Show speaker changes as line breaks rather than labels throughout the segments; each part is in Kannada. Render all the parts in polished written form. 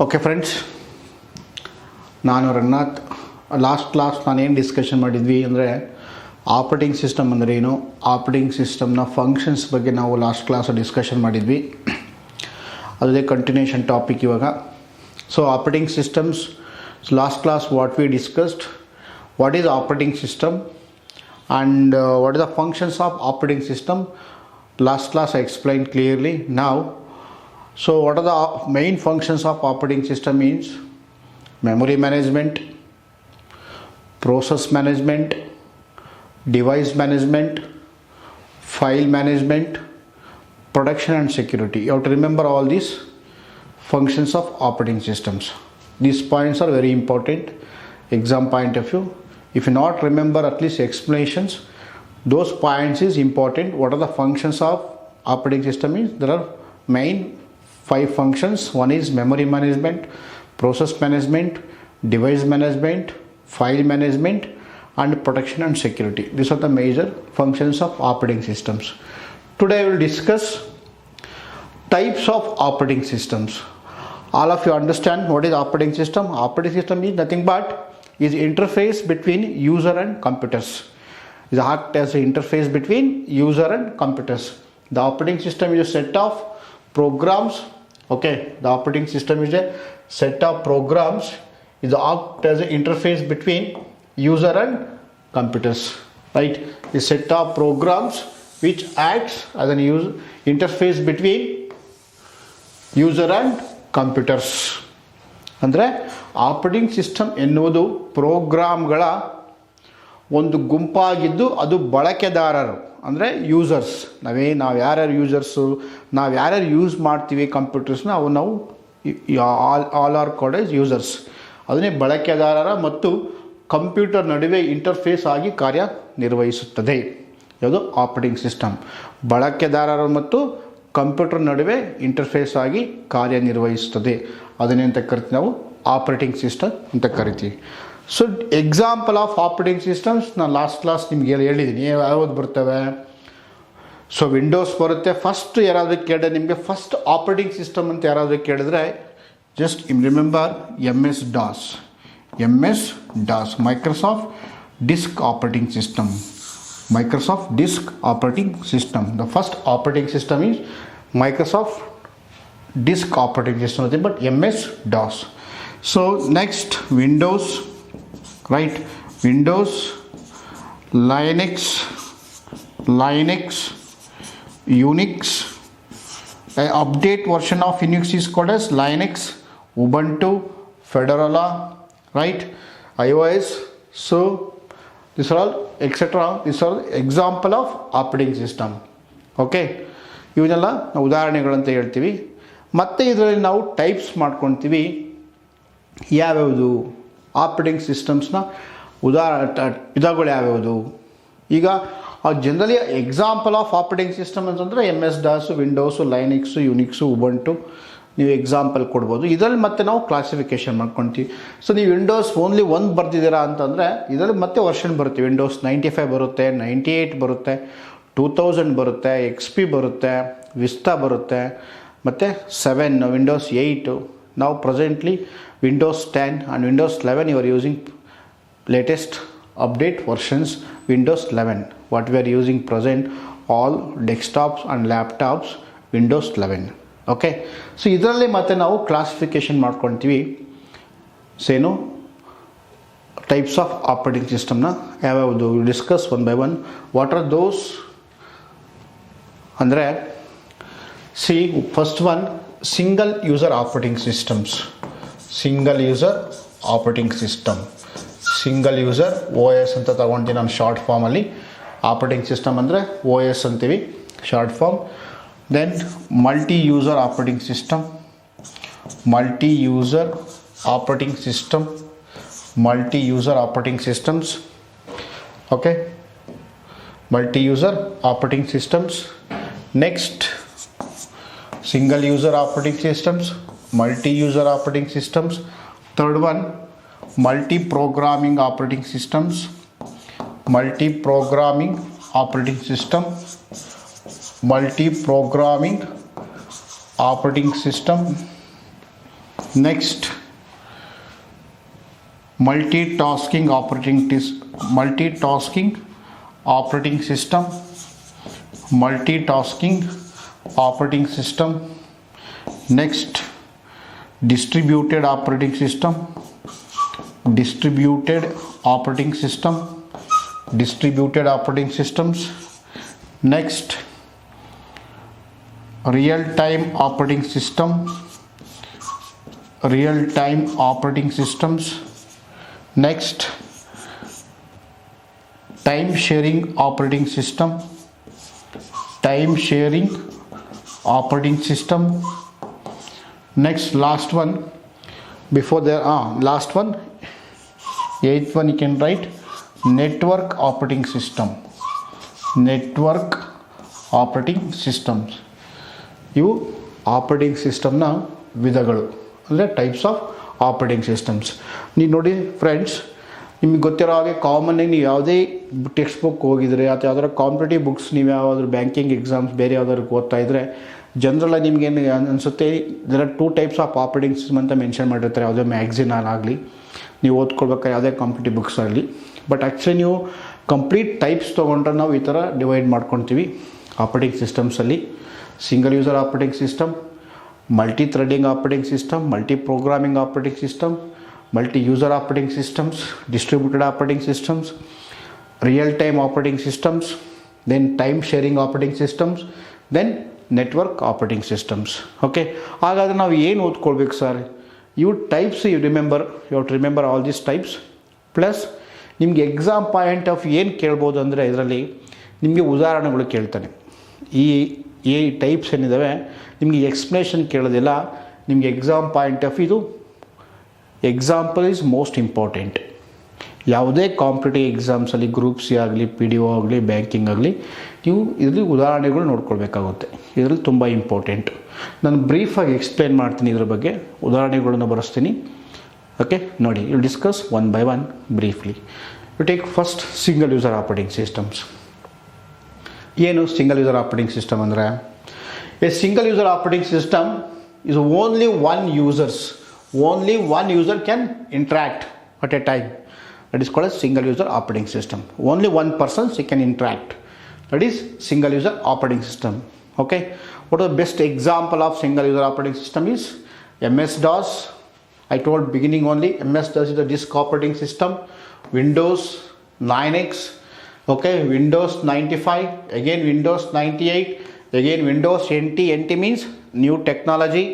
ಓಕೆ ಫ್ರೆಂಡ್ಸ್, ನಾನು ರಂಗನಾಥ್. ಲಾಸ್ಟ್ ಕ್ಲಾಸ್ ನಾನೇನು ಡಿಸ್ಕಷನ್ ಮಾಡಿದ್ವಿ ಅಂದರೆ ಆಪರೇಟಿಂಗ್ ಸಿಸ್ಟಮ್ ಅಂದರೆ ಏನು, ಆಪರೇಟಿಂಗ್ ಸಿಸ್ಟಮ್ನ ಫಂಕ್ಷನ್ಸ್ ಬಗ್ಗೆ ನಾವು ಲಾಸ್ಟ್ ಕ್ಲಾಸ್ ಡಿಸ್ಕಷನ್ ಮಾಡಿದ್ವಿ. ಅದೇ ಕಂಟಿನ್ಯೂಷನ್ ಟಾಪಿಕ್ ಇವಾಗ. So operating systems, last class what we discussed, what is operating system and what are the functions of operating system. Last class I explained clearly. Now, so what are the main functions of operating system means memory management, process management, device management, file management, production and security. You have to remember all these functions of operating systems. These points are very important exam point of view. If you not remember at least explanations, those points is important. What are the functions of operating system is, there are main 5 functions. One is memory management, process management, device management, file management and protection and security. These are the major functions of operating systems. Today I will discuss types of operating systems. All of you understand what is operating system. Operating system is nothing but is interface between user and computers. Is act as an interface between user and computers. The operating system is a set of programs. Okay, the operating system is a set of programs. Is act as an interface between user and computers. Right? A set of programs which acts as an interface between user and computers. ಅಂದರೆ ಆಪರೇಟಿಂಗ್ ಸಿಸ್ಟಮ್ ಎನ್ನುವುದು ಪ್ರೋಗ್ರಾಮ್ಗಳ ಒಂದು ಗುಂಪಾಗಿದ್ದು ಅದು ಬಳಕೆದಾರರು ಅಂದರೆ ಯೂಸರ್ಸ್. ನಾವು ಯಾರ್ಯಾರು ಯೂಸರ್ಸು, ನಾವು ಯಾರ್ಯಾರು ಯೂಸ್ ಮಾಡ್ತೀವಿ ಕಂಪ್ಯೂಟರ್ಸ್ನ, ನಾವು all are called as users. ಅದನ್ನೇ ಬಳಕೆದಾರರ ಮತ್ತು ಕಂಪ್ಯೂಟರ್ ನಡುವೆ ಇಂಟರ್ಫೇಸ್ ಆಗಿ ಕಾರ್ಯನಿರ್ವಹಿಸುತ್ತದೆ. ಯಾವುದು ಆಪರೇಟಿಂಗ್ ಸಿಸ್ಟಮ್ ಬಳಕೆದಾರರು ಮತ್ತು ಕಂಪ್ಯೂಟರ್ ನಡುವೆ ಇಂಟರ್ಫೇಸ್ ಆಗಿ ಕಾರ್ಯನಿರ್ವಹಿಸುತ್ತದೆ. ಅದನ್ನೇ ಅಂತ ಕರಿತೀವಿ ನಾವು ಆಪರೇಟಿಂಗ್ ಸಿಸ್ಟಮ್ ಅಂತ ಕರಿತೀವಿ. So example of operating systems ನಾನು ಲಾಸ್ಟ್ ಕ್ಲಾಸ್ ನಿಮ್ಗೆ ಹೇಳಿದ್ದೀನಿ ಯಾವ್ದು ಬರ್ತವೆ. ಸೊ ವಿಂಡೋಸ್ ಬರುತ್ತೆ. ಫಸ್ಟ್ ಯಾರಾದರೂ ಕೇಳಿದ್ರೆ ನಿಮಗೆ ಫಸ್ಟ್ ಆಪರೇಟಿಂಗ್ ಸಿಸ್ಟಮ್ ಅಂತ ಯಾರಾದರೂ ಕೇಳಿದ್ರೆ just remember MS DOS. Microsoft disk operating system. Microsoft Disk Operating System. The first operating system is Microsoft Disk Operating System, nothing but MS-DOS. So next, Windows, right? Windows, Linux, Unix. An update version of Unix is called as Linux, Ubuntu, Fedora, right? iOS. So these are all etc. These are example of operating system. Okay, ಇವನ್ನೆಲ್ಲ ನಾವು ಉದಾಹರಣೆಗಳಂತ ಹೇಳ್ತೀವಿ. ಮತ್ತು ಇದರಲ್ಲಿ ನಾವು ಟೈಪ್ಸ್ ಮಾಡ್ಕೊಳ್ತೀವಿ. ಯಾವ್ಯಾವುದು ಆಪರೇಟಿಂಗ್ ಸಿಸ್ಟಮ್ಸ್ನ ವಿಧಗಳು ಯಾವ್ಯಾವುದು. ಈಗ generally example of operating system ಅಂತಂದರೆ MS-DOS, ವಿಂಡೋಸು, ಲೈನಿಕ್ಸು, ಯುನಿಕ್ಸು, ಉಬಂಟು ನೀವು ಎಕ್ಸಾಂಪಲ್ ಕೊಡ್ಬೋದು. ಇದರಲ್ಲಿ ಮತ್ತೆ ನಾವು ಕ್ಲಾಸಿಫಿಕೇಷನ್ ಮಾಡ್ಕೊತೀವಿ. ಸೊ ನೀವು ವಿಂಡೋಸ್ ಓನ್ಲಿ 1 ಬರ್ತಿದ್ದೀರಾ ಅಂತಂದರೆ ಇದರಲ್ಲಿ ಮತ್ತೆ ವರ್ಷನ್ ಬರುತ್ತೆ. ವಿಂಡೋಸ್ 95 ಬರುತ್ತೆ, 98 ಬರುತ್ತೆ, 2000 ಬರುತ್ತೆ, XP ಬರುತ್ತೆ, ವಿಸ್ತಾ ಬರುತ್ತೆ, ಮತ್ತು 7 ವಿಂಡೋಸ್ 8. ನಾವು presently Windows 10 and Windows 11 you are using latest update versions Windows 11. What we are using present all desktops and laptops Windows 11. Okay, so ಇದರಲ್ಲಿ ಮತ್ತೆ ನಾವು ಕ್ಲಾಸಿಫಿಕೇಷನ್ ಮಾಡ್ಕೊಳ್ತೀವಿ. ಸೇನು ಟೈಪ್ಸ್ ಆಫ್ ಆಪರೇಟಿಂಗ್ ಸಿಸ್ಟಮ್ನ ಯಾವ್ಯಾವುದು discuss one by one. What are those ಅಂದರೆ first one single user operating systems. Single user operating system, single user OS ಅಂತ ತಗೊಳ್ತೀನಿ ನಾನು ಶಾರ್ಟ್ ಫಾರ್ಮಲ್ಲಿ. ಆಪರೇಟಿಂಗ್ ಸಿಸ್ಟಮ್ ಅಂದರೆ OS ಅಂತೀವಿ short form. Then multi-user operating system, multi-user operating system, multi-user operating systems. Okay, multi-user operating systems. Next, single user operating systems, multi-user operating systems. Third one, multi-programming operating systems, multi-programming operating system, multi-programming operating system. Next, multitasking operating system. Multitasking operating system. Next, distributed operating system. Distributed operating systems. Next, real-time operating systems. Next, time-sharing operating system. Next, last one. Before there, last one, 8th one you can write network operating systems. ಇವು ಆಪರೇಟಿಂಗ್ ಸಿಸ್ಟಮ್ನ ವಿಧಗಳು, ಅಂದರೆ ಟೈಪ್ಸ್ ಆಫ್ ಆಪರೇಟಿಂಗ್ ಸಿಸ್ಟಮ್ಸ್. ನೀವು ನೋಡಿ ಫ್ರೆಂಡ್ಸ್, ನಿಮಗೆ ಗೊತ್ತಿರೋ ಹಾಗೆ ಕಾಮನ್ನಾಗಿ ನೀವು ಯಾವುದೇ ಟೆಕ್ಸ್ಟ್ ಬುಕ್ ಹೋಗಿದರೆ ಅಥವಾ ಯಾವ್ದಾದ್ರು ಕಾಂಪಿಟೇಟಿವ್ ಬುಕ್ಸ್ ನೀವು ಯಾವುದಾದ್ರು ಬ್ಯಾಂಕಿಂಗ್ ಎಕ್ಸಾಮ್ಸ್ ಬೇರೆ ಯಾವ್ದಾದ್ರು ಓದ್ತಾ ಇದ್ದರೆ ಜನರಲ್ಲ ನಿಮಗೇನು ಅನಿಸುತ್ತೆ, ಇದರ 2 ಟೈಪ್ಸ್ ಆಫ್ ಆಪರೇಟಿಂಗ್ ಸಿಸ್ಟಮ್ ಅಂತ ಮೆನ್ಷನ್ ಮಾಡಿರ್ತಾರೆ ಯಾವುದೇ ಮ್ಯಾಗ್ಝಿನಲ್ಲಿ ನೀವು ಓದ್ಕೊಳ್ಬೇಕಾದ್ರೆ ಯಾವುದೇ ಕಾಂಪಿಟೇಟಿವ್ ಬುಕ್ಸ್ ಆಗಲಿ. ಬಟ್ ಆ್ಯಕ್ಚುಲಿ ನೀವು ಕಂಪ್ಲೀಟ್ ಟೈಪ್ಸ್ ತೊಗೊಂಡ್ರೆ ನಾವು ಈ ಥರ ಡಿವೈಡ್ ಮಾಡ್ಕೊತೀವಿ ಆಪರೇಟಿಂಗ್ ಸಿಸ್ಟಮ್ಸಲ್ಲಿ. Single user operating system, multi threading operating system, multiprogramming operating system, multi-user operating systems, distributed operating systems, real-time operating systems, then time-sharing operating systems, then network operating systems. Okay, ಹಾಗಾದರೆ ನಾವು ಏನು ಓದ್ಕೊಳ್ಬೇಕು ಸರ್? ಇವು types you have to remember all these types. Plus ನಿಮಗೆ ಎಕ್ಸಾಮ್ ಪಾಯಿಂಟ್ ಆಫ್ ಏನು ಕೇಳ್ಬೋದು ಅಂದರೆ ಇದರಲ್ಲಿ ನಿಮಗೆ ಉದಾಹರಣೆಗಳು ಕೇಳ್ತಾನೆ. ಈ ಟೈಪ್ಸ್ ಏನಿದ್ದಾವೆ ನಿಮಗೆ ಎಕ್ಸ್ಪ್ಲನೇಷನ್ ಕೇಳೋದಿಲ್ಲ, ನಿಮಗೆ ಎಕ್ಸಾಮ್ ಪಾಯಿಂಟ್ ಆಫ್ ಇದು ಎಕ್ಸಾಂಪಲ್ ಈಸ್ ಮೋಸ್ಟ್ ಇಂಪಾರ್ಟೆಂಟ್. ಯಾವುದೇ ಕಾಂಪಿಟೇಟಿವ್ ಎಕ್ಸಾಮ್ಸಲ್ಲಿ GroupC ಆಗಲಿ, PDO ಆಗಲಿ, ಬ್ಯಾಂಕಿಂಗ್ ಆಗಲಿ, ನೀವು ಇದರಲ್ಲಿ ಉದಾಹರಣೆಗಳು ನೋಡ್ಕೊಳ್ಬೇಕಾಗುತ್ತೆ. ಇದರಲ್ಲಿ ತುಂಬ ಇಂಪಾರ್ಟೆಂಟ್. ನಾನು ಬ್ರೀಫಾಗಿ ಎಕ್ಸ್ಪ್ಲೇನ್ ಮಾಡ್ತೀನಿ, ಇದ್ರ ಬಗ್ಗೆ ಉದಾಹರಣೆಗಳನ್ನು ಬರೆಸ್ತೀನಿ. ಓಕೆ, ನೋಡಿ, you discuss one by one briefly. You take first single user operating systems. ಏನು ಸಿಂಗಲ್ ಯೂಸರ್ ಆಪರೇಟಿಂಗ್ ಸಿಸ್ಟಮ್ ಅಂದರೆ? A single user operating system is only one user can interact at a time. That is called as single user operating system. Only one person can interact. That is single user operating system. Okay, what is the best example of single user operating system is MS-DOS. I told beginning only, MS-DOS is the disk operating system. Windows 9X, okay, Windows 95, again Windows 98, again Windows NT. NT means new technology.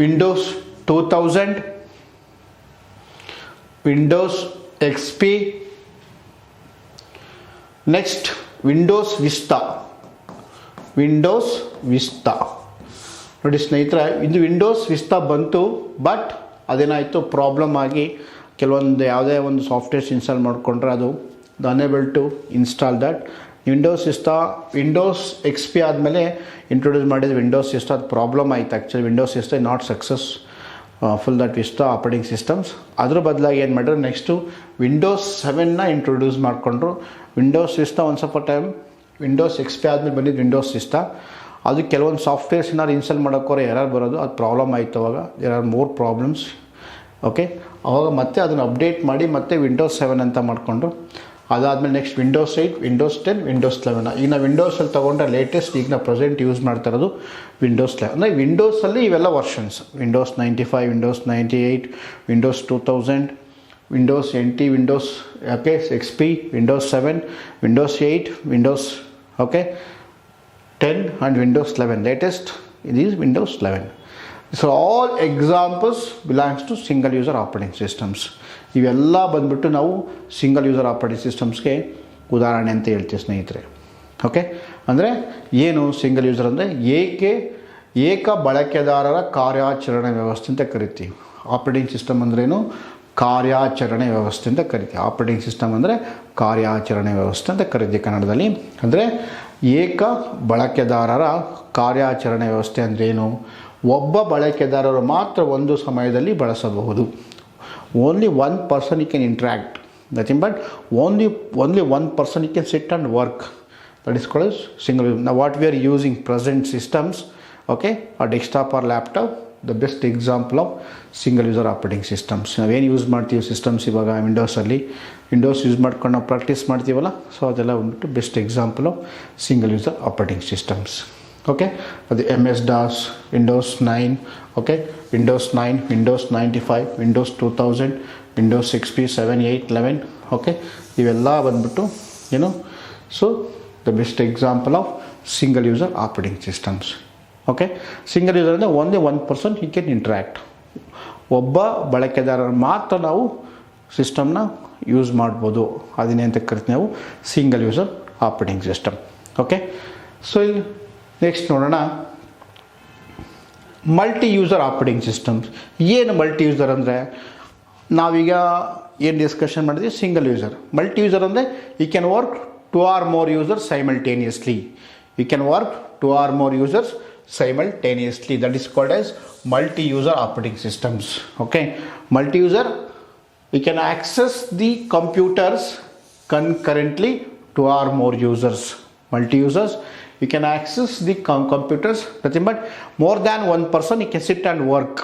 Windows 2000, Windows XP, next Windows Vista. ನೋಡಿ ಸ್ನೇಹಿತರೆ, ಇದು ವಿಂಡೋಸ್ ವಿಸ್ತಾ ಬಂತು, ಬಟ್ ಅದೇನಾಯಿತು, ಪ್ರಾಬ್ಲಮ್ ಆಗಿ ಕೆಲವೊಂದು ಯಾವುದೇ ಒಂದು ಸಾಫ್ಟ್ವೇರ್ಸ್ ಇನ್ಸ್ಟಾಲ್ ಮಾಡಿಕೊಂಡ್ರೆ ಅದು unable to install that. Windows Vista, Windows XP ಆದಮೇಲೆ ಇಂಟ್ರೊಡ್ಯೂಸ್ ಮಾಡಿದ ವಿಂಡೋಸ್ ವಿಸ್ತಾ, ಅದು ಪ್ರಾಬ್ಲಮ್ ಆಯಿತು. Actually Windows Vista not successful that Vista operating systems. ಅದ್ರ ಬದಲಾಗಿ ಏನು ಮಾಡಿದ್ರು, ನೆಕ್ಸ್ಟು ವಿಂಡೋಸ್ 7ನ ಇಂಟ್ರೊಡ್ಯೂಸ್ ಮಾಡಿಕೊಂಡ್ರು. Windows Vista once up a time Windows XP ಆದಮೇಲೆ ಬಂದಿದ್ದು ವಿಂಡೋಸ್ ವಿಸ್ತಾ. ಅದು ಕೆಲವೊಂದು ಸಾಫ್ಟ್ವೇರ್ಸ್ ಏನಾದ್ರು ಇನ್ಸ್ಟಾಲ್ ಮಾಡೋಕ್ಕೋರೆ ಎರರ್ ಬರೋದು, ಅದು ಪ್ರಾಬ್ಲಮ್ ಆಯಿತು. ಅವಾಗ there are more problems. Okay, ಅವಾಗ ಮತ್ತೆ ಅದನ್ನು ಅಪ್ಡೇಟ್ ಮಾಡಿ ಮತ್ತೆ ವಿಂಡೋಸ್ 7 ಅಂತ ಮಾಡಿಕೊಂಡ್ರು. ಅದಾದಮೇಲೆ ನೆಕ್ಸ್ಟ್ ವಿಂಡೋಸ್ 8, ವಿಂಡೋಸ್ 10, ವಿಂಡೋಸ್ 11. ಈಗ ನಾವು ವಿಂಡೋಸಲ್ಲಿ ತೊಗೊಂಡ್ರೆ ಲೇಟೆಸ್ಟ್ ಈಗ ನಾವು ಪ್ರೆಸೆಂಟ್ ಯೂಸ್ ಮಾಡ್ತಾ ಇರೋದು ವಿಂಡೋಸ್ 11. ಅಂದರೆ ವಿಂಡೋಸಲ್ಲಿ ಇವೆಲ್ಲ versions: Windows 95, Windows 98, Windows 2000, Windows NT, Windows XP, Windows 7, Windows 8, Windows 10 and Windows 11. Latest it is Windows 11. So all examples belongs to single user operating systems. ಇವೆಲ್ಲ ಬಂದ್ಬಿಟ್ಟು ನಾವು ಸಿಂಗಲ್ ಯೂಸರ್ ಆಪರೇಟಿಂಗ್ ಸಿಸ್ಟಮ್ಸ್ಗೆ ಉದಾಹರಣೆ ಅಂತ ಹೇಳ್ತೀವಿ ಸ್ನೇಹಿತರೆ. ಓಕೆ, ಅಂದರೆ ಏನು ಸಿಂಗಲ್ ಯೂಸರ್ ಅಂದರೆ ಏಕ ಬಳಕೆದಾರರ ಕಾರ್ಯಾಚರಣೆ ವ್ಯವಸ್ಥೆ ಅಂತ ಕರಿತೀವಿ. ಆಪರೇಟಿಂಗ್ ಸಿಸ್ಟಮ್ ಅಂದ್ರೇನು? ಕಾರ್ಯಾಚರಣೆ ವ್ಯವಸ್ಥೆ ಅಂತ ಕರಿತೀವಿ. ಆಪರೇಟಿಂಗ್ ಸಿಸ್ಟಮ್ ಅಂದರೆ ಕಾರ್ಯಾಚರಣೆ ವ್ಯವಸ್ಥೆ ಅಂತ ಕರಿತೀವಿ ಕನ್ನಡದಲ್ಲಿ. ಅಂದರೆ ಏಕ ಬಳಕೆದಾರರ ಕಾರ್ಯಾಚರಣೆ ವ್ಯವಸ್ಥೆ ಅಂದ್ರೇನು? ಒಬ್ಬ ಬಳಕೆದಾರರು ಮಾತ್ರ ಒಂದು ಸಮಯದಲ್ಲಿ ಬಳಸಬಹುದು. Only one person can interact, nothing but only one person can sit and work. That is called single. ನಾವು what we are using present systems, okay, ಆ desktop or laptop, the best example of single user operating systems. ನಾವೇನು ಯೂಸ್ ಮಾಡ್ತೀವಿ ಸಿಸ್ಟಮ್ಸ್ ಇವಾಗ ವಿಂಡೋಸ್ ಯೂಸ್ ಮಾಡ್ಕೊಂಡು ನಾವು ಪ್ರಾಕ್ಟೀಸ್ ಮಾಡ್ತೀವಲ್ಲ, ಸೊ ಅದೆಲ್ಲ ಬಂದ್ಬಿಟ್ಟು best example of single user operating systems. Okay, ಅದು MS-DOS, Windows 9, okay, Windows 9, Windows 95, Windows 2000, Windows XP 7, 8, 11, okay, ಇವೆಲ್ಲ ಬಂದ್ಬಿಟ್ಟು ಏನು, so the best example of single user operating systems. Okay, single user ಅಂದರೆ ಒಂದೇ one person he can interact, ಒಬ್ಬ ಬಳಕೆದಾರರು ಮಾತ್ರ ನಾವು ಸಿಸ್ಟಮ್ನ ಯೂಸ್ ಮಾಡ್ಬೋದು. ಅದನ್ನೇ ಅಂತ ಕರಿತೀವಿ ನಾವು single user operating system. Okay, so ಇಲ್ಲಿ ನೆಕ್ಸ್ಟ್ ನೋಡೋಣ ಮಲ್ಟಿ ಯೂಸರ್ ಆಪರೇಟಿಂಗ್ ಸಿಸ್ಟಮ್ಸ್. ಏನು ಮಲ್ಟಿ ಯೂಸರ್ ಅಂದರೆ, ನಾವೀಗ ಏನು ಡಿಸ್ಕಷನ್ ಮಾಡಿದ್ವಿ ಸಿಂಗಲ್ ಯೂಸರ್. ಮಲ್ಟಿ ಯೂಸರ್ ಅಂದರೆ you can work 2 or more users simultaneously. You can work 2 or more users simultaneously. That is called as multi-user operating systems. Okay, multi-user, you can access the computers concurrently 2 or more users. Multi-users, you can access the computers, nothing but more than one person you can sit and work.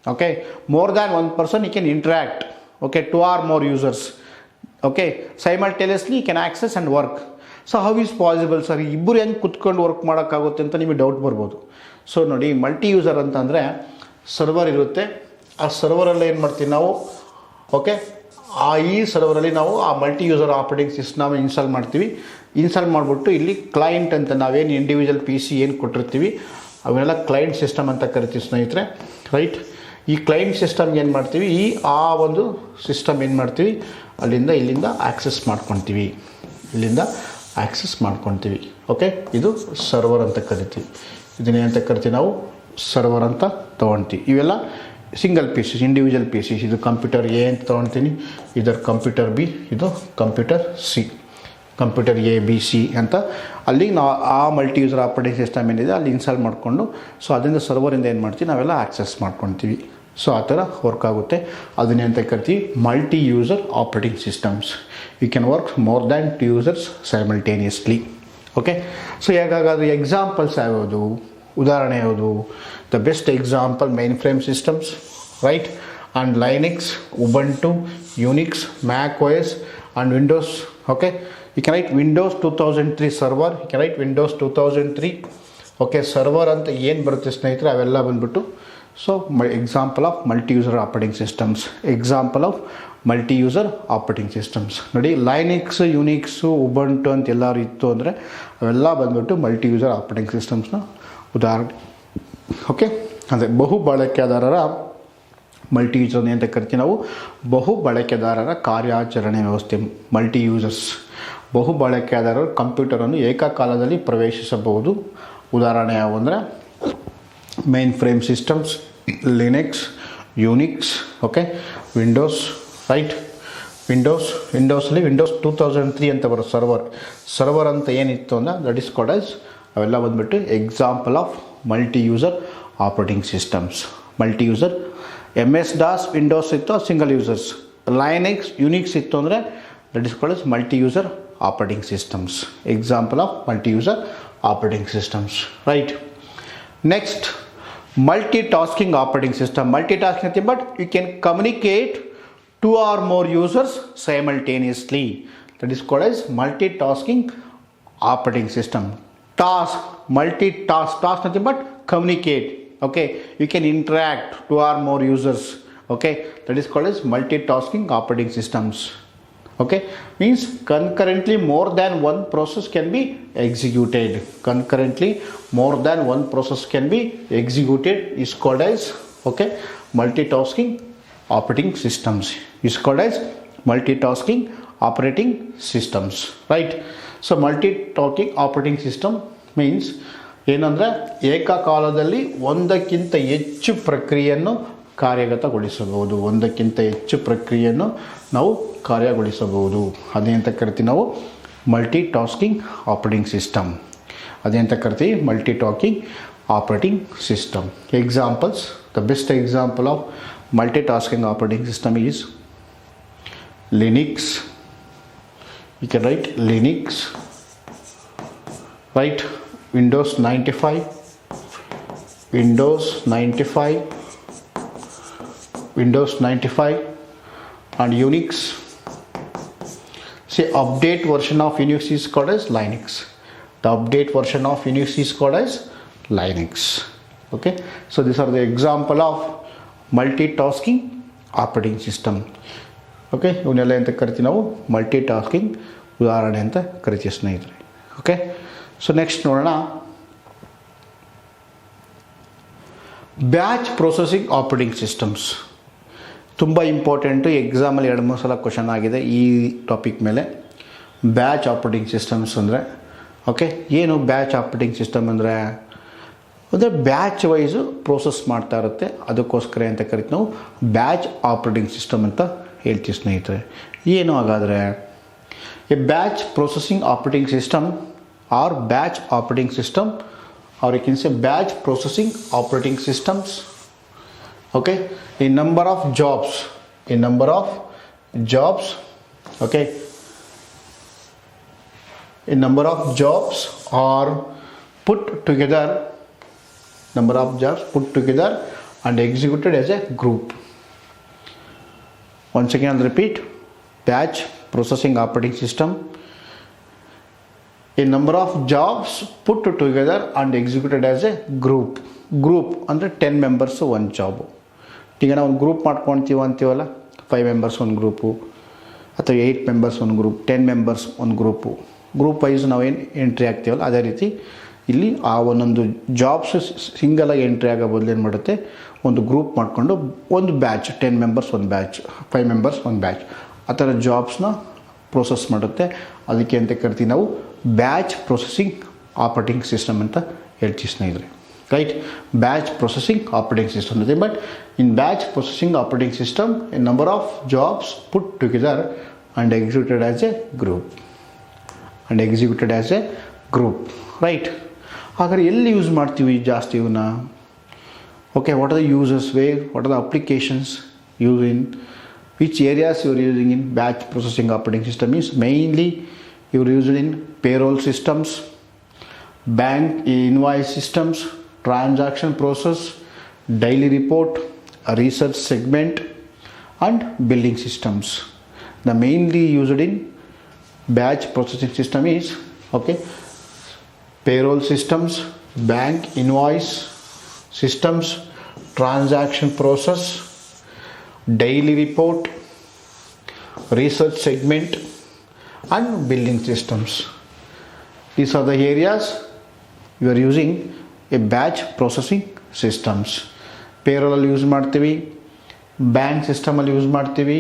Okay, more than one person you can interact. Okay, 2 or more users. Okay, simultaneously you can access and work. So how is possible sir, ಇಬ್ಬರು ಹೆಂಗೆ ಕುತ್ಕೊಂಡು ವರ್ಕ್ ಮಾಡೋಕ್ಕಾಗುತ್ತೆ ಅಂತ ನಿಮಗೆ ಡೌಟ್ ಬರ್ಬೋದು. ಸೊ ನೋಡಿ, ಮಲ್ಟಿ ಯೂಸರ್ ಅಂತಂದರೆ ಸರ್ವರ್ ಇರುತ್ತೆ, ಆ ಸರ್ವರಲ್ಲಿ ಏನು ಮಾಡ್ತೀವಿ ನಾವು, ಓಕೆ, ಈ ಸರ್ವರಲ್ಲಿ ನಾವು ಆ multi user operating system install ಮಾಡ್ತೀವಿ. ಇನ್ಸ್ಟಾಲ್ ಮಾಡಿಬಿಟ್ಟು ಇಲ್ಲಿ ಕ್ಲೈಂಟ್ ಅಂತ ನಾವೇನು ಇಂಡಿವಿಜುವಲ್ PC ಏನು ಕೊಟ್ಟಿರ್ತೀವಿ ಅವನ್ನೆಲ್ಲ ಕ್ಲೈಂಟ್ ಸಿಸ್ಟಮ್ ಅಂತ ಕರಿತೀವಿ ಸ್ನೇಹಿತರೆ, ರೈಟ್. ಈ ಕ್ಲೈಂಟ್ ಸಿಸ್ಟಮ್ಗೆ ಏನು ಮಾಡ್ತೀವಿ, ಆ ಒಂದು ಸಿಸ್ಟಮ್ ಏನು ಮಾಡ್ತೀವಿ, ಇಲ್ಲಿಂದ ಆಕ್ಸೆಸ್ ಮಾಡ್ಕೊತೀವಿ, ಓಕೆ. ಇದು ಸರ್ವರ್ ಅಂತ ಕರಿತೀವಿ, ಇದನ್ನೇ ಅಂತ ಕರಿತೀವಿ ನಾವು ಸರ್ವರ್ ಅಂತ ತೊಗೊಳ್ತೀವಿ. ಇವೆಲ್ಲ ಸಿಂಗಲ್ ಪೀಸಸ್, ಇಂಡಿವಿಜುವಲ್ ಪೀಸಸ್. ಇದು ಕಂಪ್ಯೂಟರ್ A ಅಂತ ತೊಗೊಳ್ತೀನಿ, ಇದರ ಕಂಪ್ಯೂಟರ್ B, ಇದು computer C, computer A B C ಅಂತ ಅಲ್ಲಿ ನಾವು ಆ ಮಲ್ಟಿ ಯೂಸರ್ ಆಪರೇಟಿಂಗ್ ಸಿಸ್ಟಮ್ ಏನಿದೆ ಅಲ್ಲಿ ಇನ್ಸ್ಟಾಲ್ ಮಾಡಿಕೊಂಡು, ಸೊ ಅದರಿಂದ ಸರ್ವರಿಂದ ಏನು ಮಾಡ್ತೀವಿ ನಾವೆಲ್ಲ ಆಕ್ಸೆಸ್ ಮಾಡ್ಕೊತೀವಿ. ಸೊ ಆ ಥರ ವರ್ಕ್ ಆಗುತ್ತೆ. ಅದನ್ನೇ ಅಂತ ಕರಿತೀವಿ multi user operating systems. You can work more than 2 users simultaneously. Okay, so ಹೇಗಾದ್ರೆ ಎಕ್ಸಾಂಪಲ್ಸ್ ಯಾವುದು, ಉದಾಹರಣೆ ಯಾವುದು? The best example mainframe systems, right, and Linux, Ubuntu, Unix, Mac OS and Windows. Okay, you can write Windows 2003 server, you can write Windows 2003. Okay, server ಅಂತ ಏನು ಬರುತ್ತೆ ಸ್ನೇಹಿತರೆ ಅವೆಲ್ಲ ಬಂದ್ಬಿಟ್ಟು, so example of multi user operating systems. ನೋಡಿ, ಲೈನಿಕ್ಸ್, ಯುನಿಕ್ಸು, ಉಬಂಟು ಅಂತ ಎಲ್ಲರೂ ಇತ್ತು ಅಂದರೆ ಅವೆಲ್ಲ ಬಂದ್ಬಿಟ್ಟು ಮಲ್ಟಿ ಯೂಸರ್ ಆಪರೇಟಿಂಗ್ ಸಿಸ್ಟಮ್ಸ್ನ ಉದಾಹರಣೆ. ಓಕೆ, ಅದೇ ಬಹು ಬಳಕೆದಾರರ ಮಲ್ಟಿ ಯೂಸರ್ ಅಂತ ಕರಿತೀವಿ ನಾವು, ಬಹು ಬಳಕೆದಾರರ ಕಾರ್ಯಾಚರಣೆ ವ್ಯವಸ್ಥೆ, ಮಲ್ಟಿ ಯೂಸರ್ಸ್. ಬಹು ಬಳಕೆದಾರರು ಕಂಪ್ಯೂಟರನ್ನು ಏಕಕಾಲದಲ್ಲಿ ಪ್ರವೇಶಿಸಬಹುದು. ಉದಾಹರಣೆ ಯಾವ ಅಂದರೆ mainframe systems, Linux, Unix, okay, Windows, right. ವಿಂಡೋಸಲ್ಲಿ Windows 2003 ಅಂತ ಬರೋ ಸರ್ವರ್ ಅಂತ ಏನಿತ್ತು ಅಂದರೆ ದಟ್ ಇಸ್ ಕಾಲ್ಡ್ ಆಸ್, ಅವೆಲ್ಲ ಬಂದ್ಬಿಟ್ಟು example of multi user operating systems. Multi user MS-DOS Windows ಇತ್ತು ಸಿಂಗಲ್ ಯೂಸರ್ಸ್, ಲೈನಿಕ್ಸ್, ಯುನಿಕ್ಸ್ ಇತ್ತು ಅಂದರೆ that is called as multi user operating systems. Example of multi user operating systems, right. Next, multitasking operating system. Multitasking nothing but you can communicate 2 or more users simultaneously. That is called as multitasking operating system. Multitask nothing but communicate. Okay, you can interact 2 or more users. Okay, that is called as multitasking operating systems. Okay, means concurrently more than one process can be executed. Is called as, okay, multitasking operating systems. Right. So multitasking operating system means ಏನಂದರೆ ಏಕಕಾಲದಲ್ಲಿ ಒಂದಕ್ಕಿಂತ ಹೆಚ್ಚು ಪ್ರಕ್ರಿಯೆಯನ್ನು ನಾವು ಕಾರ್ಯಗೊಳಿಸಬಹುದು. ಅದೇ ಅಂತ ಕರಿತೀವಿ ನಾವು multitasking operating system. Examples, the best example of multitasking operating system is Linux. You can write Linux, right. Windows 95, Windows 95, and Unix. See, update version of Unix is called as Linux. The update version of Unix is called as Linux. Okay, so these are the example of multitasking operating system. Okay, ಇವನ್ನೆಲ್ಲ ಅಂತ ಕರಿತೀವಿ ನಾವು ಮಲ್ಟಿಟಾಸ್ಕಿಂಗ್ ಉದಾಹರಣೆ ಅಂತ ಕರಿತೀವಿ ಸ್ನೇಹಿತರೆ. ಓಕೆ, ಸೊ ನೆಕ್ಸ್ಟ್ ನೋಡೋಣ ಬ್ಯಾಚ್ ಪ್ರೊಸೆಸಿಂಗ್ ಆಪರೇಟಿಂಗ್ ಸಿಸ್ಟಮ್ಸ್. ತುಂಬ ಇಂಪಾರ್ಟೆಂಟು, ಎಕ್ಸಾಮಲ್ಲಿ 2-3 ಸಲ ಕ್ವಶನ್ ಆಗಿದೆ ಈ ಟಾಪಿಕ್ ಮೇಲೆ. ಬ್ಯಾಚ್ ಆಪರೇಟಿಂಗ್ ಸಿಸ್ಟಮ್ಸ್ ಅಂದರೆ ಓಕೆ, ಏನು ಬ್ಯಾಚ್ ಆಪರೇಟಿಂಗ್ ಸಿಸ್ಟಮ್ ಅಂದರೆ ಬ್ಯಾಚ್ ವೈಸು ಪ್ರೋಸೆಸ್ ಮಾಡ್ತಾ ಇರುತ್ತೆ, ಅದಕ್ಕೋಸ್ಕರ ಅಂತ ಕರಿತೀವಿ ನಾವು ಬ್ಯಾಚ್ ಆಪರೇಟಿಂಗ್ ಸಿಸ್ಟಮ್ ಅಂತ ಹೇಳ್ತೀವಿ ಸ್ನೇಹಿತರೆ. ಏನು ಹಾಗಾದರೆ a batch processing operating system or batch operating system, or you can say batch processing operating systems. Okay, a number of jobs okay, a number of jobs are put together and executed as a group. Once again I'll repeat, batch processing operating system, a number of jobs put together and executed as a group ಅಂದರೆ 10 ಮೆಂಬರ್ಸ್ ಒಂದು ಜಾಬು. ಈಗ ನಾವು ಒಂದು ಗ್ರೂಪ್ ಮಾಡ್ಕೊಳ್ತೀವಿ ಅಂತೀವಲ್ಲ, 5 ಮೆಂಬರ್ಸ್ ಒಂದು ಗ್ರೂಪು ಅಥವಾ 8 ಮೆಂಬರ್ಸ್ ಒಂದು ಗ್ರೂಪ್, 10 ಮೆಂಬರ್ಸ್ ಒಂದು ಗ್ರೂಪು, ಗ್ರೂಪ್ ವೈಸ್ ನಾವೇನು ಎಂಟ್ರಿ ಆಗ್ತೀವಲ್ಲ ಅದೇ ರೀತಿ ಇಲ್ಲಿ ಆ ಒಂದೊಂದು ಜಾಬ್ಸ್ ಸಿಂಗಲಾಗಿ ಎಂಟ್ರಿ ಆಗೋ ಬದಲು ಏನು ಮಾಡುತ್ತೆ, ಒಂದು ಗ್ರೂಪ್ ಮಾಡಿಕೊಂಡು ಒಂದು ಬ್ಯಾಚ್, 10 ಮೆಂಬರ್ಸ್ ಒಂದು ಬ್ಯಾಚ್, 5 ಮೆಂಬರ್ಸ್ ಒಂದು ಬ್ಯಾಚ್, ಆ ಥರ ಜಾಬ್ಸ್ನ ಪ್ರೋಸೆಸ್ ಮಾಡುತ್ತೆ. ಅದಕ್ಕೆ ಅಂತ ಕರಿತೀವಿ ನಾವು ಬ್ಯಾಚ್ ಪ್ರೊಸೆಸಿಂಗ್ ಆಪರೇಟಿಂಗ್ ಸಿಸ್ಟಮ್ ಅಂತ ಹೇಳ್ತೀವಿ ಸ್ನೇಹಿತರೆ. Right, batch processing operating system ಇದೆ. But in batch processing operating system a number of jobs put together and executed as a group. Right, ಹಾಗಾದ್ರೆ ಎಲ್ಲಿ ಯೂಸ್ ಮಾಡ್ತೀವಿ ಜಾಸ್ತಿ ಇವನ್ನ? Okay, what are the uses, where, what are the applications use in which areas you are using in batch processing operating system is mainly you are used in payroll systems, bank invoice systems, transaction process, daily report, research segment and billing systems. The mainly used in batch processing system is okay, payroll systems, bank invoice systems, transaction process, daily report, research segment and billing systems. These are the areas you are using a batch processing systems. Payroll ಅಲ್ಲಿ ಯೂಸ್ ಮಾಡ್ತೀವಿ, ಬ್ಯಾಂಕ್ ಸಿಸ್ಟಮಲ್ಲಿ ಯೂಸ್ ಮಾಡ್ತೀವಿ,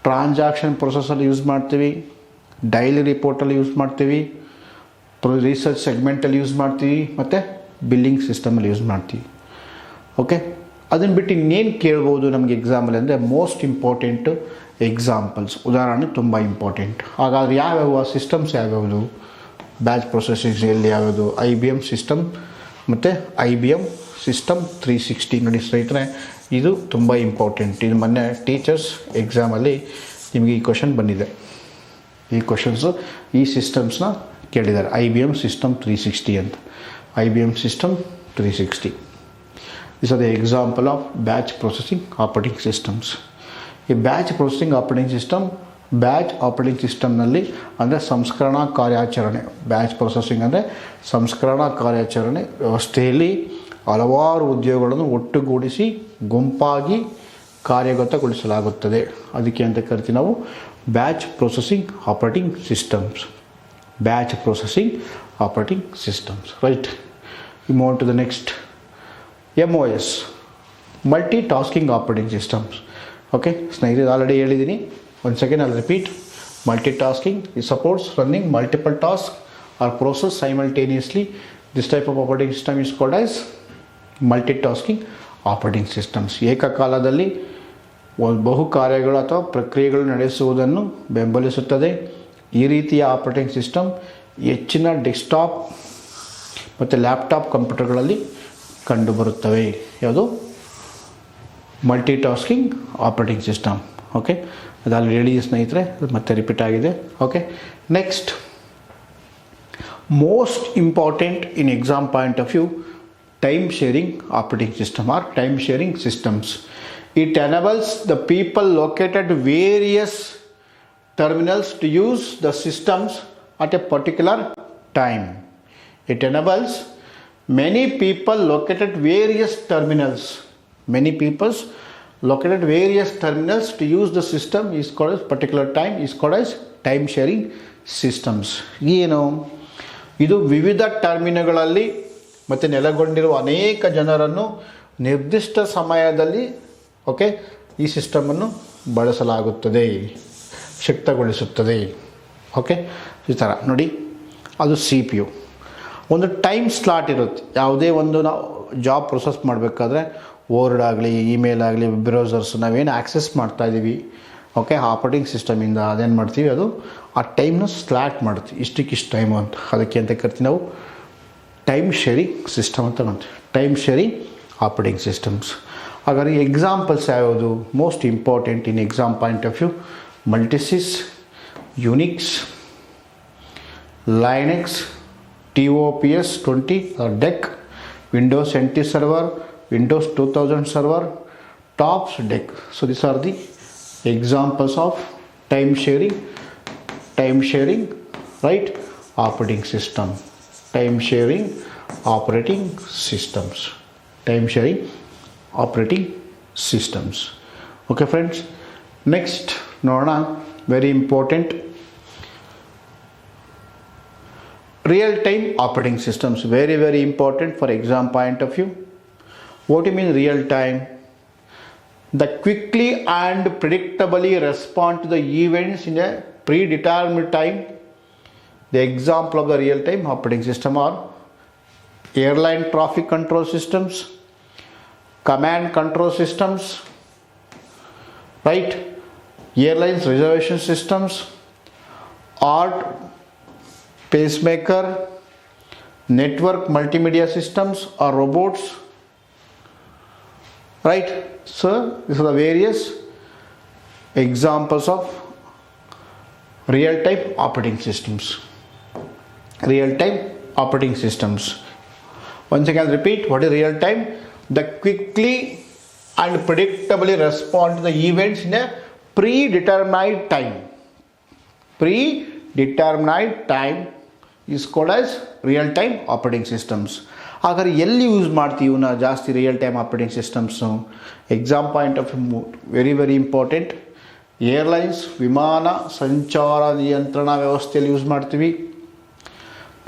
ಟ್ರಾನ್ಸಾಕ್ಷನ್ ಪ್ರೊಸೆಸಲ್ಲಿ ಯೂಸ್ ಮಾಡ್ತೀವಿ, ಡೈಲಿ ರಿಪೋರ್ಟಲ್ಲಿ ಯೂಸ್ ಮಾಡ್ತೀವಿ, ರಿಸರ್ಚ್ ಸೆಗ್ಮೆಂಟಲ್ಲಿ ಯೂಸ್ ಮಾಡ್ತೀವಿ ಮತ್ತು ಬಿಲ್ಲಿಂಗ್ ಸಿಸ್ಟಮಲ್ಲಿ ಯೂಸ್ ಮಾಡ್ತೀವಿ. ಓಕೆ, ಅದನ್ನು ಬಿಟ್ಟು ಇನ್ನೇನು ಕೇಳ್ಬೋದು ನಮಗೆ ಎಕ್ಸಾಮಲ್ಲಿ ಅಂದರೆ ಮೋಸ್ಟ್ ಇಂಪಾರ್ಟೆಂಟು ಎಕ್ಸಾಂಪಲ್ಸ್, ಉದಾಹರಣೆ ತುಂಬ ಇಂಪಾರ್ಟೆಂಟ್. ಹಾಗಾದರೆ ಯಾವ್ಯಾವ ಸಿಸ್ಟಮ್ಸ್ ಯಾವ್ಯಾವುದು ಬ್ಯಾಚ್ ಪ್ರೊಸೆಸಿಂಗ್ ಯಾವ್ಯಾವುದು? IBM ಸಿಸ್ಟಮ್ ಮತ್ತು IBM ಸಿಸ್ಟಮ್ 360 ನೋಡಿ ಸ್ನೇಹಿತರೆ, ಇದು ತುಂಬ ಇಂಪಾರ್ಟೆಂಟ್. ಇದು ಮೊನ್ನೆ ಟೀಚರ್ಸ್ ಎಕ್ಸಾಮಲ್ಲಿ ನಿಮಗೆ ಈ ಕ್ವಶನ್ ಬಂದಿದೆ. ಈ ಕ್ವಶನ್ಸು ಈ ಸಿಸ್ಟಮ್ಸ್ನ ಕೇಳಿದ್ದಾರೆ, IBM ಸಿಸ್ಟಮ್ 360 ಅಂತ. IBM system 360. These are the example of batch processing operating systems. ಈ batch processing operating system, batch operating ಸಿಸ್ಟಮ್ನಲ್ಲಿ ಅಂದರೆ ಸಂಸ್ಕರಣಾ ಕಾರ್ಯಾಚರಣೆ, ಬ್ಯಾಚ್ ಪ್ರೊಸೆಸಿಂಗ್ ಅಂದರೆ ಸಂಸ್ಕರಣಾ ಕಾರ್ಯಾಚರಣೆ ವ್ಯವಸ್ಥೆಯಲ್ಲಿ ಹಲವಾರು ಉದ್ಯೋಗಗಳನ್ನು ಒಟ್ಟುಗೂಡಿಸಿ ಗುಂಪಾಗಿ ಕಾರ್ಯಗತಗೊಳಿಸಲಾಗುತ್ತದೆ. ಅದಕ್ಕೆ ಅಂತ ಕರಿತೀವಿ ನಾವು batch processing operating systems. Batch processing operating systems. Right, we move on to the next. MOS, Multitasking Operating Systems. Okay, ಸ್ನೇಹಿತರೆ ಆಲ್ರೆಡಿ ಹೇಳಿದ್ದೀನಿ, once again I'll repeat. Multitasking, it supports running multiple tasks or process simultaneously. This type of operating system is called as multitasking operating systems. ಏಕಕಾಲದಲ್ಲಿ ಬಹು ಕಾರ್ಯಗಳು ಅಥವಾ ಪ್ರಕ್ರಿಯೆಗಳು ನಡೆಸುವುದನ್ನು ಬೆಂಬಲಿಸುತ್ತದೆ. ಈ ರೀತಿಯ ಆಪರೇಟಿಂಗ್ ಸಿಸ್ಟಮ್ ಹೆಚ್ಚಿನ ಡೆಸ್ಕ್ಟಾಪ್ ಮತ್ತು ಲ್ಯಾಪ್ಟಾಪ್ ಕಂಪ್ಯೂಟರ್ಗಳಲ್ಲಿ ಕಂಡುಬರುತ್ತವೆ. ಯಾವುದು? Multitasking operating system. ಓಕೆ, ಅದು ಅಲ್ಲಿ ಹೇಳಿದ ಸ್ನೇಹಿತರೆ, ಮತ್ತೆ ರಿಪೀಟ್ ಆಗಿದೆ. Okay, next most important in exam point of view time sharing operating system or time sharing systems. It enables the people located at various terminals to use the systems at a particular time. It enables many people located at various terminals. Many peoples located at various terminals to use the system is called as particular time is called as time sharing systems. ಏನು ಇದು ವಿವಿಧ ಟರ್ಮಿನಲ್ಗಳಲ್ಲಿ ಮತ್ತು ನೆಲೆಗೊಂಡಿರುವ ಅನೇಕ ಜನರನ್ನು ನಿರ್ದಿಷ್ಟ ಸಮಯದಲ್ಲಿ ಈ ಸಿಸ್ಟಮನ್ನು ಬಳಸಲಾಗುತ್ತದೆ, ಶಕ್ತಗೊಳಿಸುತ್ತದೆ. ಈ ಥರ ನೋಡಿ, ಅದು CPU. ಒಂದು ಟೈಮ್ ಸ್ಲಾಟ್ ಇರುತ್ತೆ. ಯಾವುದೇ ಒಂದು ನಾವು ಜಾಬ್ ಪ್ರೊಸೆಸ್ ಮಾಡಬೇಕಾದ್ರೆ ವರ್ಡ್ ಆಗಲಿ, ಇಮೇಲ್ ಆಗಲಿ, ಬ್ರೌಸರ್ಸ್ ನಾವೇನು ಆ್ಯಕ್ಸೆಸ್ ಮಾಡ್ತಾಯಿದ್ದೀವಿ ಆಪರೇಟಿಂಗ್ ಸಿಸ್ಟಮಿಂದ ಅದೇನು ಮಾಡ್ತೀವಿ, ಅದು ಆ ಟೈಮ್ನ ಸ್ಲಾಟ್ ಮಾಡ್ತೀವಿ, ಇಷ್ಟು ಟೈಮು ಅಂತ. ಅದಕ್ಕೆ ಅಂತ ಕರಿತೀವಿ ನಾವು ಟೈಮ್ ಶೇರಿಂಗ್ ಸಿಸ್ಟಮ್ ಅಂತ ಮಾಡ್ತೀವಿ, ಟೈಮ್ ಶೇರಿಂಗ್ ಆಪರೇಟಿಂಗ್ ಸಿಸ್ಟಮ್ಸ್. ಹಾಗಾದ್ರೆ ಎಕ್ಸಾಂಪಲ್ಸ್ ಯಾವುದು most important in exam point of view? Multics, Unix, Linux, TOPS 20 or DEC, Windows NT server, Windows 2000 server, TOPS DEC. So these are the examples of time sharing right operating system, time sharing operating systems, time sharing operating systems. Okay friends, next ನೋಡೋಣ, very important, real time operating systems. Very important for exam point of view. What do you mean real time? The quickly and predictably respond to the events in a predetermined time. The example of the real time operating system are airline traffic control systems, command control systems, right, airlines reservation systems, art pacemaker, network multimedia systems or robots, right? So these are the various examples of real-time operating systems. Real-time operating systems. Once again repeat, what is real-time? The quickly and predictably respond to the events in a predetermined time. Predetermined time is called as real-time operating systems. ಹಾಗಾದ್ರೆ ಎಲ್ಲಿ ಯೂಸ್ ಮಾಡ್ತೀವಿ ಇವನ್ನ ಜಾಸ್ತಿ real time operating systems? Exam point of very important. Airlines ವಿಮಾನ ಸಂಚಾರ ನಿಯಂತ್ರಣ ವ್ಯವಸ್ಥೆಯಲ್ಲಿ ಯೂಸ್ ಮಾಡ್ತೀವಿ.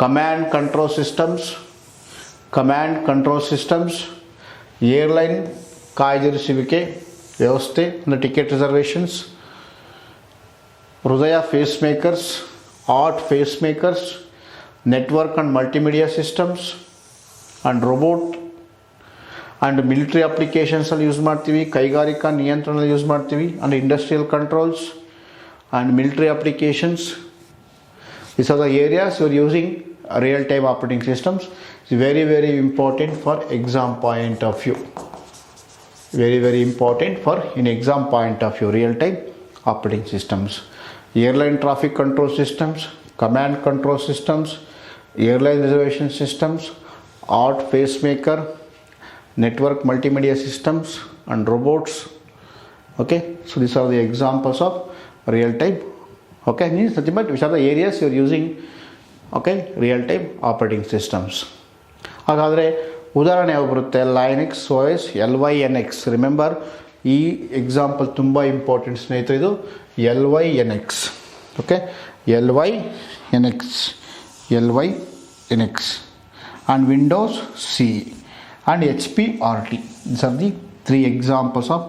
ಕಮ್ಯಾಂಡ್ ಕಂಟ್ರೋಲ್ ಸಿಸ್ಟಮ್ಸ್, ಏರ್ಲೈನ್ ಕಾಯ್ದಿರಿಸುವಿಕೆ ವ್ಯವಸ್ಥೆ ಅಂದರೆ ಟಿಕೆಟ್ ರಿಸರ್ವೇಷನ್ಸ್, ಹೃದಯ ಫೇಸ್ಮೇಕರ್ಸ್, heart ಫೇಸ್ಮೇಕರ್ಸ್, network and multimedia systems and robot and military applications ಅಲ್ಲಿ ಯೂಸ್ ಮಾಡ್ತೀವಿ. ಕೈಗಾರಿಕಾ ನಿಯಂತ್ರಣ ಯೂಸ್ ಮಾಡ್ತೀವಿ. and industrial controls and military applications. These are the areas you are using real time operating systems. It's very important for exam point of view. Very important for in exam point of view, real time operating systems. Airline traffic control systems, command control systems, airline reservation systems, art pacemaker, network multimedia systems and robots. So these are the examples of real time. Means nothing but which are the areas you are using real time operating systems. ಹಾಗಾದರೆ ಉದಾಹರಣೆ ಯಾವುದು ಬರುತ್ತೆ? Linux, OS, LYNX. ರಿಮೆಂಬರ್, ಈ ಎಕ್ಸಾಂಪಲ್ ತುಂಬ ಇಂಪಾರ್ಟೆಂಟ್ ಸ್ನೇಹಿತರೆ. ಇದು LYNX. LYNX and Windows CE and HP RT. These are the three examples of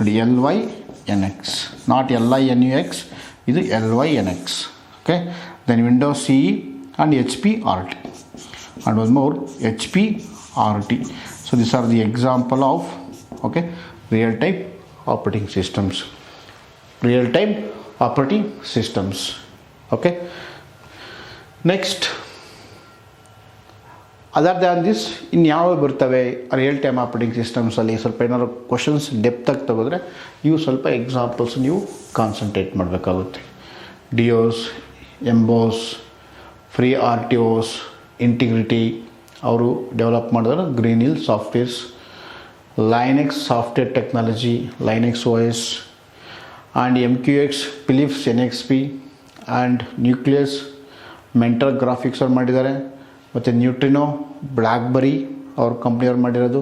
LYNX, not LINUX. This is LYNX. Then Windows CE and HP RT, and one more HP RT. So these are the example of real time operating systems. Next, other than this ಇನ್ಯಾವ ಬರ್ತವೆ ರಿಯಲ್ ಟೈಮ್ ಆಪರೇಟಿಂಗ್ ಸಿಸ್ಟಮ್ಸಲ್ಲಿ? ಸ್ವಲ್ಪ ಏನಾದ್ರು ಕ್ವಶನ್ಸ್ ಡೆಪ್ತಾಗಿ ತೆಗೆದ್ರೆ ಇವು ಸ್ವಲ್ಪ ಎಕ್ಸಾಂಪಲ್ಸ್ ನೀವು ಕಾನ್ಸಂಟ್ರೇಟ್ ಮಾಡಬೇಕಾಗುತ್ತೆ. DOS, embOS, free RTOS, Integrity, ಅವರು ಡೆವಲಪ್ ಮಾಡಿದ್ರು Green Hill softwares, Lynx software technology, Lynx OS, and MQX Philips NXP, and Nucleus Mentor Graphics ಅವ್ರು ಮಾಡಿದ್ದಾರೆ. ಮತ್ತು ನ್ಯೂಟ್ರಿನೋ ಬ್ಲ್ಯಾಕ್ಬರಿ ಅವ್ರ ಕಂಪ್ನಿಯವ್ರು ಮಾಡಿರೋದು.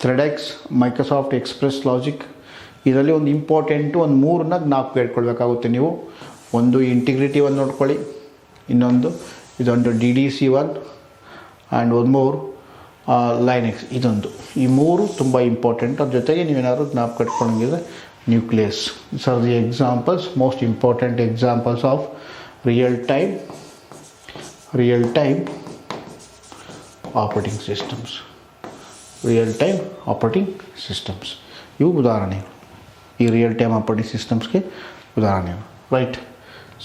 ThreadX Microsoft Express Logic. ಇದರಲ್ಲಿ ಒಂದು ಇಂಪಾರ್ಟೆಂಟು ಒಂದು ಮೂರನ್ನ ಜ್ಞಾಪಕ ಇಟ್ಕೊಳ್ಬೇಕಾಗುತ್ತೆ ನೀವು. ಒಂದು ಇಂಟಿಗ್ರಿಟಿ ಒಂದು ನೋಡ್ಕೊಳ್ಳಿ, ಇನ್ನೊಂದು ಇದೊಂದು DDC1 ಆ್ಯಂಡ್ ಒಂದು ಮೂರು ಲೈನೆಕ್ಸ್. ಇದೊಂದು ಈ ಮೂರು ತುಂಬ ಇಂಪಾರ್ಟೆಂಟ್. ಅದ್ರ ಜೊತೆಗೆ ನೀವೇನಾದ್ರು ಜ್ಞಾಪಕ ಇಟ್ಕೊಂಡಂಗಿದ್ರೆ nucleus. These are the examples, most important examples of real time operating systems. ಇವು ಉದಾಹರಣೆಗಳು, ಈ ರಿಯಲ್ ಟೈಮ್ ಆಪರೇಟಿಂಗ್ ಸಿಸ್ಟಮ್ಸ್ಗೆ ಉದಾಹರಣೆಗಳು. ರೈಟ್.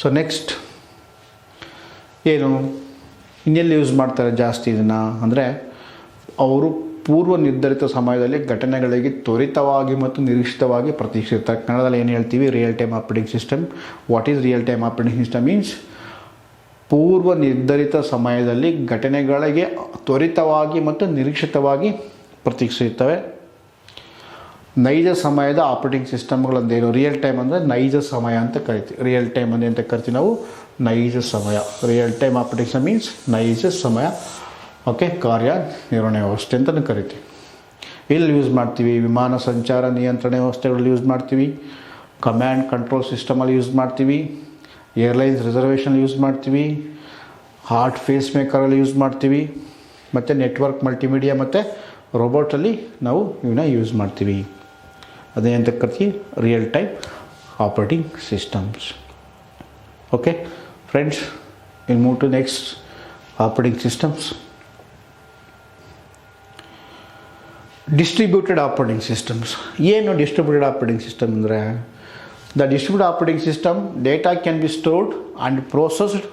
ಸೊ ನೆಕ್ಸ್ಟ್ ಏನು ಇನ್ನೆಲ್ಲಿ ಯೂಸ್ ಮಾಡ್ತಾರೆ ಜಾಸ್ತಿ ಇದನ್ನು ಅಂದರೆ, ಅವರು ಪೂರ್ವ ನಿರ್ಧರಿತ ಸಮಯದಲ್ಲಿ ಘಟನೆಗಳಿಗೆ ತ್ವರಿತವಾಗಿ ಮತ್ತು ನಿರೀಕ್ಷಿತವಾಗಿ ಪ್ರತಿಕ್ರಿಯಿಸುತ್ತಾರೆ. ಕನ್ನಡದಲ್ಲಿ ಏನು ಹೇಳ್ತೀವಿ, real time operating system. What is real time operating system means, ಪೂರ್ವ ನಿರ್ಧರಿತ ಸಮಯದಲ್ಲಿ ಘಟನೆಗಳಿಗೆ ತ್ವರಿತವಾಗಿ ಮತ್ತು ನಿರೀಕ್ಷಿತವಾಗಿ ಪ್ರತಿಕ್ರಿಯಿಸುತ್ತವೆ. ನೈಜ ಸಮಯದ ಆಪರೇಟಿಂಗ್ ಸಿಸ್ಟಮ್ಗಳಂದೇನು, ರಿಯಲ್ ಟೈಮ್ ಅಂದರೆ ನೈಜ ಸಮಯ ಅಂತ ಕರಿತೀವಿ. ರಿಯಲ್ ಟೈಮ್ ಅಂದರೆ ಅಂತ ಕರಿತೀವಿ ನಾವು, ನೈಜ ಸಮಯ. Real time operating system means ನೈಜ ಸಮಯ. ಓಕೆ, ಕಾರ್ಯನಿರ್ವಹಣೆ ವ್ಯವಸ್ಥೆ ಅಂತಲೂ ಕರಿತೀವಿ. ಇಲ್ಲಿ ಯೂಸ್ ಮಾಡ್ತೀವಿ, ವಿಮಾನ ಸಂಚಾರ ನಿಯಂತ್ರಣ ವ್ಯವಸ್ಥೆಗಳಲ್ಲಿ ಯೂಸ್ ಮಾಡ್ತೀವಿ, ಕಮ್ಯಾಂಡ್ ಕಂಟ್ರೋಲ್ ಸಿಸ್ಟಮಲ್ಲಿ ಯೂಸ್ ಮಾಡ್ತೀವಿ, ಏರ್ಲೈನ್ಸ್ ರಿಸರ್ವೇಷನ್ ಯೂಸ್ ಮಾಡ್ತೀವಿ, ಹಾರ್ಟ್ ಫೇಸ್ ಮೇಕರಲ್ಲಿ ಯೂಸ್ ಮಾಡ್ತೀವಿ, ಮತ್ತು ನೆಟ್ವರ್ಕ್ ಮಲ್ಟಿಮೀಡಿಯಾ ಮತ್ತು ರೋಬೋಟಲ್ಲಿ ನಾವು ಇವನ್ನ ಯೂಸ್ ಮಾಡ್ತೀವಿ. ಅದೇ ಅಂತ ಕರಿತೀವಿ real time operating systems. Okay friends, will move to next operating systems. Distributed operating systems. ಏನು ಡಿಸ್ಟ್ರಿಬ್ಯೂಟೆಡ್ ಆಪರೇಟಿಂಗ್ ಸಿಸ್ಟಮ್ ಅಂದರೆ, the distributed operating system data can be stored and processed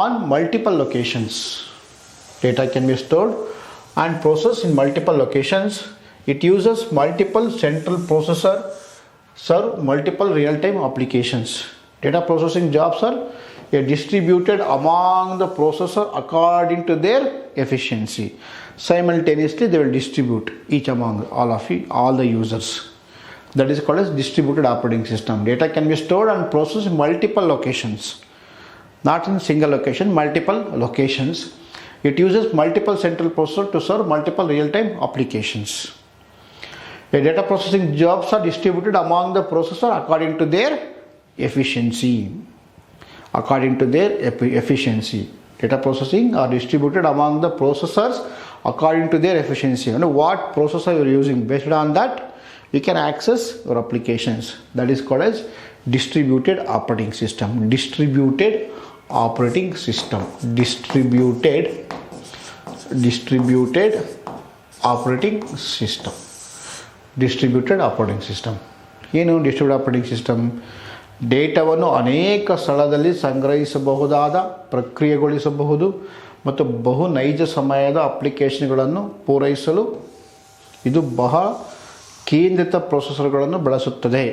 on multiple locations. Data can be stored and processed in multiple locations. It uses multiple central processor, serve multiple real-time applications. Data processing jobs are distributed among the processor according to their efficiency. Simultaneously, they will distribute each among all the users. That is called as distributed operating system. Data can be stored and processed in multiple locations, not in single location, multiple locations. It uses multiple central processor to serve multiple real-time applications. The data processing jobs are distributed among the processor according to their efficiency. Data processing are distributed among the processors according to their efficiency. You know what processor you are using, based on that you can access your applications. That is called as distributed operating system. Distributed operating system. Distributed operating system. Distributed operating system. ಏನು ಡಿಸ್ಟ್ರಿಬ್ಯೂಟೆಡ್ ಆಪರೇಟಿಂಗ್ ಸಿಸ್ಟಮ್? ಡೇಟಾವನ್ನು ಅನೇಕ ಸ್ಥಳದಲ್ಲಿ ಸಂಗ್ರಹಿಸಬಹುದಾದ, ಪ್ರಕ್ರಿಯೆಗೊಳಿಸಬಹುದು ಮತ್ತು ಬಹು ನೈಜ ಸಮಯದ ಅಪ್ಲಿಕೇಶನ್ಗಳನ್ನು ಪೂರೈಸಲು ಇದು ಬಹಳ ಕೇಂದ್ರಿತ ಪ್ರೊಸೆಸರ್ಗಳನ್ನು ಬಳಸುತ್ತದೆ.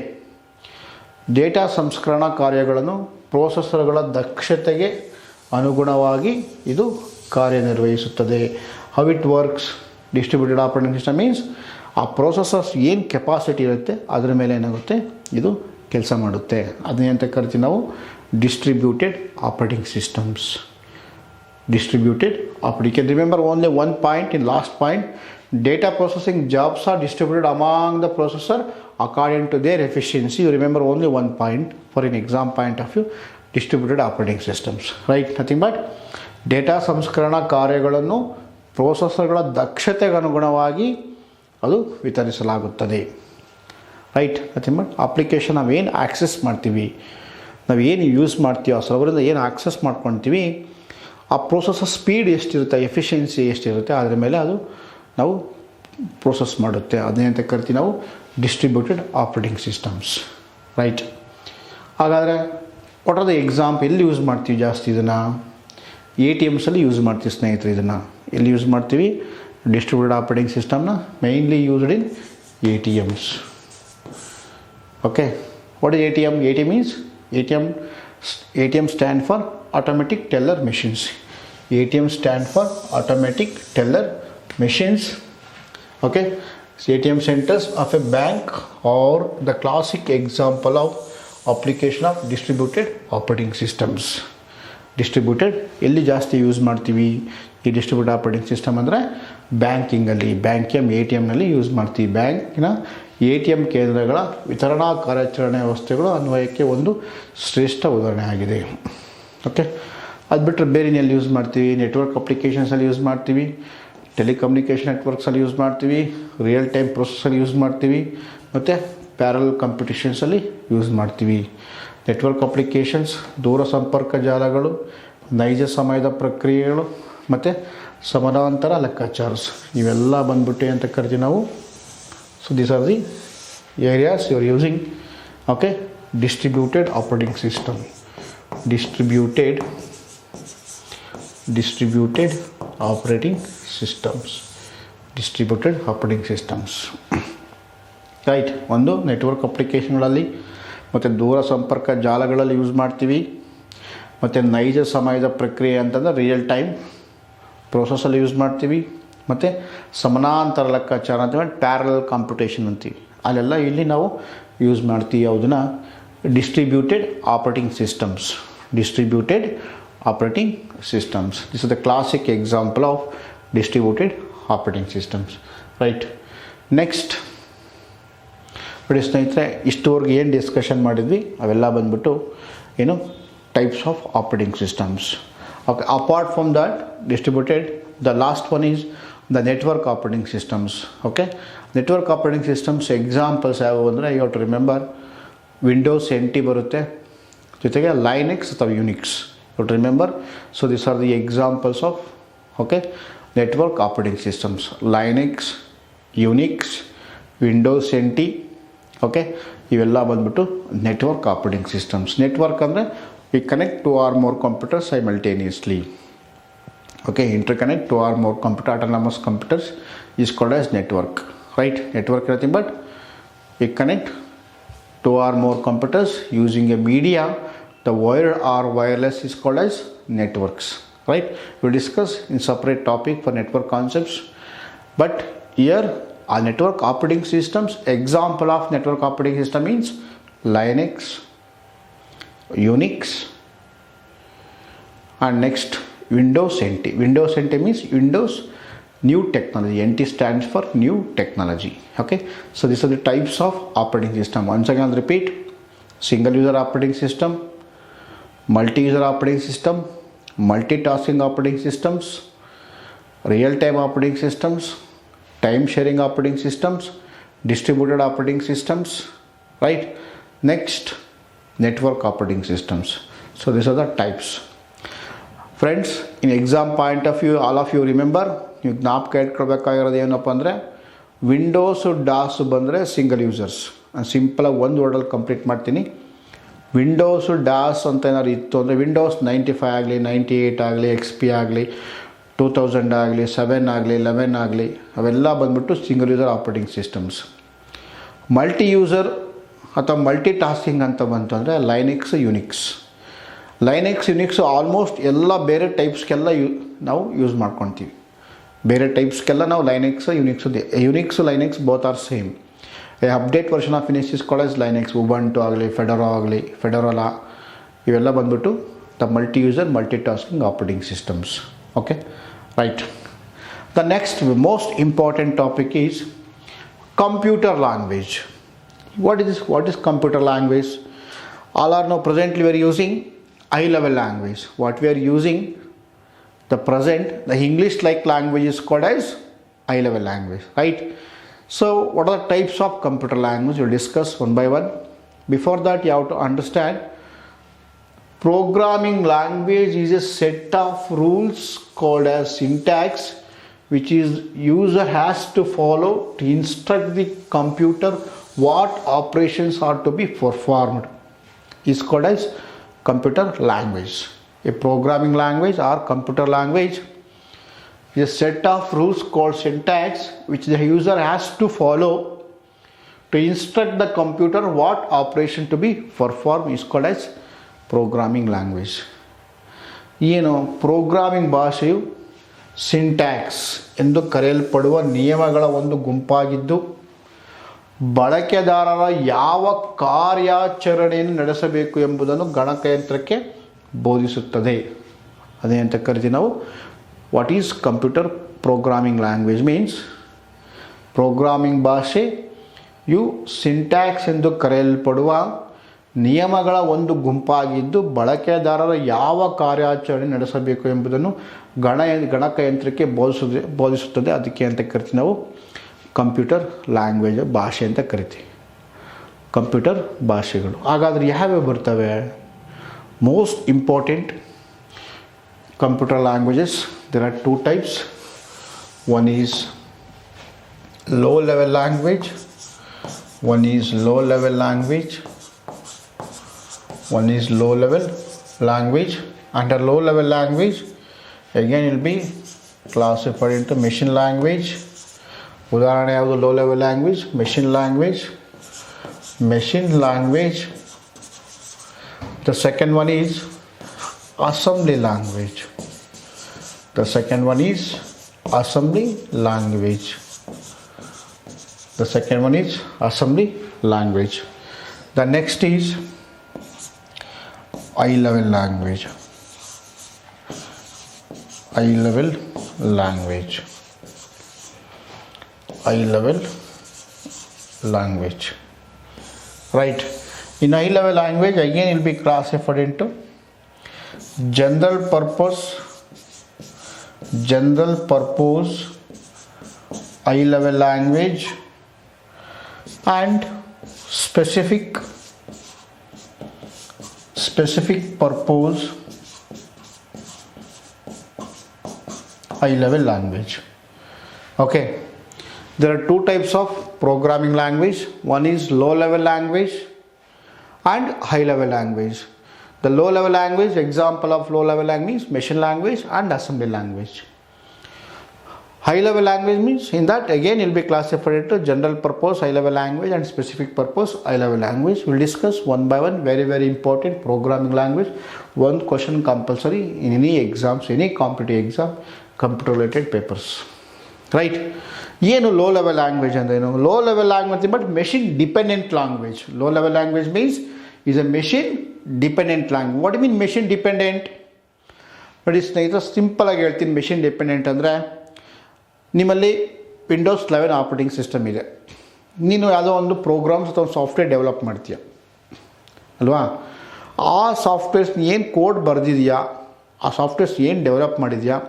ಡೇಟಾ ಸಂಸ್ಕರಣಾ ಕಾರ್ಯಗಳನ್ನು ಪ್ರೊಸೆಸರ್ಗಳ ದಕ್ಷತೆಗೆ ಅನುಗುಣವಾಗಿ ಇದು ಕಾರ್ಯನಿರ್ವಹಿಸುತ್ತದೆ. How it works? Distributed operating system means ಆ ಪ್ರೊಸೆಸರ್ಸ್ ಏನು ಕೆಪಾಸಿಟಿ ಇರುತ್ತೆ ಅದರ ಮೇಲೆ ಏನಾಗುತ್ತೆ, ಇದು ಕೆಲಸ ಮಾಡುತ್ತೆ. ಅದನ್ನೇ ಅಂತ ಕರಿತೀವಿ ನಾವು distributed operating systems. Distributed operating. You can remember only one point in last point. Data processing jobs are distributed among the processor according to their efficiency. You remember only one point for an exam point of view. Distributed operating systems, right? Nothing but data ಸಂಸ್ಕರಣಾ ಕಾರ್ಯಗಳನ್ನು ಪ್ರೊಸೆಸರ್ಗಳ ದಕ್ಷತೆಗೆ ಅನುಗುಣವಾಗಿ ಅದು ವಿತರಿಸಲಾಗುತ್ತದೆ. ರೈಟ್. ನಥಿಂಗ್ ಬಟ್ ಅಪ್ಲಿಕೇಶನ್ ನಾವೇನು ಆಕ್ಸೆಸ್ ಮಾಡ್ತೀವಿ, ನಾವೇನು ಯೂಸ್ ಮಾಡ್ತೀವಿ, ಆ ಸರ್ವರಿಂದ ಏನು ಆಕ್ಸೆಸ್ ಮಾಡ್ಕೊಳ್ತೀವಿ, ಆ ಪ್ರೊಸೆಸರ್ ಸ್ಪೀಡ್ ಎಷ್ಟಿರುತ್ತೆ, ಎಫಿಷಿಯನ್ಸಿ ಎಷ್ಟಿರುತ್ತೆ, ಅದರ ಮೇಲೆ ಅದು ನಾವು ಪ್ರೊಸೆಸ್ ಮಾಡುತ್ತೆ. ಅದನ್ನೇ ಅಂತ ಕರಿತೀವಿ ನಾವು ಡಿಸ್ಟ್ರಿಬ್ಯೂಟೆಡ್ ಆಪರೇಟಿಂಗ್ ಸಿಸ್ಟಮ್ಸ್. ರೈಟ್. ಹಾಗಾದರೆ ವಾಟ್ ಆರ್ ದ ಎಕ್ಸಾಂಪಲ್? ಎಲ್ಲಿ ಯೂಸ್ ಮಾಡ್ತೀವಿ ಜಾಸ್ತಿ ಇದನ್ನು? ATMsಲ್ಲಿ ಯೂಸ್ ಮಾಡ್ತೀವಿ ಸ್ನೇಹಿತರೆ. ಇದನ್ನು ಎಲ್ಲಿ ಯೂಸ್ ಮಾಡ್ತೀವಿ? ಡಿಸ್ಟ್ರಿಬ್ಯೂಟೆಡ್ ಆಪರೇಟಿಂಗ್ ಸಿಸ್ಟಮ್ನ mainly used in ATMs. Okay. What is ATM? ATM means ATM stand for automatic teller machines. ATM stand for automatic teller machines. Okay, so ATM centers of a bank or the classic example of application of distributed operating systems. Distributed ಎಲ್ಲಿ ಜಾಸ್ತಿ ಯೂಸ್ ಮಾಡ್ತೀವಿ ಈ ಡಿಸ್ಟ್ರಿಬ್ಯೂಟೆಡ್ ಆಪರೇಟಿಂಗ್ ಸಿಸ್ಟಮ್ ಅಂದರೆ ಬ್ಯಾಂಕಿಂಗಲ್ಲಿ, ATMನಲ್ಲಿ ಯೂಸ್ ಮಾಡ್ತೀವಿ. ಬ್ಯಾಂಕಿನ ATM ಕೇಂದ್ರಗಳ ವಿತರಣಾ ಕಾರ್ಯಾಚರಣೆ ವ್ಯವಸ್ಥೆಗಳು ಅನ್ವಯಕ್ಕೆ ಒಂದು ಶ್ರೇಷ್ಠ ಉದಾಹರಣೆ ಆಗಿದೆ. ಓಕೆ, ಅದು ಬಿಟ್ಟರೆ ಬೇರೆಯಲ್ಲಿ ಯೂಸ್ ಮಾಡ್ತೀವಿ, ನೆಟ್ವರ್ಕ್ ಅಪ್ಲಿಕೇಶನ್ಸಲ್ಲಿ ಯೂಸ್ ಮಾಡ್ತೀವಿ, ಟೆಲಿಕಮ್ಯುನಿಕೇಷನ್ ನೆಟ್ವರ್ಕ್ಸಲ್ಲಿ ಯೂಸ್ ಮಾಡ್ತೀವಿ, ರಿಯಲ್ ಟೈಮ್ ಪ್ರೊಸೆಸಲ್ಲಿ ಯೂಸ್ ಮಾಡ್ತೀವಿ, ಮತ್ತು ಪ್ಯಾರಲಲ್ ಕಂಪ್ಯೂಟೇಷನ್ಸಲ್ಲಿ ಯೂಸ್ ಮಾಡ್ತೀವಿ. ನೆಟ್ವರ್ಕ್ ಅಪ್ಲಿಕೇಶನ್ಸ್, ದೂರ ಸಂಪರ್ಕ ಜಾಲಗಳು, ನೈಜ ಸಮಯದ ಪ್ರಕ್ರಿಯೆಗಳು ಮತ್ತು ಸಮಾನಾಂತರ ಲೆಕ್ಕಾಚಾರ್ಸ್ ಇವೆಲ್ಲ ಬಂದ್ಬಿಟ್ಟು ಅಂತ ಕರಿತೀವಿ ನಾವು. So these are the areas you are using. Okay, distributed operating system, distributed operating systems right. ಒಂದು ನೆಟ್ವರ್ಕ್ ಅಪ್ಲಿಕೇಶನ್ಗಳಲ್ಲಿ ಮತ್ತು ದೂರ ಸಂಪರ್ಕ ಜಾಲಗಳಲ್ಲಿ ಯೂಸ್ ಮಾಡ್ತೀವಿ, ಮತ್ತು ನೈಜ ಸಮಯದ ಪ್ರಕ್ರಿಯೆ ಅಂತಂದರೆ ರಿಯಲ್ ಟೈಮ್ ಪ್ರೋಸೆಸಲ್ಲಿ ಯೂಸ್ ಮಾಡ್ತೀವಿ, ಮತ್ತು ಸಮಾನಾಂತರ ಲೆಕ್ಕಾಚಾರ ಅಂತೀವಿ, ಪ್ಯಾರಲಲ್ ಕಂಪ್ಯೂಟೇಷನ್ ಅಂತೀವಿ, ಅಲ್ಲೆಲ್ಲ ಇಲ್ಲಿ ನಾವು ಯೂಸ್ ಮಾಡ್ತೀವಿ. ಯಾವುದನ್ನು distributed operating systems. This is the classic example of distributed operating systems. Right. Next, ನೋಡಿ ಸ್ನೇಹಿತರೆ, ಇಷ್ಟುವರೆಗೆ ಏನು ಡಿಸ್ಕಷನ್ ಮಾಡಿದ್ವಿ ಅವೆಲ್ಲ ಬಂದ್ಬಿಟ್ಟು ಏನು types of operating systems. Okay, apart from that distributed, the last one is the network operating systems. Okay, network operating systems examples ಯಾವುವು ಅಂದರೆ, you have to remember Windows NT ಬರುತ್ತೆ, ಜೊತೆಗೆ ಲೈನೆಕ್ಸ್ ಅಥವಾ Unix. You have to remember. So this are the examples of okay network operating systems: Linux, Unix, Windows NT. Okay, ಇವೆಲ್ಲ ಬಂದ್ಬಿಟ್ಟು ನೆಟ್ವರ್ಕ್ ಆಪರೇಟಿಂಗ್ ಸಿಸ್ಟಮ್ಸ್. ನೆಟ್ವರ್ಕ್ ಅಂದರೆ we connect 2 or more computers simultaneously. Okay, interconnect 2 or more autonomous computers is called as network. Right, network nothing but we connect 2 or more computers using a media. The wire or wireless is called as networks. Right, we discuss in separate topic for network concepts, but here our network operating systems, example of network operating system means Linux, Unix, and next Windows NT. Windows NT means Windows New Technology. NT stands for New Technology. Okay, so these are the types of operating system. Once again I'll repeat: single user operating system, multi-user operating system, multitasking operating systems, real time operating systems, time sharing operating systems, distributed operating systems. Right, next network operating systems. So these are the types. Friends, in exam point of view, all of you remember, ನೀವು ಜ್ಞಾಪಕ ಇಟ್ಕೊಳ್ಬೇಕಾಗಿರೋದು ಏನಪ್ಪ ಅಂದರೆ, ವಿಂಡೋಸು ಡಾಸು ಬಂದರೆ ಸಿಂಗಲ್ ಯೂಸರ್ಸ್. ನಾನು ಸಿಂಪಲಾಗಿ ಒಂದು ವರ್ಡಲ್ಲಿ ಕಂಪ್ಲೀಟ್ ಮಾಡ್ತೀನಿ. ವಿಂಡೋಸು ಡಾಸ್ ಅಂತ ಏನಾದ್ರು ಇತ್ತು ಅಂದರೆ, ವಿಂಡೋಸ್ 95 ಆಗಲಿ, 98 ಆಗಲಿ, XP ಆಗಲಿ, 2000 ಆಗಲಿ, 7 ಆಗಲಿ, 11 ಆಗಲಿ, ಅವೆಲ್ಲ ಬಂದ್ಬಿಟ್ಟು single user operating systems. Multi user ಅಥವಾ ಮಲ್ಟಿ ಟಾಸ್ಕಿಂಗ್ ಅಂತ ಬಂತು ಅಂದರೆ Linux, Unix. Linux, Unix almost ಎಲ್ಲ ಬೇರೆ ಟೈಪ್ಸ್ಗೆಲ್ಲ ನಾವು ಯೂಸ್ ಮಾಡ್ಕೊತೀವಿ. ಬೇರೆ ಟೈಪ್ಸ್ಗೆಲ್ಲ ನಾವು Linux, Unix, Linux both are same. Update version of Unix is called as Linux. Ubuntu ಆಗಲಿ, ಫೆಡರಲಾ ಇವೆಲ್ಲ ಬಂದ್ಬಿಟ್ಟು the multi user multi tasking operating systems. Okay, right. The next most important topic is computer language. What is computer language? All are now presently we are using high level language. What we are using the present, the English like language is called as high level language. Right, so what are the types of computer language? We'll discuss one by one. Before that, you have to understand programming language is a set of rules called as syntax, which is user has to follow to instruct the computer what operations are to be performed, is called as computer language. A programming language or computer language is a set of rules called syntax which the user has to follow to instruct the computer what operation to be performed, is called as programming language. ಏನು ಪ್ರೋಗ್ರಾಮಿಂಗ್ ಭಾಷೆಯು ಸಿಂಟ್ಯಾಕ್ಸ್ ಎಂದು ಕರೆಯಲ್ಪಡುವ ನಿಯಮಗಳ ಒಂದು ಗುಂಪಾಗಿದ್ದು ಬಳಕೆದಾರರ ಯಾವ ಕಾರ್ಯಾಚರಣೆಯನ್ನು ನಡೆಸಬೇಕು ಎಂಬುದನ್ನು ಗಣಕಯಂತ್ರಕ್ಕೆ ಬೋಧಿಸುತ್ತದೆ. ಅದೇ ಅಂತ ಕರಿತೀವಿ ನಾವು. What is computer programming language means, programming ಭಾಷೆಯು ಸಿಂಟ್ಯಾಕ್ಸ್ ಎಂದು ಕರೆಯಲ್ಪಡುವ ನಿಯಮಗಳ ಒಂದು ಗುಂಪಾಗಿದ್ದು ಬಳಕೆದಾರರ ಯಾವ ಕಾರ್ಯಾಚರಣೆ ನಡೆಸಬೇಕು ಎಂಬುದನ್ನು ಗಣಕಯಂತ್ರಕ್ಕೆ ಬೋಧಿಸುತ್ತದೆ. ಅದಕ್ಕೆ ಅಂತ ಕರಿತೀವಿ ನಾವು ಕಂಪ್ಯೂಟರ್ ಲ್ಯಾಂಗ್ವೇಜ್, ಭಾಷೆ ಅಂತ ಕರಿತೀವಿ. ಕಂಪ್ಯೂಟರ್ ಭಾಷೆಗಳು ಹಾಗಾದರೆ ಯಾವ್ಯಾವ ಬರ್ತವೆ? Most important computer languages, there are two types. One is low level language, one is low level language, one is low level language. Under low level language again will be classified into machine language. ಉದಾಹರಣೆ ಯಾವುದು? Low level language, machine language. The second one is assembly language. The second one is assembly language. The second one is assembly language. The next is high level language. High level language. High level language. Right. In high level language again it will be classified into general purpose high level language and specific purpose high level language. Okay, there are two types of programming language. One is low level language and high level language. The low level language, example of low level language, machine language and assembly language. High level language means, in that again it will be classified into general purpose high level language and specific purpose high level language. We will discuss one by one. Very very important programming language. One question compulsory in any exams, any competitive exam, computer related papers. Right. ಏನು ಲೋ ಲೆವೆಲ್ ಲ್ಯಾಂಗ್ವೇಜ್ ಅಂದರೆ ಏನು? Low level language but machine dependent language. Low level language means is A machine dependent language. What mean machine dependent? ನೋಡಿ ಸ್ನೇಹಿತರೆ, ಸಿಂಪಲ್ ಆಗಿ ಹೇಳ್ತೀನಿ. ಮೆಷಿನ್ ಡಿಪೆಂಡೆಂಟ್ ಅಂದರೆ, ನಿಮ್ಮಲ್ಲಿ ವಿಂಡೋಸ್ 11 ಆಪ್ರೇಟಿಂಗ್ ಸಿಸ್ಟಮ್ ಇದೆ. ನೀನು ಯಾವುದೋ ಒಂದು ಪ್ರೋಗ್ರಾಮ್ಸ್ ಅಥವಾ ಒಂದು ಸಾಫ್ಟ್ವೇರ್ ಡೆವಲಪ್ ಮಾಡ್ತೀಯ ಅಲ್ವಾ? ಆ ಸಾಫ್ಟ್ವೇರ್ಸ್ ಏನು ಕೋಡ್ ಬರೆದಿದೆಯಾ, ಆ ಸಾಫ್ಟ್ವೇರ್ಸ್ ಏನು ಡೆವಲಪ್ ಮಾಡಿದೆಯಾ.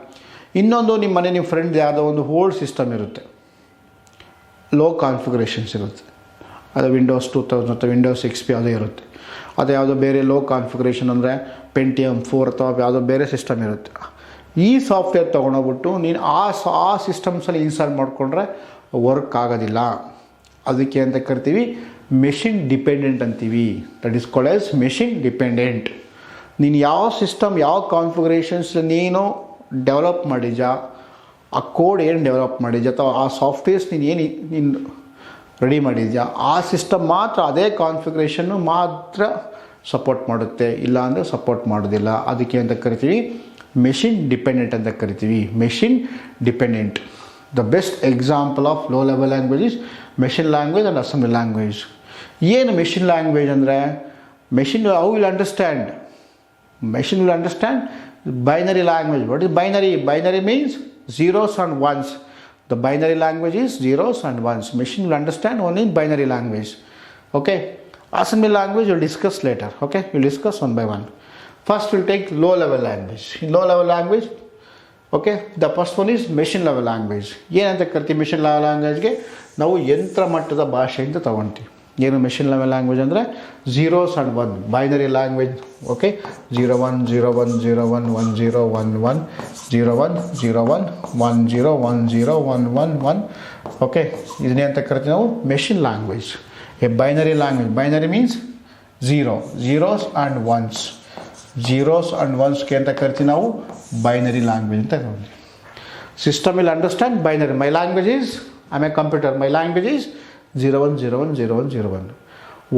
ಇನ್ನೊಂದು ನಿಮ್ಮ ಮನೆ ನಿಮ್ಮ ಫ್ರೆಂಡ್ ಯಾವುದೋ ಒಂದು ಓಲ್ಡ್ ಸಿಸ್ಟಮ್ ಇರುತ್ತೆ, ಲೋ ಕಾನ್ಫಿಗರೇಷನ್ಸ್ ಇರುತ್ತೆ. ಅದು ವಿಂಡೋಸ್ 2000 ಅಥವಾ ವಿಂಡೋಸ್ XP ಯಾವುದೋ ಇರುತ್ತೆ. ಅದು ಯಾವುದೋ ಬೇರೆ ಲೋ ಕಾನ್ಫಿಗರೇಷನ್ ಅಂದರೆ Pentium 4 ಅಥವಾ ಯಾವುದೋ ಬೇರೆ ಸಿಸ್ಟಮ್ ಇರುತ್ತೆ. ಈ ಸಾಫ್ಟ್ವೇರ್ ತೊಗೊಂಡೋಗ್ಬಿಟ್ಟು ನೀನು ಆ ಸಿಸ್ಟಮ್ಸಲ್ಲಿ ಇನ್ಸ್ಟಾಲ್ ಮಾಡಿಕೊಂಡ್ರೆ ವರ್ಕ್ ಆಗೋದಿಲ್ಲ. ಅದಕ್ಕೆ ಅಂತ ಕರಿತೀವಿ ಮೆಷಿನ್ ಡಿಪೆಂಡೆಂಟ್ ಅಂತೀವಿ. That is called as machine dependent. ನೀನು ಯಾವ ಸಿಸ್ಟಮ್ ಯಾವ ಕಾನ್ಫಿಗರೇಷನ್ಸ್ ನೀನು ಡೆವಲಪ್ ಮಾಡಿದ್ಯಾ, ಆ ಕೋಡ್ ಏನು ಡೆವಲಪ್ ಮಾಡಿದ್ಯಾ ಅಥವಾ ಆ ಸಾಫ್ಟ್ವೇರ್ಸ್ ನೀನು ರೆಡಿ ಮಾಡಿದ್ಯಾ, ಆ ಸಿಸ್ಟಮ್ ಮಾತ್ರ ಅದೇ ಕಾನ್ಫಿಗರೇಷನ್ನು ಮಾತ್ರ ಸಪೋರ್ಟ್ ಮಾಡುತ್ತೆ, ಇಲ್ಲ ಅಂದರೆ ಸಪೋರ್ಟ್ ಮಾಡೋದಿಲ್ಲ. ಅದಕ್ಕೆ ಅಂತ ಕರಿತೀವಿ ಮೆಷಿನ್ ಡಿಪೆಂಡೆಂಟ್ ಅಂತ ಕರಿತೀವಿ. Machine dependent. The best example of low level language is machine language and assembly language. ಏನು ಮೆಷಿನ್ ಲ್ಯಾಂಗ್ವೇಜ್ ಅಂದರೆ, machine how will understand? Machine will understand binary language. What is binary? Binary means zeros and ones. The binary language is zeros and ones. Machine will understand only in binary language. Okay. Assembly language we'll discuss later. Okay. We'll discuss one by one. First we'll take low level language. In low level language, okay, the first one is machine level language. ಏನಂತ ಕರಿತೀವಿ ಮೆಷಿನ್ ಲೆವೆಲ್ ಲ್ಯಾಂಗ್ವೇಜ್ಗೆ? ನಾವು ಯಂತ್ರ ಮಟ್ಟದ ಭಾಷೆಯಿಂದ ತಗೊಳ್ತೀವಿ. ಏನು ಮೆಷಿನ್ ಲೆವೆಲ್ ಲ್ಯಾಂಗ್ವೇಜ್ ಅಂದರೆ zeros and one, binary language. Okay, 01 01 01 10 11 01 01 10 10 111. Okay, ಇದನ್ನೇ ಅಂತ ಕರಿತೀವಿ ನಾವು machine language. A binary language. Binary means zeros and ones. Zeros and ಒನ್ಸ್ಗೆ ಅಂತ ಕರಿತೀವಿ ನಾವು ಬೈನರಿ ಲ್ಯಾಂಗ್ವೇಜ್ ಅಂತ ಕರಿತೀವಿ. System will understand binary. My language is, I am a computer, my language is 01 01 01 01.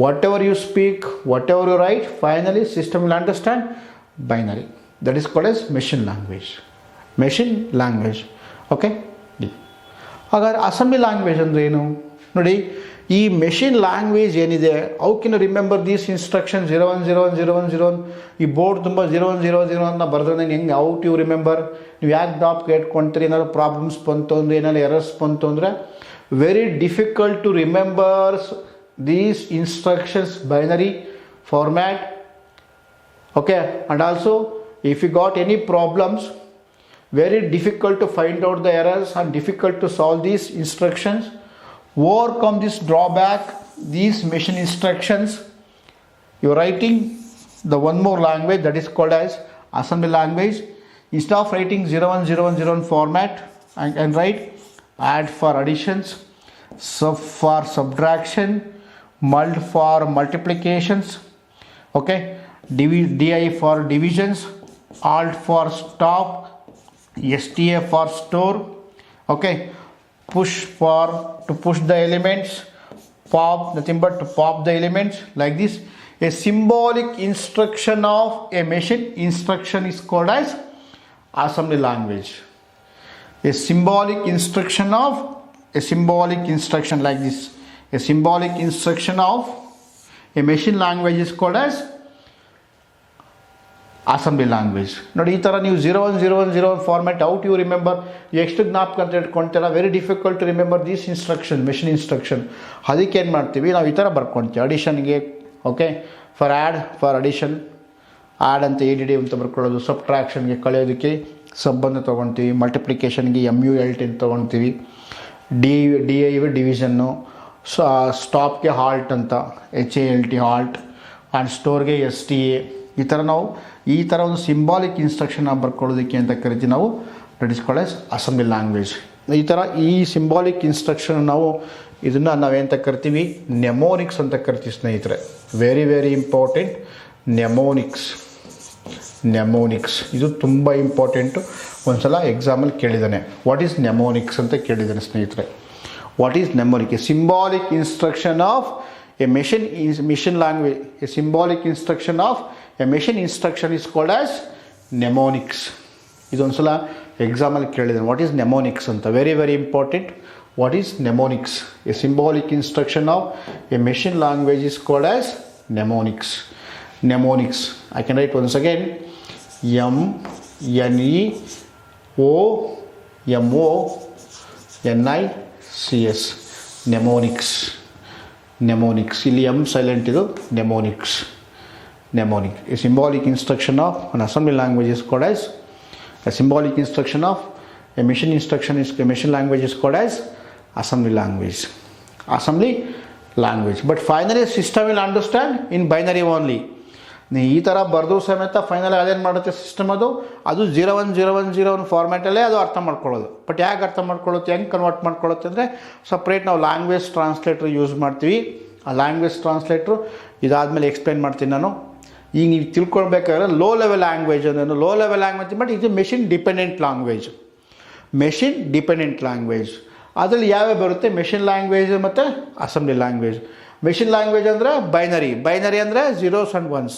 Whatever you speak, whatever you write, finally system will understand binary. that is called as machine language. Okay, ಹಾಗಾದ್ರೆ ಅಸೆಂಬ್ಲಿ ಲ್ಯಾಂಗ್ವೇಜ್ ಅಂದರೆ ಏನು ನೋಡಿ. ಈ ಮೆಷಿನ್ ಲ್ಯಾಂಗ್ವೇಜ್ ಏನಿದೆ, how can remember these instruction 01010101, ಈ ಬೋರ್ಡ್ ತುಂಬ 0100 ಅಂತ ಬರೆದ್ರೆ ಹೆಂಗೆ ಹೌ ಟು ರಿಮೆಂಬರ್? ನೀವು ಯಾಕೆ ಜ್ಞಾಪಕ ಇಟ್ಕೊಳ್ತೀರಿ? ಏನಾದ್ರು ಪ್ರಾಬ್ಲಮ್ಸ್ ಬಂತು ಅಂದರೆ, ಏನಾದ್ರು ಎರರ್ಸ್ ಬಂತು ಅಂದರೆ, very difficult to remembers these instructions binary format. Okay, and also if you got any problems, very difficult to find out the errors and difficult to solve these instructions. Overcome this drawback, these machine instructions, you are writing the one more language that is called as assembly language. Instead of writing 010101 format, I can write add for additions, sub for subtraction, mult for multiplications, okay, DI for divisions, alt for stop, STA for store, okay, push for to push the elements, pop, nothing but to pop the elements like this. A symbolic instruction of a machine instruction is called as assembly language. A symbolic instruction like this, a symbolic instruction of a machine language is called as assembly language. ನೋಡಿ, ಈ ಥರ ನೀವು 010101 ಫಾರ್ಮ್ಯಾಟ್ ಔಟ್ ಯು ರಿಮೆಂಬರ್, ಎಷ್ಟು ಜ್ಞಾಪಕ ಅಂತ ಇಟ್ಕೊಳ್ತೀರಾ? Very difficult to remember these instruction, machine instruction. ಅದಕ್ಕೆ ಏನು ಮಾಡ್ತೀವಿ ನಾವು, ಈ ಥರ ಬರ್ಕೊಳ್ತೀವಿ. ಅಡಿಷನ್ಗೆ ಓಕೆ, ಫಾರ್ ಅಡಿಷನ್ ಆ್ಯಡ್ ಅಂತ ADD ಅಂತ ಬರ್ಕೊಳ್ಳೋದು, ಸಬ್ಟ್ರಾಕ್ಷನ್ಗೆ ಕಳೆಯೋದಕ್ಕೆ ಸಬ್ ಅಂತ ತೊಗೊಳ್ತೀವಿ, ಮಲ್ಟಿಪ್ಲಿಕೇಷನ್ಗೆ MULT ಅಂತ ತೊಗೊಳ್ತೀವಿ, DI ಡಿವಿಷನ್ನು, ಸ್ಟಾಪ್ಗೆ ಹಾಲ್ಟ್ ಅಂತ HALT ಹಾಲ್ಟ್, ಆ್ಯಂಡ್ ಸ್ಟೋರ್ಗೆ STA. ಈ ಥರ ಒಂದು ಸಿಂಬಾಲಿಕ್ ಇನ್ಸ್ಟ್ರಕ್ಷನ್ ಬರ್ಕೊಳ್ಳೋದಕ್ಕೆ ಅಂತ ಕರಿತೀವಿ ನಾವು, that is called as assembly language. ಈ ಸಿಂಬಾಲಿಕ್ ಇನ್ಸ್ಟ್ರಕ್ಷನ್ ಇದನ್ನು ನಾವೇಂತ ಕರಿತೀವಿ? ನೆಮೋನಿಕ್ಸ್ ಅಂತ ಕರಿತೀವಿ ಸ್ನೇಹಿತರೆ. ವೆರಿ ವೆರಿ ಇಂಪಾರ್ಟೆಂಟ್, ನೆಮೋನಿಕ್ಸ್ ಇದು ತುಂಬ ಇಂಪಾರ್ಟೆಂಟು. ಒಂದ್ಸಲ ಎಕ್ಸಾಮಲ್ಲಿ ಕೇಳಿದ್ದಾನೆ, ವಾಟ್ ಈಸ್ ನೆಮೋನಿಕ್ಸ್ ಅಂತ ಕೇಳಿದ್ದಾನೆ ಸ್ನೇಹಿತರೆ. What is mnemonic? A symbolic instruction of a machine language. A symbolic instruction of a machine instruction is called as mnemonics. ಇದೊಂದ್ಸಲ ಎಕ್ಸಾಮಲ್ಲಿ ಕೇಳಿದ್ದಾನೆ, ವಾಟ್ ಈಸ್ ನೆಮೋನಿಕ್ಸ್ ಅಂತ. Very very important. What is mnemonics? A symbolic instruction of a machine language is called as mnemonics. I can write once again, MENOMONICS, mnemonics. ಇಲ್ಲಿ ಎಮ್ ಸೈಲೆಂಟ್, ಇದು ನೆಮೋನಿಕ್. A symbolic instruction of an assembly language is called as a symbolic instruction of a machine language is called as assembly language. But finally system will understand in binary only. ನೀವು ಈ ಥರ ಬರೆದು ಸಮೇತ ಫೈನಲಿ ಅದೇನು ಮಾಡುತ್ತೆ ಸಿಸ್ಟಮ್, ಅದು 010101 ಫಾರ್ಮ್ಯಾಟಲ್ಲೇ ಅದು ಅರ್ಥ ಮಾಡ್ಕೊಳ್ಳೋದು. ಬಟ್ ಯಾಕೆ ಅರ್ಥ ಮಾಡ್ಕೊಳ್ಳುತ್ತೆ, ಹೆಂಗೆ ಕನ್ವರ್ಟ್ ಮಾಡ್ಕೊಳ್ಳುತ್ತೆ ಅಂದರೆ, ಸಪ್ರೇಟ್ ನಾವು ಲ್ಯಾಂಗ್ವೇಜ್ ಟ್ರಾನ್ಸ್ಲೇಟ್ರ್ ಯೂಸ್ ಮಾಡ್ತೀವಿ. ಆ ಲ್ಯಾಂಗ್ವೇಜ್ ಟ್ರಾನ್ಸ್ಲೇಟ್ರು ಇದಾದಮೇಲೆ ಎಕ್ಸ್ಪ್ಲೈನ್ ಮಾಡ್ತೀನಿ ನಾನು. ಈಗ ನೀವು ತಿಳ್ಕೊಳ್ಬೇಕಾದ್ರೆ ಲೋ ಲೆವೆಲ್ ಲ್ಯಾಂಗ್ವೇಜ್ ಬಟ್ ಇದು ಮೆಷಿನ್ ಡಿಪೆಂಡೆಂಟ್ ಲ್ಯಾಂಗ್ವೇಜ್. ಅದರಲ್ಲಿ ಯಾವ್ಯಾವ ಬರುತ್ತೆ? ಮೆಷಿನ್ ಲ್ಯಾಂಗ್ವೇಜ್ ಮತ್ತು ಅಸೆಂಬ್ಲಿ ಲ್ಯಾಂಗ್ವೇಜ್. ಮೆಷಿನ್ ಲ್ಯಾಂಗ್ವೇಜ್ ಅಂದರೆ ಬೈನರಿ ಅಂದರೆ zeros and ones.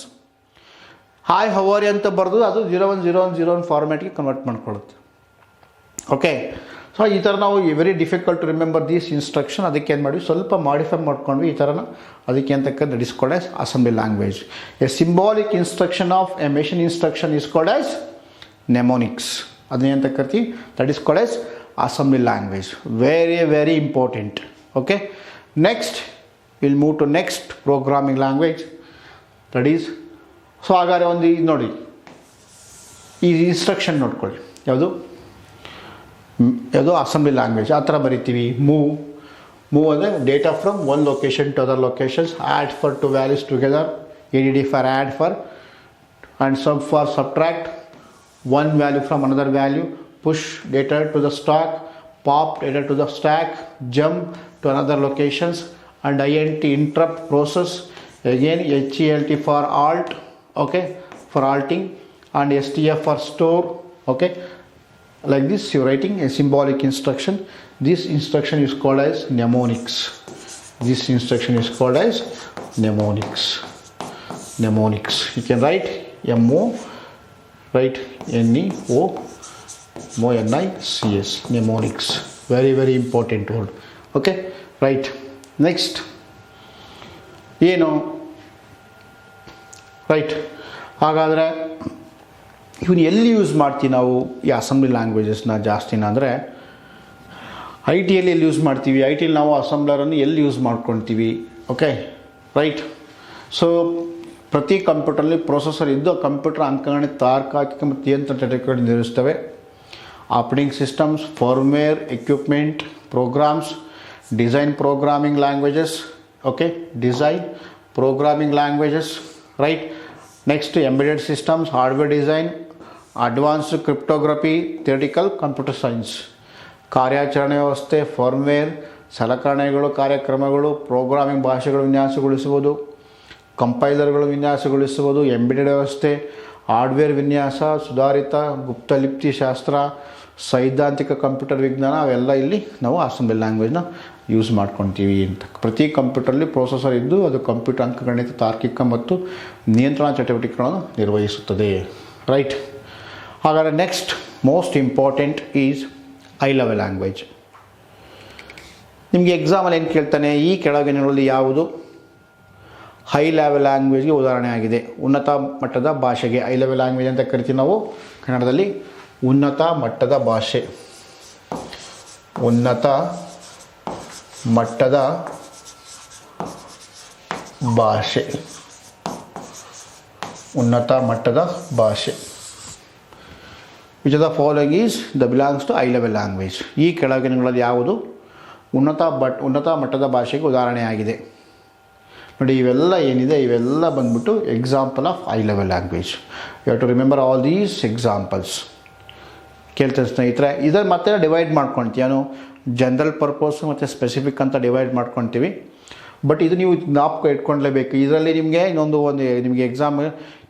Hi how are you ಅಂತ ಬರೆದು ಅದು 010101 ಫಾರ್ಮ್ಯಾಟ್ಗೆ ಕನ್ವರ್ಟ್ ಮಾಡ್ಕೊಳ್ಳುತ್ತೆ. ಓಕೆ, ಸೊ ಈ ಥರ ನಾವು very difficult to remember these instruction. ಅದಕ್ಕೆ ಏನು ಮಾಡಿವಿ, ಸ್ವಲ್ಪ ಮಾಡಿಫೈ ಮಾಡ್ಕೊಂಡ್ವಿ ಈ ಥರನ. ಅದಕ್ಕೆ ಅಂತಕ್ಕ that is called as assembly language. A symbolic instruction of a machine instruction is called as mnemonics. ಅದನ್ನೇ ಅಂತ ಕರಿತೀವಿ, that is called as assembly language. Very very important. Okay, next will move to next programming language, that is. So ಹಾಗಾದ್ರೆ ಒಂದು ಇದು ನೋಡಿ, ಈ ಇನ್ಸ್ಟ್ರಕ್ಷನ್ ನೋಡ್ಕೊಳ್ಳಿ. ಯಾವುದು ಅಸೆಂಬ್ಲಿ ಲ್ಯಾಂಗ್ವೇಜ್. ಆ ಥರ ಬರಿತೀವಿ. ಮೂವ್ ಅಂದರೆ data from one location to other locations, add for two values together, ADD for add for, and sub for subtract one value from another value, push data to the stack, pop data to the stack, jump to another locations, and INT interrupt process. Again HALT for alt, okay, for alting, and STF for store. Okay, like this you're writing a symbolic instruction. This instruction is called as mnemonics. You can write right? NEOMONICS, mnemonics, very important word. Okay, right. Next ಏನು ರೈಟ್, ಹಾಗಾದರೆ ಇವನು ಎಲ್ಲಿ ಯೂಸ್ ಮಾಡ್ತೀವಿ ನಾವು ಈ ಅಸೆಂಬ್ಲಿ ಲ್ಯಾಂಗ್ವೇಜಸ್ನ ಜಾಸ್ತಿನ ಅಂದರೆ ಐ ಟಿಯಲ್ಲಿ ಎಲ್ಲಿ ಯೂಸ್ ಮಾಡ್ತೀವಿ, ಐ ಟಿಲಿ ನಾವು ಅಸೆಂಬ್ಲರನ್ನು ಎಲ್ಲಿ ಯೂಸ್ ಮಾಡ್ಕೊಳ್ತೀವಿ. Okay, right. ಸೊ ಪ್ರತಿ ಕಂಪ್ಯೂಟರ್ಲಿ ಪ್ರೊಸೆಸರ್ ಇದ್ದು ಕಂಪ್ಯೂಟರ್ ಅಂಕಗಣಿತ ತಾರ್ಕಿಕ ಮತ್ತು ನಿಯಂತ್ರಣ ಚಟುವಟಿಕೆಗಳನ್ನು ನಿರ್ವಹಿಸ್ತವೆ. Operating systems, firmware, equipment, programs, design programming languages. Okay, design programming languages, right. Next embedded systems, hardware design, advanced cryptography, theoretical computer science. ಕಾರ್ಯಾಚರಣೆ ವ್ಯವಸ್ಥೆ, ಫರ್ಮ್ವೇರ್, ಸಲಕರಣೆಗಳು, ಕಾರ್ಯಕ್ರಮಗಳು, ಪ್ರೋಗ್ರಾಮಿಂಗ್ ಭಾಷೆಗಳು ವಿನ್ಯಾಸಗೊಳಿಸುವುದು, ಕಂಪೈಲರ್ಗಳು ವಿನ್ಯಾಸಗೊಳಿಸುವುದು, ಎಂಬೆಡೆಡ್ ವ್ಯವಸ್ಥೆ, ಹಾರ್ಡ್ವೇರ್ ವಿನ್ಯಾಸ, ಸುಧಾರಿತ ಗುಪ್ತಲಿಪಿ ಶಾಸ್ತ್ರ, ಸೈದ್ಧಾಂತಿಕ ಕಂಪ್ಯೂಟರ್ ವಿಜ್ಞಾನ, ಅವೆಲ್ಲ ಇಲ್ಲಿ ನಾವು ಅಸೆಂಬ್ಲಿ ಲ್ಯಾಂಗ್ವೇಜ್ನ ಯೂಸ್ ಮಾಡ್ಕೊತೀವಿ ಅಂತ. ಪ್ರತಿ ಕಂಪ್ಯೂಟರ್ಲಿ ಪ್ರೊಸೆಸರ್ ಇದ್ದು ಅದು ಕಂಪ್ಯೂಟರ್ ಅಂಕಗಣಿತ ತಾರ್ಕಿಕ ಮತ್ತು ನಿಯಂತ್ರಣ ಚಟುವಟಿಕೆಗಳನ್ನು ನಿರ್ವಹಿಸುತ್ತದೆ. ರೈಟ್. ಹಾಗಾದರೆ next most important is high level language. ನಿಮಗೆ ಎಕ್ಸಾಮಲ್ಲಿ ಏನು ಕೇಳ್ತಾನೆ, ಈ ಕೆಳಗಿನಗಳಲ್ಲಿ ಯಾವುದು ಹೈ ಲೆವೆಲ್ ಲ್ಯಾಂಗ್ವೇಜ್ಗೆ ಉದಾಹರಣೆ ಆಗಿದೆ? ಉನ್ನತ ಮಟ್ಟದ ಭಾಷೆಗೆ ಹೈ ಲೆವೆಲ್ ಲ್ಯಾಂಗ್ವೇಜ್ ಅಂತ ಕರಿತೀವಿ ನಾವು ಕನ್ನಡದಲ್ಲಿ. ಉನ್ನತ ಮಟ್ಟದ ಭಾಷೆ, ಉನ್ನತ ಮಟ್ಟದ ಭಾಷೆ, ಉನ್ನತ ಮಟ್ಟದ ಭಾಷೆ. Which of the following is the belongs to high level language? ಈ ಕೆಳಗಿನಗಳಲ್ಲಿ ಯಾವುದು ಉನ್ನತ ಮಟ್ಟದ ಭಾಷೆಗೆ ಉದಾಹರಣೆಯಾಗಿದೆ? ನೋಡಿ, ಇವೆಲ್ಲ ಏನಿದೆ ಇವೆಲ್ಲ ಬಂದ್ಬಿಟ್ಟು example of high level language. You have to remember all these examples. ಕೇಳ್ತೇನೆ ಸ್ನೇಹಿತರೆ, ಇದನ್ನು ಮತ್ತೆ ಡಿವೈಡ್ ಮಾಡ್ಕೊಳ್ತೀವಿ. ಏನು ಜನರಲ್ ಪರ್ಪಸ್ ಮತ್ತು ಸ್ಪೆಸಿಫಿಕ್ ಅಂತ ಡಿವೈಡ್ ಮಾಡ್ಕೊಳ್ತೀವಿ. ಬಟ್ ಇದು ನೀವು ಜ್ಞಾಪಕ ಇಟ್ಕೊಳ್ಲೇಬೇಕು. ಇದರಲ್ಲಿ ನಿಮಗೆ ನಿಮಗೆ ಎಕ್ಸಾಮ್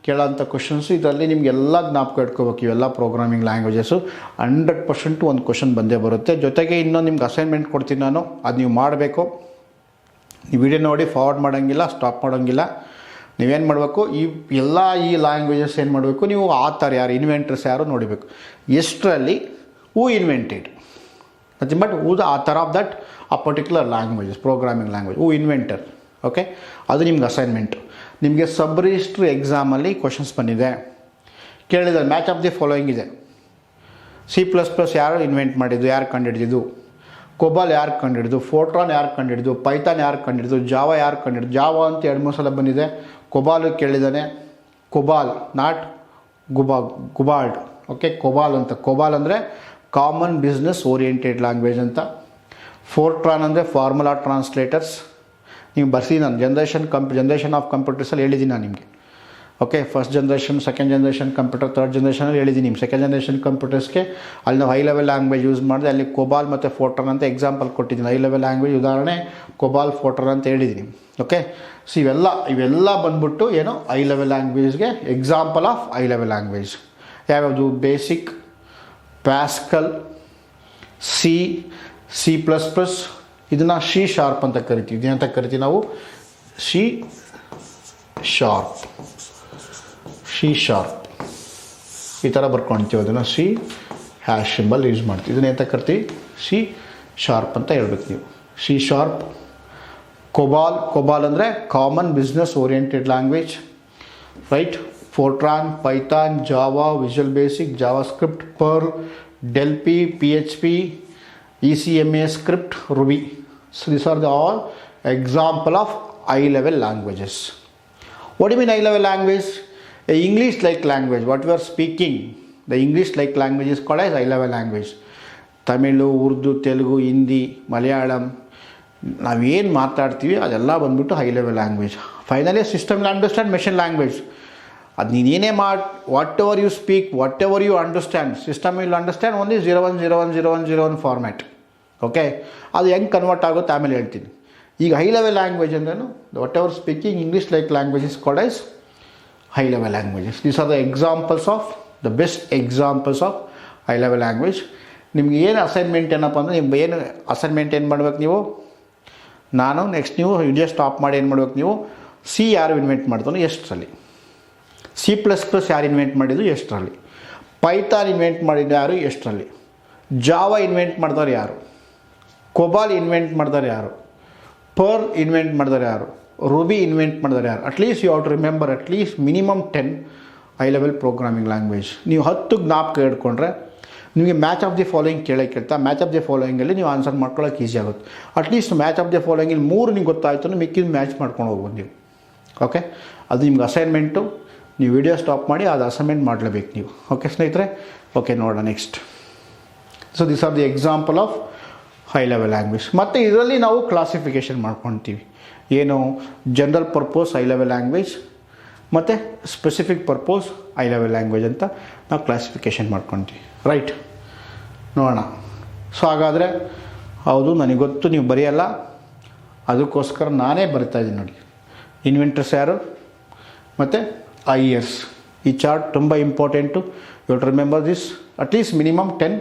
ಕೇಳೋಂಥ ಕ್ವಶನ್ಸು ಇದರಲ್ಲಿ ನಿಮಗೆಲ್ಲ ಜ್ಞಾಪಕ ಇಟ್ಕೋಬೇಕು. ಇವೆಲ್ಲ ಪ್ರೋಗ್ರಾಮಿಂಗ್ ಲ್ಯಾಂಗ್ವೇಜಸ್ಸು 100% ಒಂದು ಕ್ವಶನ್ ಬಂದೇ ಬರುತ್ತೆ. ಜೊತೆಗೆ ಇನ್ನೊಂದು ನಿಮ್ಗೆ ಅಸೈನ್ಮೆಂಟ್ ಕೊಡ್ತೀನಿ ನಾನು, ಅದು ನೀವು ಮಾಡಬೇಕು. ನೀವು ವಿಡಿಯೋ ನೋಡಿ ಫಾರ್ವರ್ಡ್ ಮಾಡೋಂಗಿಲ್ಲ, ಸ್ಟಾಪ್ ಮಾಡೋಂಗಿಲ್ಲ. ನೀವೇನು ಮಾಡಬೇಕು, ಈ ಲ್ಯಾಂಗ್ವೇಜಸ್ ಏನು ಮಾಡಬೇಕು, ನೀವು ಆಥರ್ ಯಾರು, ಇನ್ವೆಂಟರ್ಸ್ ಯಾರು ನೋಡಬೇಕು. ಎಷ್ಟರಲ್ಲಿ who invented, nothing but who the author of that ಆ particular languages, programming language, who inventor. Okay, ಅದು ನಿಮ್ಗೆ ಅಸೈನ್ಮೆಂಟು. ನಿಮಗೆ ಸಬ್ ರಿಜಿಸ್ಟ್ರ್ ಎಕ್ಸಾಮಲ್ಲಿ ಕ್ವಶನ್ಸ್ ಬಂದಿದೆ, ಕೇಳಿದ್ದಾರೆ ಮ್ಯಾಚ್ ಆಫ್ ದಿ ಫಾಲೋಯಿಂಗ್ ಇದೆ. C++ ಯಾರು ಇನ್ವೆಂಟ್ ಮಾಡಿದ್ದು, ಯಾರು ಕಂಡುಹಿಡಿದಿದ್ದು? ಕೊಬಾಲ್ ಯಾರು ಕಂಡುಹಿಡಿದು? ಫೋರ್ಟ್ರಾನ್ ಯಾರು ಕಂಡುಹಿಡಿದು? ಪೈಥಾನ್ ಯಾರು ಕಂಡುಹಿಡಿದು? ಜಾವಾ ಯಾರು ಕಂಡುಹಿಡಿದು? ಜಾವಾ ಅಂತ 2-3 ಸಲ ಬಂದಿದೆ. ಕೊಬಾಲು ಕೇಳಿದ್ದಾನೆ, ಕೊಬಾಲ್, ನಾಟ್ ಗುಬಾಲ್ಡ್. ಓಕೆ, ಕೊಬಾಲ್ ಅಂತ. ಕೊಬಾಲ್ ಅಂದರೆ ಕಾಮನ್ ಬಿಸ್ನೆಸ್ ಓರಿಯೆಂಟೆಡ್ ಲ್ಯಾಂಗ್ವೇಜ್ ಅಂತ. ಫೋರ್ಟ್ರಾನ್ ಅಂದರೆ ಫಾರ್ಮುಲಾ ಟ್ರಾನ್ಸ್ಲೇಟರ್ಸ್. ನೀವು ಬರ್ಸಿದ್ದೀನಿ ನಾನು ಜನ್ರೇಷನ್ ಆಫ್ ಕಂಪ್ಯೂಟರ್ಸಲ್ಲಿ ಹೇಳಿದ್ದೀನಿ ನಾನು ನಿಮಗೆ. Okay, first generation, second generation computer, third ಜನ್ರೇಷನಲ್ಲಿ ಹೇಳಿದ್ದೀನಿ. ನಿಮ್ಮ ಸೆಕೆಂಡ್ ಜನ್ರೇಷನ್ ಕಂಪ್ಯೂಟರ್ಸ್ಗೆ ಅಲ್ಲಿ ನಾವು ಹೈ ಲೆವೆಲ್ ಲ್ಯಾಂಗ್ವೇಜ್ ಯೂಸ್ ಮಾಡಿದೆ. ಅಲ್ಲಿ ಕೊಬಾಲ್ ಮತ್ತು ಫೋರ್ಟ್ರಾನ್ ಅಂತ ಎಕ್ಸಾಂಪಲ್ ಕೊಟ್ಟಿದ್ದೀನಿ. ಹೈ ಲೆವೆಲ್ ಲ್ಯಾಂಗ್ವೇಜ್ ಉದಾಹರಣೆ ಕೊಬಾಲ್, ಫೋರ್ಟ್ರಾನ್ ಅಂತ ಹೇಳಿದ್ದೀನಿ. ಓಕೆ, ಸೊ ಇವೆಲ್ಲ ಬಂದ್ಬಿಟ್ಟು ಏನು ಹೈ ಲೆವೆಲ್ ಲ್ಯಾಂಗ್ವೇಜ್ಗೆ example of high level language. ಯಾವ್ಯಾವುದು? ಬೇಸಿಕ್, ಪ್ಯಾಸ್ಕಲ್, C++, ಇದನ್ನು C# ಅಂತ ಕರಿತೀವಿ. ಇದೇನಂತ ಕರಿತೀವಿ ನಾವು? C#. ಈ ಥರ ಬರ್ಕೊಳ್ತೀವಿ. ಅದನ್ನು C# ಸಿಂಬಲ್ ಯೂಸ್ ಮಾಡ್ತೀವಿ. ಇದನ್ನ ಎಂತ ಕರಿತೀವಿ? C# ಅಂತ ಹೇಳ್ಬೇಕು ನೀವು. C#. ಕೊಬಾಲ್ ಅಂದರೆ common business oriented language, right. Fortran, Python, Java, Visual Basic, JavaScript, Perl, Delphi, PHP, ECMA script, Ruby. So these are all example of high level languages. What do you mean high level language? A English like language, what we are speaking, the English like language is called as high level language. Tamil, Urdu, Telugu, Hindi, Malayalam, ನಾವೇನು ಮಾತಾಡ್ತೀವಿ ಅದೆಲ್ಲ ಬಂದ್ಬಿಟ್ಟು high level language. Finally system will understand machine language. ಅದು ನೀನೇನೇ whatever you speak, whatever you understand, system will understand only 01010101 format. Okay, ಅದು ಹೆಂಗೆ ಕನ್ವರ್ಟ್ ಆಗುತ್ತೆ ಆಮೇಲೆ ಹೇಳ್ತೀನಿ. ಈಗ ಹೈ ಲೆವೆಲ್ ಲ್ಯಾಂಗ್ವೇಜ್ ಅಂದ್ರೇನು? Whatever speaking English like language is called as high level languages. These are the examples of the best examples of high level language. ನಿಮ್ಗೆ ಏನು ಅಸೈನ್ಮೆಂಟ್ ಏನಪ್ಪ ಅಂದರೆ, ನಿಮ್ಗೆ ಏನು ಅಸೈನ್ಮೆಂಟ್ ಏನು ಮಾಡ್ಬೇಕು ನೀವು? ನಾನು ನೆಕ್ಸ್ಟ್ ನೀವು ವಿಡಿಯೋ ಸ್ಟಾಪ್ ಮಾಡಿ ಏನು ಮಾಡ್ಬೇಕು ನೀವು? C ಯಾರು ಇನ್ವೆಂಟ್ ಮಾಡ್ತಾನೋ ಎಷ್ಟರಲ್ಲಿ, C++ ಯಾರು ಇನ್ವೆಂಟ್ ಮಾಡಿದ್ದು ಎಷ್ಟರಲ್ಲಿ, ಪೈಥಾನ್ ಇನ್ವೆಂಟ್ ಮಾಡಿದ್ದು ಯಾರು, ಎಷ್ಟರಲ್ಲಿ? ಜಾವಾ ಇನ್ವೆಂಟ್ ಮಾಡಿದವ್ರು ಯಾರು? ಕೊಬಾಲ್ ಇನ್ವೆಂಟ್ ಮಾಡಿದವ್ರು ಯಾರು? ಪರ್ಲ್ ಇನ್ವೆಂಟ್ ಮಾಡಿದವ್ರು ಯಾರು? ರೂಬಿ ಇನ್ವೆಂಟ್ ಮಾಡಿದವ್ರು ಯಾರು? At least you have to remember at least minimum 10 high level programming language. ನೀವು 10 ಜ್ಞಾಪಕ ಇಟ್ಕೊಂಡ್ರೆ ನಿಮಗೆ ಮ್ಯಾಚ್ ಆಫ್ ದಿ ಫಾಲೋಯಿಂಗ್ ಕೇಳ್ತಾ ಮ್ಯಾಚ್ ಆಫ್ ದಿ ಫಾಲೋಯಿಂಗಲ್ಲಿ ನೀವು ಆನ್ಸರ್ ಮಾಡ್ಕೊಳ್ಳೋಕೆ ಈಸಿ ಆಗುತ್ತೆ. ಅಟ್ಲೀಸ್ಟ್ ಮ್ಯಾಚ್ ಆಫ್ ದಿ ಫಾಲೋಯಿಂಗಲ್ಲಿ 3 ನಿಮ್ಗೆ ಗೊತ್ತಾಯಿತು, ಮಿಕ್ಕಿದ ಮ್ಯಾಚ್ ಮಾಡ್ಕೊಂಡು ಹೋಗ್ಬೋದು ನೀವು. ಓಕೆ, ಅದು ನಿಮ್ಗೆ ಅಸೈನ್ಮೆಂಟು. ನೀವು ವಿಡಿಯೋ ಸ್ಟಾಪ್ ಮಾಡಿ ಅದು ಅಸೈನ್ಮೆಂಟ್ ಮಾಡಲೇಬೇಕು ನೀವು. ಓಕೆ ಸ್ನೇಹಿತರೆ, ಓಕೆ ನೋಡೋಣ next. So this are the example of high level language. ಮತ್ತು ಇದರಲ್ಲಿ ನಾವು ಕ್ಲಾಸಿಫಿಕೇಷನ್ ಮಾಡ್ಕೊತೀವಿ. ಏನು, general purpose high level language ಮತ್ತು specific purpose high level language ಅಂತ ನಾವು ಕ್ಲಾಸಿಫಿಕೇಷನ್ ಮಾಡ್ಕೊತೀವಿ. ರೈಟ್, ನೋಡೋಣ. ಸೊ ಹಾಗಾದರೆ ಹೌದು, ನನಗೆ ಗೊತ್ತು ನೀವು ಬರೆಯಲ್ಲ, ಅದಕ್ಕೋಸ್ಕರ ನಾನೇ ಬರಿತಾ ಇದ್ದೀನಿ ನೋಡಿ. ಇನ್ವೆಂಟರ್ಸ್ ಯಾರು ಮತ್ತು ಐಯರ್ಸ್. ಈ ಚಾರ್ಟ್ ತುಂಬ important. You to remember this. At least minimum 10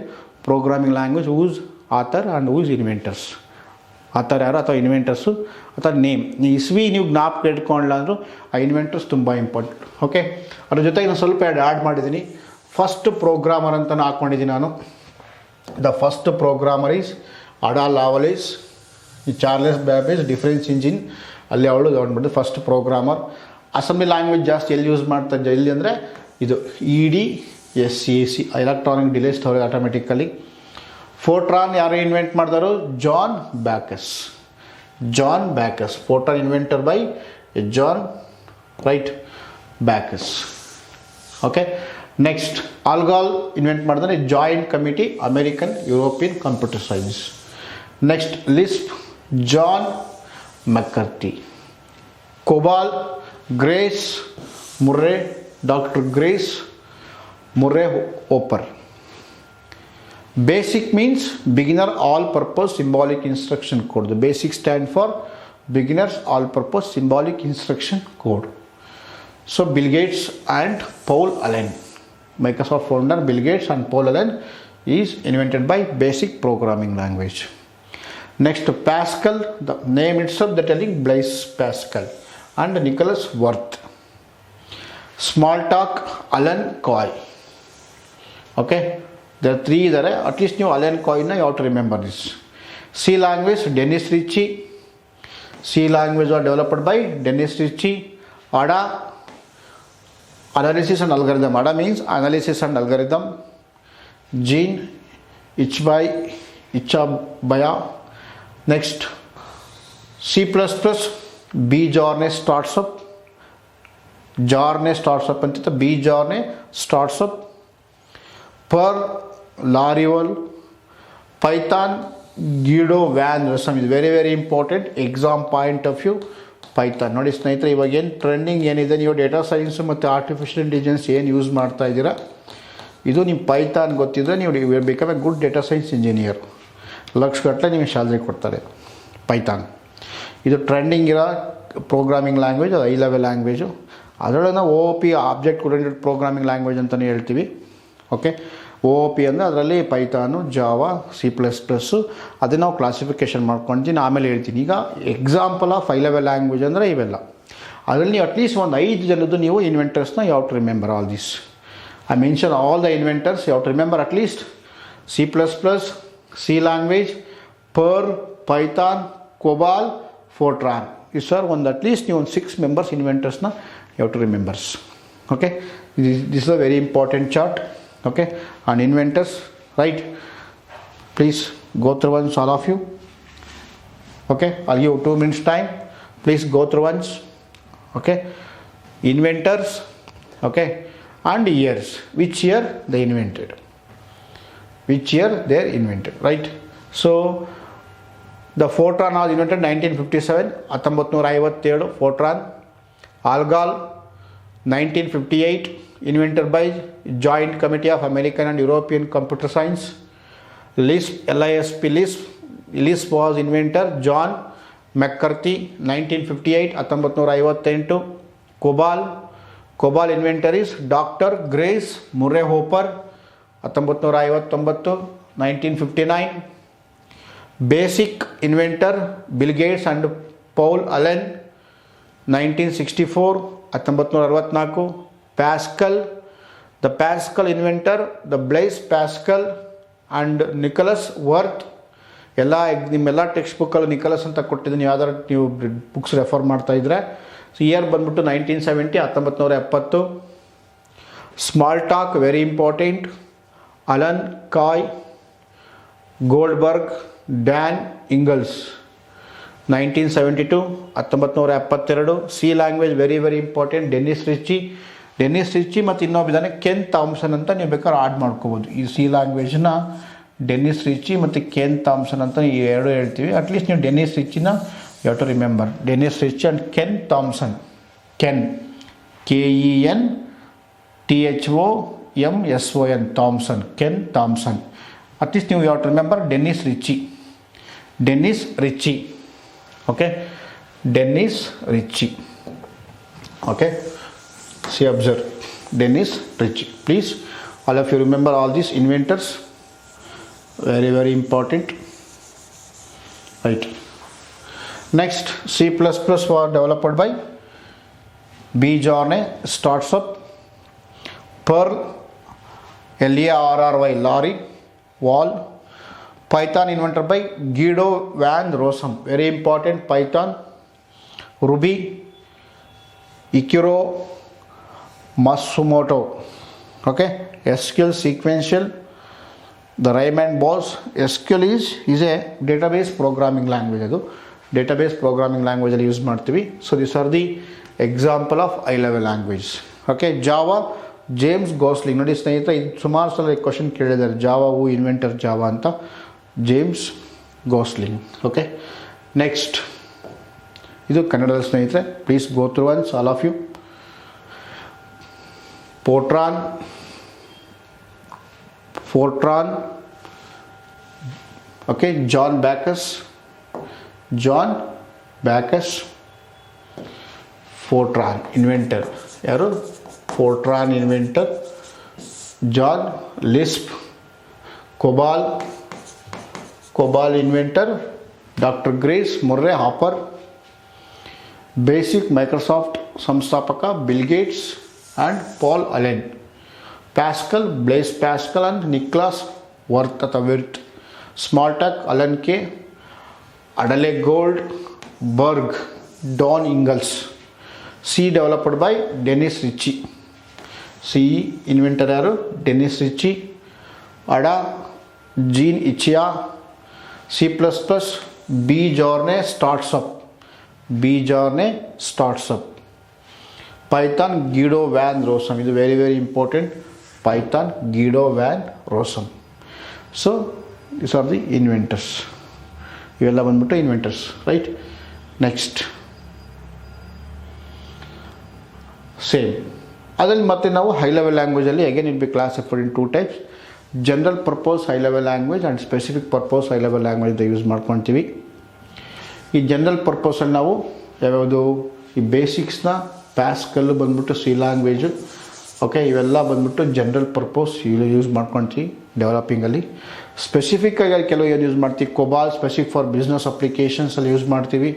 programming language whose author and whose inventors. Author ಯಾರು ಅಥವಾ ಇನ್ವೆಂಟರ್ಸು ಅಥವಾ ನೇಮ್. ಇಸ್ವಿ ನೀವು ಜ್ಞಾಪಕ ಇಟ್ಕೊಳ್ಳ ಅಂದರೂ ಆ ಇನ್ವೆಂಟರ್ಸ್ ತುಂಬ ಇಂಪಾರ್ಟೆಂಟ್. ಓಕೆ, ಅದ್ರ ಜೊತೆಗೆ ನಾನು ಸ್ವಲ್ಪ ಆ್ಯಡ್ ಮಾಡಿದ್ದೀನಿ. ಫಸ್ಟ್ ಪ್ರೋಗ್ರಾಮರ್ ಅಂತ ಹಾಕ್ಕೊಂಡಿದ್ದೀನಿ ನಾನು. ದ ಫಸ್ಟ್ ಪ್ರೋಗ್ರಾಮರ್ ಈಸ್ ಅಡಾ ಲಾವಲೇಸ್. ಈ ಚಾರ್ಲೆಸ್ ಬ್ಯಾಬೇಜ್ ಡಿಫರೆನ್ಸ್ ಇಂಜಿನ್ ಅಲ್ಲಿ ಅವಳು ತೊಗೊಂಡ್ಬಿಟ್ಟು ಫಸ್ಟ್ ಪ್ರೋಗ್ರಾಮರ್. ಅಸೆಂಬ್ಲಿ ಲ್ಯಾಂಗ್ವೇಜ್ ಜಾಸ್ತಿ ಎಲ್ಲಿ ಯೂಸ್ ಮಾಡ್ತಾರೆ ಎಲ್ಲಿ ಅಂದರೆ ಇದು EDSCAC, electronic delay storage automatically. Fortran ಯಾರು ಇನ್ವೆಂಟ್ ಮಾಡಿದಾರು? John Backus. Fortran inventor by John Backus. Okay, next ALGOL invent ಮಾಡಿದ್ರೆ joint committee American European computer science. Next Lisp John McCarthy. COBOL Grace Murray, doctor Grace Murray Hopper. Basic means beginner all purpose symbolic instruction code. The basic stand for beginners all purpose symbolic instruction code. So Bill Gates and Paul Allen, Microsoft founder Bill Gates and Paul Allen is invented by basic programming language. Next Pascal, the name itself the telling Blaise Pascal and Nicholas Wirth. Smalltalk Alan Coy. Okay, there are 3 there. At least you Alan Coy you have to remember this. C language Dennis Ritchie. C language was developed by Dennis Ritchie. ADA, analysis and algorithm. ADA means analysis and algorithm. Gene Ichabaya. Next C++, B Journey starts up. ಅಂತ B Journey starts up. Per Laravel. Python Guido Van Rossum is very very important exam point of view. Python ನೋಡಿ ಸ್ನೇಹಿತರೆ, ಇವಾಗ ಏನು ಟ್ರೆಂಡಿಂಗ್ ಏನಿದೆ, ನೀವು ಡೇಟಾ ಸೈನ್ಸ್ ಮತ್ತು ಆರ್ಟಿಫಿಷಿಯಲ್ ಇಂಟೆಲಿಜೆನ್ಸ್ ಏನು ಯೂಸ್ ಮಾಡ್ತಾ ಇದ್ದೀರಾ, ಇದು ನಿಮ್ಮ ಪೈಥಾನ್ ಗೊತ್ತಿದ್ದರೆ ನೀವು become A good data science engineer. ಲಕ್ಷಗಟ್ಟಲೆ ನಿಮಗೆ ಸ್ಯಾಲ್ರಿ ಕೊಡ್ತಾರೆ. ಪೈಥಾನ್ ಇದು ಟ್ರೆಂಡಿಂಗ್ ಇರೋ ಪ್ರೋಗ್ರಾಮಿಂಗ್ ಲ್ಯಾಂಗ್ವೇಜ್, ಅದು ಹೈ ಲೆವೆಲ್ ಲ್ಯಾಂಗ್ವೇಜು. ಅದರೊಳಗೆ ನಾವು OOP object oriented programming language ಅಂತಲೇ ಹೇಳ್ತೀವಿ. ಓಕೆ, OOP ಅಂದರೆ ಅದರಲ್ಲಿ ಪೈಥಾನು, ಜಾವಾ, C++, ಅದನ್ನು ನಾವು ಕ್ಲಾಸಿಫಿಕೇಷನ್ ಮಾಡ್ಕೊಳ್ತೀನಿ, ಆಮೇಲೆ ಹೇಳ್ತೀನಿ. ಈಗ example of high level language ಅಂದರೆ ಇವೆಲ್ಲ. ಅದರಲ್ಲಿ ಅಟ್ಲೀಸ್ಟ್ ಒಂದು 5 ಜನದ್ದು ನೀವು ಇನ್ವೆಂಟರ್ಸ್ನ you have to remember all this. I mention all the inventors you have to remember at least C++, C language, Perl, Python, COBOL, Fortran. ಈ ಸರ್ ಒಂದು ಅಟ್ಲೀಸ್ಟ್ ನೀವು ಒಂದು 6 ಮೆಂಬರ್ಸ್ ಇನ್ವೆಂಟರ್ಸ್ನ you have to remembers. Okay, this is a very important chart. Okay, and inventors, right? Please go through once, all of you. Okay, I'll give 2 minutes time. Please go through once. Okay, inventors. Okay, and years. Which year they invented? Which year they invented? Right? So the Fortran was invented 1957. 1957 Fortran. Algol 1958. Invented by Joint Committee of American and European Computer Science. Lisp, Lisp was inventor John McCarthy 1958. 1958. Cobol inventor is Dr. Grace Murray Hopper 1959. 1959. Basic inventor Bill Gates and Paul Allen 1964. 1964. Pascal the Pascal inventor, the Blaise Pascal and Niklaus Wirth. ಎಲ್ಲ ನಿಮ್ಮೆಲ್ಲ ಟೆಕ್ಸ್ಟ್ ಬುಕ್ಕಲ್ಲಿ ನಿಕೋಲಸ್ ಅಂತ ಕೊಟ್ಟಿದ್ದೀನಿ, ಯಾವ್ದಾರು ನೀವು ಬುಕ್ಸ್ ರೆಫರ್ ಮಾಡ್ತಾ ಇದ್ರೆ. ಸೊ ಇಯರ್ ಬಂದ್ಬಿಟ್ಟು 1970, 1970. Smalltalk, very important. Alan Kay, Goldberg, Dan Ingalls, 1972, 1972. C language, very very important. Dennis Ritchie ಮತ್ತು ಇನ್ನೊಬ್ಬಿದ್ದಾನೆ ಕೆನ್ ಥಾಮ್ಸನ್ ಅಂತ ನೀವು ಬೇಕಾದ್ರೆ ಆಡ್ ಮಾಡ್ಕೋಬೋದು. ಈ ಸಿ ಲ್ಯಾಂಗ್ವೇಜ್ನ ಡೆನ್ನಿಸ್ ರಿಚ್ಚಿ ಮತ್ತು ಕೆನ್ ಥಾಮ್ಸನ್ ಅಂತ ಈ ಎರಡು ಹೇಳ್ತೀವಿ. ಅಟ್ಲೀಸ್ಟ್ ನೀವು ಡೆನ್ನಿಸ್ ರಿಚ್ಚಿನ you have to remember. Dennis Ritchie and Ken Thompson. Ken, KENTHOMSON, Thompson, Ken Thompson. At least ನೀವು you have to remember Dennis Ritchie. Okay, Dennis Ritchie. Okay, see, observe, Dennis Ritchie. Please, all of you remember all these inventors. Very very important. Right. Next, C++ was developed by B. Journey, starts up. Perl, LARRY, Larry Wall. Python invented by Guido van Rossum. Very important. Python. Ruby, Ikiro Matsumoto. Okay, SQL sequential, the Raymond Boss. SQL is a database programming language. ಅದು database programming language ಅಲ್ಲಿ ಯೂಸ್ ಮಾಡ್ತೀವಿ. So this are the example of high level language. Okay, Java, James Gosling. ನೋಡಿ ಸ್ನೇಹಿತರೆ, ಇದು ಸುಮಾರು ಸಲ ಕ್ವಶನ್ ಕೇಳಿದ್ದಾರೆ, ಜಾವಾ ಹೂ ಇನ್ವೆಂಟರ್ ಜಾವಾ ಅಂತ. James Gosling. ಓಕೆ, ನೆಕ್ಸ್ಟ್, ಇದು ಕನ್ನಡದ ಸ್ನೇಹಿತರೆ. Please go through once all of you. Fortran, okay, John Backus, Fortran inventor. ಯಾರು? Fortran inventor. John. Lisp, COBOL inventor. Dr. Grace Murray Hopper. Basic, Microsoft ಸಂಸ್ಥಾಪಕ Bill Gates and Paul Allen. Pascal, Blaise Pascal and Nicholas Wirth. Smalltalk, Alan Kay, Adelaide Goldberg, Don Ingalls. C developed by Dennis Ritchie. C inventor yaru? Dennis Ritchie. Ada, Gene Ichia. C++, B Journey starts up. Python, Guido van Rossum. This is very very important. Python, Guido van Rossum. So these are the inventors. ಇವೆಲ್ಲ ಬಂದ್ಬಿಟ್ಟು inventors, right? Next, same. ಅದರಲ್ಲಿ ಮತ್ತೆ ನಾವು ಹೈ ಲೆವೆಲ್ ಲ್ಯಾಂಗ್ವೇಜಲ್ಲಿ again it be classified in 2 types. General purpose high level language and specific purpose high level language use ಮಾಡ್ಕೊತೀವಿ. ಈ ಜನರಲ್ ಪರ್ಪಸಲ್ಲಿ ನಾವು ಯಾವ್ಯಾವುದು, ಈ ಬೇಸಿಕ್ಸ್ನ ಪ್ಯಾಸ್ಕಲ್ಲು ಬಂದ್ಬಿಟ್ಟು ಸಿ ಲ್ಯಾಂಗ್ವೇಜು. ಓಕೆ, ಇವೆಲ್ಲ ಬಂದ್ಬಿಟ್ಟು ಜನರಲ್ ಪರ್ಪಸ್ ಯೂಸ್ ಮಾಡ್ಕೊತೀವಿ ಡೆವಲಪಿಂಗಲ್ಲಿ. ಸ್ಪೆಸಿಫಿಕ್ಕಾಗಿ ಕೆಲವು ಏನು ಯೂಸ್ ಮಾಡ್ತೀವಿ, COBOL specific for business ಅಪ್ಲಿಕೇಶನ್ಸಲ್ಲಿ use ಮಾಡ್ತೀವಿ.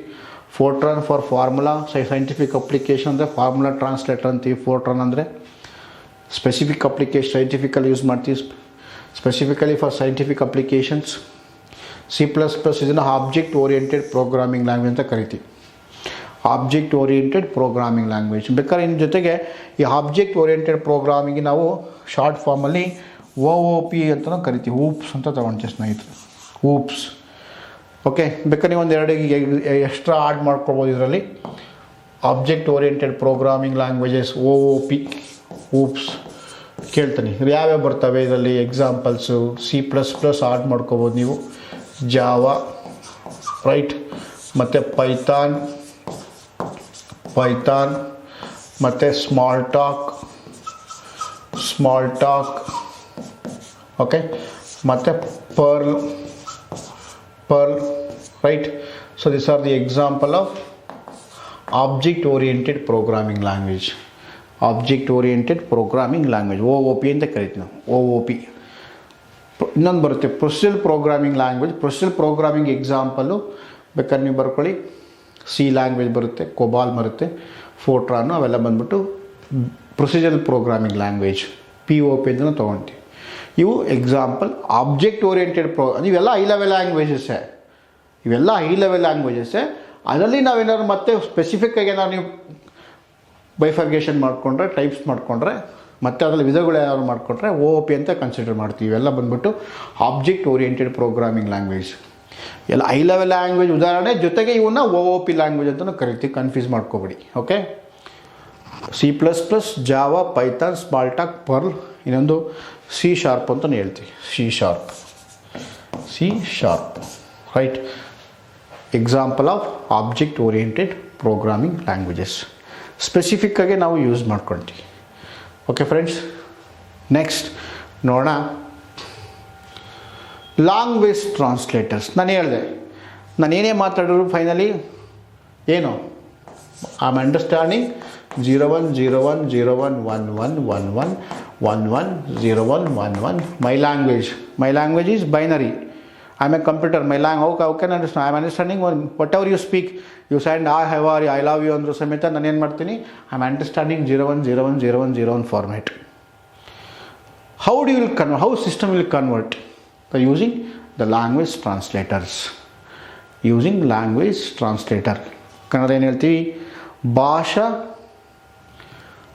Fortran for formula, scientific application ಅಂದರೆ ಫಾರ್ಮುಲಾ ಟ್ರಾನ್ಸ್ಲೇಟರ್ ಅಂತೀವಿ. ಫೋರ್ಟ್ರಾನ್ ಅಂದರೆ ಸ್ಪೆಸಿಫಿಕ್ ಅಪ್ಲಿಕೇಶನ್, ಸೈಂಟಿಫಿಕಲ್ಲಿ ಯೂಸ್ ಮಾಡ್ತೀವಿ, specifically for scientific applications. C++ ಇದನ್ನು ಆಬ್ಜೆಕ್ಟ್ ಓರಿಯೆಂಟೆಡ್ ಪ್ರೋಗ್ರಾಮಿಂಗ್ ಲ್ಯಾಂಗ್ವೇಜ್ ಅಂತ ಕರಿತೀವಿ. Object oriented programming language. ಬೇಕಾದ್ರೆ ಇನ್ನು ಜೊತೆಗೆ ಈ ಆಬ್ಜೆಕ್ಟ್ ಓರಿಯೆಂಟೆಡ್ ಪ್ರೋಗ್ರಾಮಿಂಗ್ ನಾವು ಶಾರ್ಟ್ ಫಾರ್ಮಲ್ಲಿ OOP ಅಂತಲೂ ಕರಿತೀವಿ. ಊಪ್ಸ್ ಅಂತ ತಗೊಂಡ್ತೀವಿ ಸ್ನೇಹಿತರೆ, ಊಪ್ಸ್. ಓಕೆ, ಬೇಕಾದ್ರೆ ನೀವು ಒಂದೆರಡು ಎಕ್ಸ್ಟ್ರಾ ಆಡ್ ಮಾಡ್ಕೊಳ್ಬೋದು ಇದರಲ್ಲಿ. Object oriented programming languages, OOP, OOPS ಕೇಳ್ತೀನಿ. ಯಾವ್ಯಾವ ಬರ್ತವೆ ಇದರಲ್ಲಿ ಎಕ್ಸಾಂಪಲ್ಸು? C++ ಆಡ್ ಮಾಡ್ಕೋಬೋದು ನೀವು, ಜಾವಾ, ರೈಟ್, ಮತ್ತು ಪೈಥಾನ್, ಮತ್ತು ಸ್ಮಾಲ್ ಟಾಕ್, ಓಕೆ, ಮತ್ತು pearl, right. So this are the example of object oriented programming language. OOP ಅಂತ ಕರಿತೀವಿ ನಾವು, OOP. ಇನ್ನೊಂದು ಬರುತ್ತೆ procedure programming language. Procedure programming example ಬೇಕಾದ್ರೆ ನೀವು ಬರ್ಕೊಳ್ಳಿ. ಸಿ ಲ್ಯಾಂಗ್ವೇಜ್ ಬರುತ್ತೆ, ಕೊಬಾಲ್ ಬರುತ್ತೆ, ಫೋರ್ಟ್ರಾನು, ಅವೆಲ್ಲ ಬಂದ್ಬಿಟ್ಟು ಪ್ರೊಸೀಜರ್ ಪ್ರೋಗ್ರಾಮಿಂಗ್ ಲ್ಯಾಂಗ್ವೇಜ್, POP ಅಂತಲೂ ತೊಗೊಳ್ತೀವಿ. ಇವು ಎಕ್ಸಾಂಪಲ್ ಆಬ್ಜೆಕ್ಟ್ ಓರಿಯೆಂಟೆಡ್ ಇವೆಲ್ಲ ಹೈ ಲೆವೆಲ್ ಲ್ಯಾಂಗ್ವೇಜಸ್ಸೇ, ಇವೆಲ್ಲ ಹೈ ಲೆವೆಲ್ ಲ್ಯಾಂಗ್ವೇಜಸ್ಸೇ. ಅದರಲ್ಲಿ ನಾವೇನಾದ್ರು ಮತ್ತೆ ಸ್ಪೆಸಿಫಿಕ್ಕಾಗಿ ಏನಾದ್ರು ನೀವು ಬೈಫರ್ಗೇಷನ್ ಮಾಡಿಕೊಂಡ್ರೆ, ಟೈಪ್ಸ್ ಮಾಡಿಕೊಂಡ್ರೆ, ಮತ್ತು ಅದರಲ್ಲಿ ವಿಧಗಳು ಯಾರು ಮಾಡಿಕೊಂಡ್ರೆ OOP ಅಂತ ಕನ್ಸಿಡರ್ ಮಾಡ್ತೀವಿ. ಇವೆಲ್ಲ ಬಂದ್ಬಿಟ್ಟು ಆಬ್ಜೆಕ್ಟ್ ಓರಿಯೆಂಟೆಡ್ ಪ್ರೋಗ್ರಾಮಿಂಗ್ ಲ್ಯಾಂಗ್ವೇಜ್. ಎಲ್ಲ ಹೈ ಲೆವೆಲ್ ಲ್ಯಾಂಗ್ವೇಜ್ ಉದಾಹರಣೆ, ಜೊತೆಗೆ ಇವನ್ನ OOP ಲ್ಯಾಂಗ್ವೇಜ್ ಅಂತಲೂ ಕರಿತೀವಿ, ಕನ್ಫ್ಯೂಸ್ ಮಾಡ್ಕೋಬೇಡಿ. Okay, C++, Java, Python, Smalltalk, Perl, ಇನ್ನೊಂದು C# ಅಂತಲೂ ಹೇಳ್ತೀವಿ. C# right, example of object oriented programming languages. ಸ್ಪೆಸಿಫಿಕ್ಕಾಗಿ ನಾವು ಯೂಸ್ ಮಾಡ್ಕೊಳ್ತೀವಿ. ಓಕೆ ಫ್ರೆಂಡ್ಸ್, ನೆಕ್ಸ್ಟ್ ನೋಡೋಣ ಲ್ಯಾಂಗ್ವೇಜ್ ಟ್ರಾನ್ಸ್ಲೇಟರ್ಸ್. ನಾನು ಹೇಳಿದೆ, ನಾನು ಏನೇ ಮಾತಾಡಿದ್ರು ಫೈನಲಿ ಏನು I am understanding 01010111110111. My language is binary. I am a computer. How can I understand? I am understanding whatever you speak. You said hi, how are you, I love you ಅಂದರೂ ಸಮೇತ ನಾನು ಏನು ಮಾಡ್ತೀನಿ, I am understanding 01010101 format. How system will convert? By using the language translators. Using language translator. Kannada ಏನು ಹೇಳ್ತೀವಿ, ಭಾಷಾ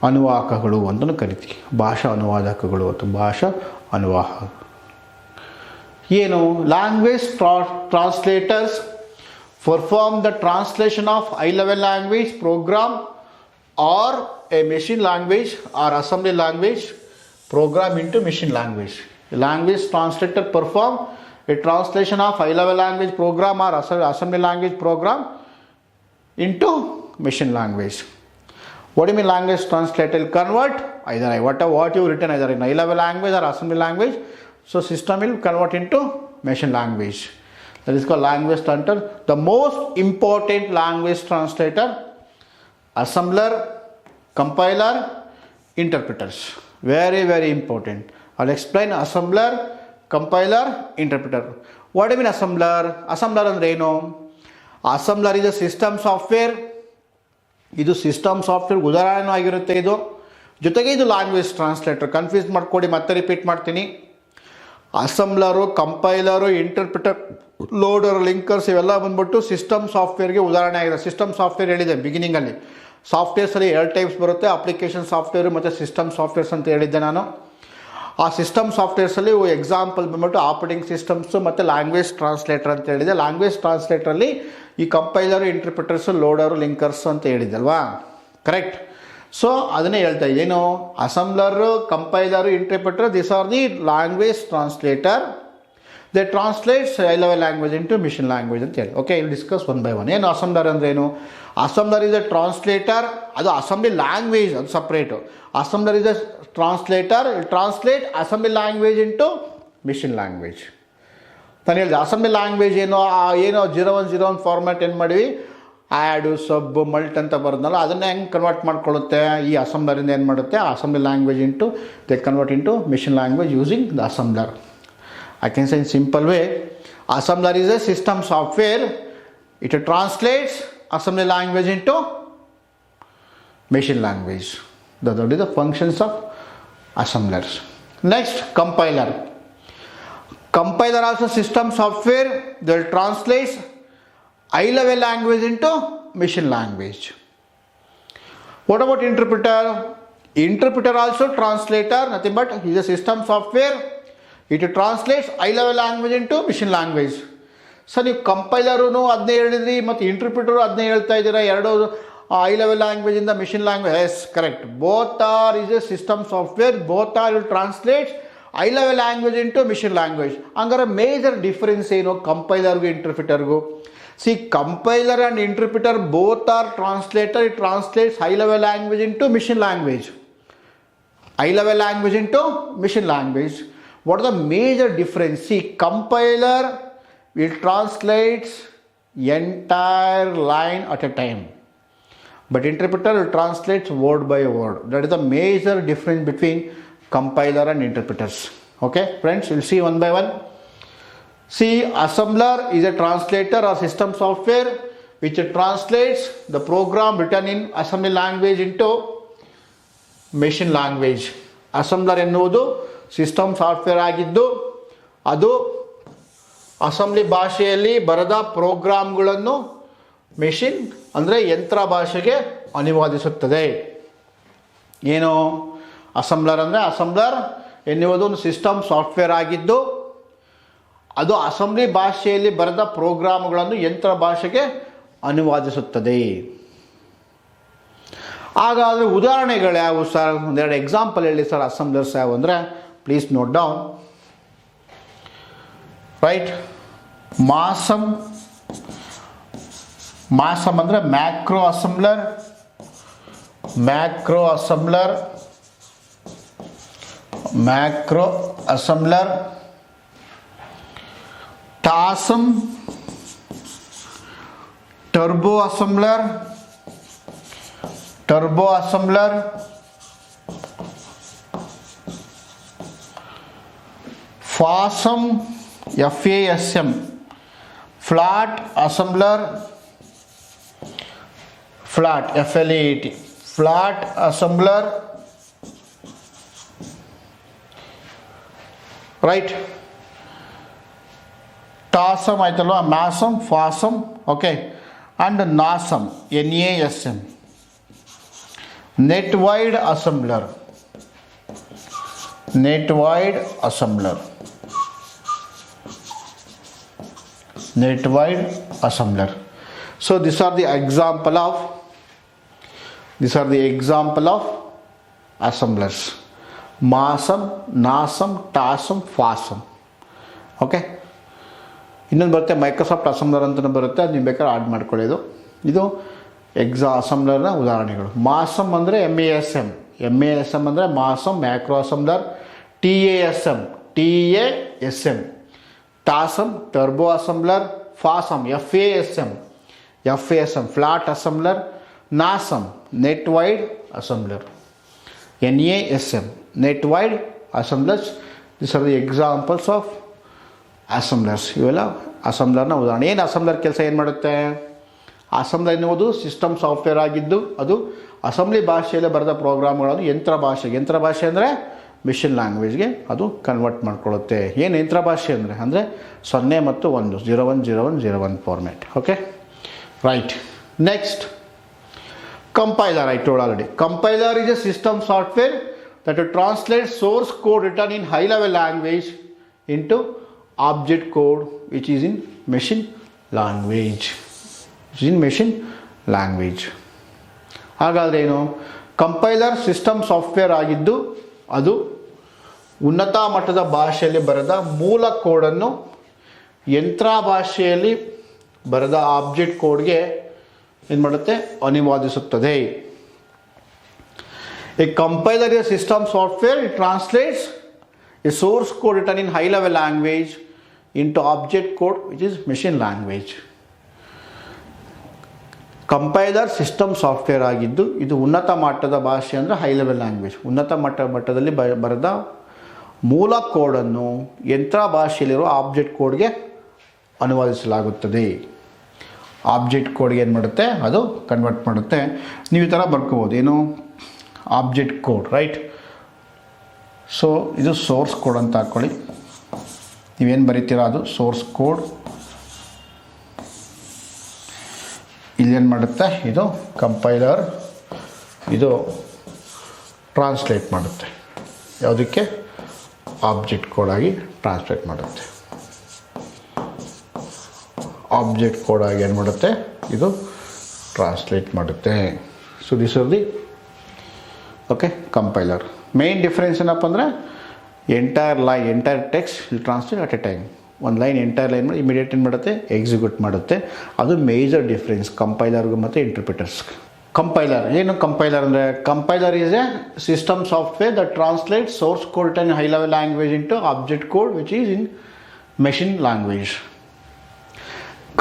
ಅನುವಾಹಕಗಳು ಅಂತಲೂ ಕರಿತೀವಿ. ಭಾಷಾ ಅನುವಾದಕಗಳು ಅಥವಾ ಭಾಷಾ ಅನುವಾಹಕ. ಏನು language translators perform the translation of high level language program or a machine language or assembly language program into machine language. The language translator perform a translation of high level language program or assembly language program into machine language. What do you mean language translator will convert? Either what you written either in high level language or assembly language, so system will convert into machine language. That is called language translator. The most important language translator, assembler, compiler, interpreters. Very, very important. I'll explain assembler, compiler, interpreter. What do you mean assembler? Assembler andre eno? Assembler is a system software. ಇದು ಸಿಸ್ಟಮ್ ಸಾಫ್ಟ್ವೇರ್ ಉದಾಹರಣೆ ಆಗಿರುತ್ತೆ. ಇದು ಜೊತೆಗೆ ಇದು ಲ್ಯಾಂಗ್ವೇಜ್ ಟ್ರಾನ್ಸ್ಲೇಟರ್. ಕನ್ಫ್ಯೂಸ್ ಮಾಡ್ಕೊಡಿ, ಮತ್ತೆ ರಿಪೀಟ್ ಮಾಡ್ತೀನಿ. ಅಸೆಂಬ್ಲರು, ಕಂಪೈಲರು, ಇಂಟರ್ಪ್ರಿಟರ್, ಲೋಡರ್, ಲಿಂಕರ್ಸ್ ಇವೆಲ್ಲ ಬಂದ್ಬಿಟ್ಟು ಸಿಸ್ಟಮ್ ಸಾಫ್ಟ್ವೇರ್ಗೆ ಉದಾಹರಣೆ ಆಗಿದೆ. ಸಿಸ್ಟಮ್ ಸಾಫ್ಟ್ವೇರ್ ಹೇಳಿದೆ ಬಿಗಿನಿಂಗಲ್ಲಿ. ಸಾಫ್ಟ್ವೇರ್ಸಲ್ಲಿ 2 ಟೈಪ್ಸ್ ಬರುತ್ತೆ, ಅಪ್ಲಿಕೇಶನ್ ಸಾಫ್ಟ್ವೇರು ಮತ್ತು ಸಿಸ್ಟಮ್ ಸಾಫ್ಟ್ವೇರ್ಸ್ ಅಂತ ಹೇಳಿದ್ದೆ ನಾನು. ಆ ಸಿಸ್ಟಮ್ ಸಾಫ್ಟ್ವೇರ್ಸಲ್ಲಿ ಎಕ್ಸಾಂಪಲ್ ಬಂದ್ಬಿಟ್ಟು ಆಪರೇಟಿಂಗ್ ಸಿಸ್ಟಮ್ಸು ಮತ್ತು ಲ್ಯಾಂಗ್ವೇಜ್ ಟ್ರಾನ್ಸ್ಲೇಟರ್ ಅಂತ ಹೇಳಿದೆ. ಲ್ಯಾಂಗ್ವೇಜ್ ಟ್ರಾನ್ಸ್ಲೇಟರಲ್ಲಿ ಈ ಕಂಪೈಲರು, ಇಂಟರ್ಪ್ರಿಟರ್ಸು, ಲೋಡರು, ಲಿಂಕರ್ಸು ಅಂತ ಹೇಳಿದ್ದಲ್ವಾ, ಕರೆಕ್ಟ್. ಸೊ ಅದನ್ನೇ ಹೇಳ್ತಾ ಇದ್ದೇನು, assembler, compiler, interpreter, this are the language translator. They translates high level language into machine language ಅಂತ ಹೇಳಿ. ಓಕೆ, ಇಲ್ಲಿ ಡಿಸ್ಕಸ್ ಒನ್ ಬೈ ಒನ್. ಏನು ಅಸೆಂಬ್ಲರ್ ಅಂದ್ರೆ ಏನು? ಅಸೆಂಬ್ಲರ್ ಇಸ್ ಅ ಟ್ರಾನ್ಸ್ಲೇಟರ್, ಅದು ಅಸೆಂಬ್ಲಿ ಲ್ಯಾಂಗ್ವೇಜ್, ಅದು separate. Assembler is a translator, translate assembly language into machine language. ನಾನು ಹೇಳಿದೆ ಅಸೆಂಬ್ಲಿ ಲ್ಯಾಂಗ್ವೇಜ್ ಏನೋ 0101 ಫಾರ್ಮ್ಯಾಟ್ ಏನು ಮಾಡಿವಿ, ಆ್ಯಡು, ಸಬ್, ಮಲ್ಟ್ ಅಂತ ಬರೋದಲ್ಲ, ಅದನ್ನೇ ಹೆಂಗೆ ಕನ್ವರ್ಟ್ ಮಾಡ್ಕೊಳ್ಳುತ್ತೆ ಈ ಅಸೆಂಬ್ಲರಿಂದ ಏನು ಮಾಡುತ್ತೆ, assembly language into they convert into machine language using the assembler. I can say in simple way, assembler is a system software. It translates assembly language into machine language. That is the functions of assemblers. Next, compiler. Compiler also system software that translates high level language into machine language. What about interpreter? Interpreter also translator, nothing but is a system software. It translates high level language into machine language. Sir, ನೀವು ಕಂಪೈಲರೂ ಅದನ್ನೇ ಹೇಳಿದ್ರಿ ಮತ್ತು ಇಂಟರ್ಪ್ರಿಟರು ಅದನ್ನೇ ಹೇಳ್ತಾ ಇದ್ದೀರಾ, ಎರಡು ಹೈ ಲೆವೆಲ್ ಲ್ಯಾಂಗ್ವೇಜಿಂದ machine language. Yes, correct. Both are is a system software, both are will translates high level language into machine language. ಹಂಗಾರೆ ಮೇಜರ್ ಡಿಫರೆನ್ಸ್ ಏನು ಕಂಪೈಲರ್ಗೂ ಇಂಟರ್ಪ್ರಿಟರ್ಗೂ? See, compiler and interpreter both are translator. It translates high level language into machine language. High level language into machine language. What are the major difference? See, compiler will translate entire line at a time, but interpreter will translate word by word. That is the major difference between compiler and interpreters. Okay, friends, we'll see one by one. See, assembler is a translator or system software which translates the program written in assembly language into machine language. Assembler ಎನ್ನುವುದು ಸಿಸ್ಟಮ್ ಸಾಫ್ಟ್ವೇರ್ ಆಗಿದ್ದು ಅದು ಅಸೆಂಬ್ಲಿ ಭಾಷೆಯಲ್ಲಿ ಬರೆದ ಪ್ರೋಗ್ರಾಮ್ಗಳನ್ನು ಮೆಷಿನ್ ಅಂದರೆ ಯಂತ್ರ ಭಾಷೆಗೆ ಅನುವಾದಿಸುತ್ತದೆ. ಏನು ಅಸೆಂಬ್ಲರ್ ಅಂದರೆ ಅಸೆಂಬ್ಲರ್ ಎನ್ನುವುದು ಒಂದು ಸಿಸ್ಟಮ್ ಸಾಫ್ಟ್ವೇರ್ ಆಗಿದ್ದು ಅದು ಅಸೆಂಬ್ಲಿ ಭಾಷೆಯಲ್ಲಿ ಬರೆದ ಪ್ರೋಗ್ರಾಮ್ಗಳನ್ನು ಯಂತ್ರ ಭಾಷೆಗೆ ಅನುವಾದಿಸುತ್ತದೆ. ಹಾಗಾದರೆ ಉದಾಹರಣೆಗಳು ಯಾವುವು ಸರ್? ಒಂದೆರಡು ಎಕ್ಸಾಂಪಲ್ ಹೇಳಿ ಸರ್ ಅಸೆಂಬ್ಲರ್ಸ್ ಯಾವ ಅಂದರೆ please note down. Right, MASM ಅಂದರೆ macro assembler, TASM, turbo assembler, FASM, FASM, flat assembler, FLAT, flat assembler. Right, TASM ಆಯ್ತಲ್ವಾ, MASM, FASM, okay, and NASM, NASM, net wide assembler. So these are the example of assemblers: MASM, NASM, TASM, FASM. Okay, ಇನ್ನೊಂದು ಬರುತ್ತೆ ಮೈಕ್ರೋಸಾಫ್ಟ್ ಅಸೆಂಬ್ಲರ್ ಅಂತಲೂ ಬರುತ್ತೆ, ಅದು ನೀವು ಬೇಕಾದ್ರೆ ಆಡ್ ಮಾಡ್ಕೊಳ್ಳೋದು. ಇದು ಅಸೆಂಬ್ಲರ್ನ ಉದಾಹರಣೆಗಳು. ಮಾಸಮ್ ಅಂದರೆ MASM ಅಂದರೆ MASM macro assembler. TASM TASM turbo assembler. FASM FASM flat assembler. NASM net wide assembler. NASM net wide assemblers. This are the examples of assemblers. ಇವೆಲ್ಲ ಅಸೆಂಬ್ಲರ್ನ ಉದಾಹರಣೆ. ಏನು ಅಸೆಂಬ್ಲರ್ ಕೆಲಸ ಏನು ಮಾಡುತ್ತೆ? ಅಸೆಂಬ್ಲರ್ ಎನ್ನುವುದು ಸಿಸ್ಟಮ್ ಸಾಫ್ಟ್ವೇರ್ ಆಗಿದ್ದು ಅದು ಅಸೆಂಬ್ಲಿ ಭಾಷೆಯಲ್ಲಿ ಬರೆದ ಪ್ರೋಗ್ರಾಮ್ಗಳನ್ನು ಯಂತ್ರ ಭಾಷೆ ಅಂದರೆ ಮಿಷಿನ್ ಲ್ಯಾಂಗ್ವೇಜ್ಗೆ ಅದು ಕನ್ವರ್ಟ್ ಮಾಡ್ಕೊಳ್ಳುತ್ತೆ. ಏನು ಯಂತ್ರ ಭಾಷೆ ಅಂದರೆ 0 ಮತ್ತು 1, 010101 format. Okay, right. Next, compiler. I told already. Compiler is a system software that translates source code written in high level language into object code which is in machine language. ಹಾಗಾದರೆ ಏನು? ಕಂಪೈಲರ್ ಸಿಸ್ಟಮ್ ಸಾಫ್ಟ್ವೇರ್ ಆಗಿದ್ದು ಅದು ಉನ್ನತ ಮಟ್ಟದ ಭಾಷೆಯಲ್ಲಿ ಬರೆದ ಮೂಲ ಕೋಡನ್ನು ಯಂತ್ರ ಭಾಷೆಯಲ್ಲಿ ಬರೆದ ಆಬ್ಜೆಕ್ಟ್ ಕೋಡ್ಗೆ ಏನು ಮಾಡುತ್ತೆ? ಅನುವಾದಿಸುತ್ತದೆ. A compiler is system software. It translates a source code written in high level language into object code which is machine language. Compiler system software ಆಗಿದ್ದು ಇದು ಉನ್ನತ ಮಟ್ಟದ ಭಾಷೆ ಅಂದರೆ ಹೈ ಲೆವೆಲ್ ಲ್ಯಾಂಗ್ವೇಜ್. ಉನ್ನತ ಮಟ್ಟದಲ್ಲಿ ಬರೆದ ಮೂಲ ಕೋಡನ್ನು ಯಂತ್ರ ಭಾಷೆಯಲ್ಲಿರುವ ಆಬ್ಜೆಕ್ಟ್ ಕೋಡ್ಗೆ ಅನುವಾದಿಸಲಾಗುತ್ತದೆ. ಆಬ್ಜೆಕ್ಟ್ ಕೋಡ್ಗೆ ಏನು ಮಾಡುತ್ತೆ? ಅದು ಕನ್ವರ್ಟ್ ಮಾಡುತ್ತೆ. ನೀವು ಈ ಥರ ಬರ್ಕೋಬೋದು. ಏನು? Object code. ರೈಟ್. ಸೊ ಇದು ಸೋರ್ಸ್ ಕೋಡ್ ಅಂತ ಹಾಕ್ಕೊಳ್ಳಿ. ನೀವೇನು ಬರೀತೀರಾ ಅದು ಸೋರ್ಸ್ ಕೋಡ್. ಇಲ್ಲೇನು ಮಾಡುತ್ತೆ? ಇದು ಕಂಪೈಲರ್ ಇದು ಟ್ರಾನ್ಸ್ಲೇಟ್ ಮಾಡುತ್ತೆ. ಯಾವುದಕ್ಕೆ? ಆಬ್ಜೆಕ್ಟ್ ಕೋಡಾಗಿ ಟ್ರಾನ್ಸ್ಲೇಟ್ ಮಾಡುತ್ತೆ. ಆಬ್ಜೆಕ್ಟ್ ಕೋಡಾಗಿ ಏನು ಮಾಡುತ್ತೆ? ಇದು ಟ್ರಾನ್ಸ್ಲೇಟ್ ಮಾಡುತ್ತೆ. So this are the okay compiler. Main difference ಏನಪ್ಪ ಅಂದರೆ entire text will translate at A time. ಒಂದು ಲೈನ್ ಎಂಟೈರ್ ಲೈನ್ ಮಾಡಿ ಇಮಿಡಿಯೇಟ್ ಏನು ಮಾಡುತ್ತೆ? ಎಕ್ಸಿಕ್ಯೂಟ್ ಮಾಡುತ್ತೆ. ಅದು ಮೇಜರ್ ಡಿಫ್ರೆನ್ಸ್ ಕಂಪೈಲರ್ಗೂ ಮತ್ತು ಇಂಟರ್ಪ್ರಿಟರ್ಸ್ಗೆ. ಕಂಪೈಲರ್ ಏನು? ಕಂಪೈಲರ್ ಅಂದರೆ compiler is A system software that translate source code in high level language into object code which is in machine language.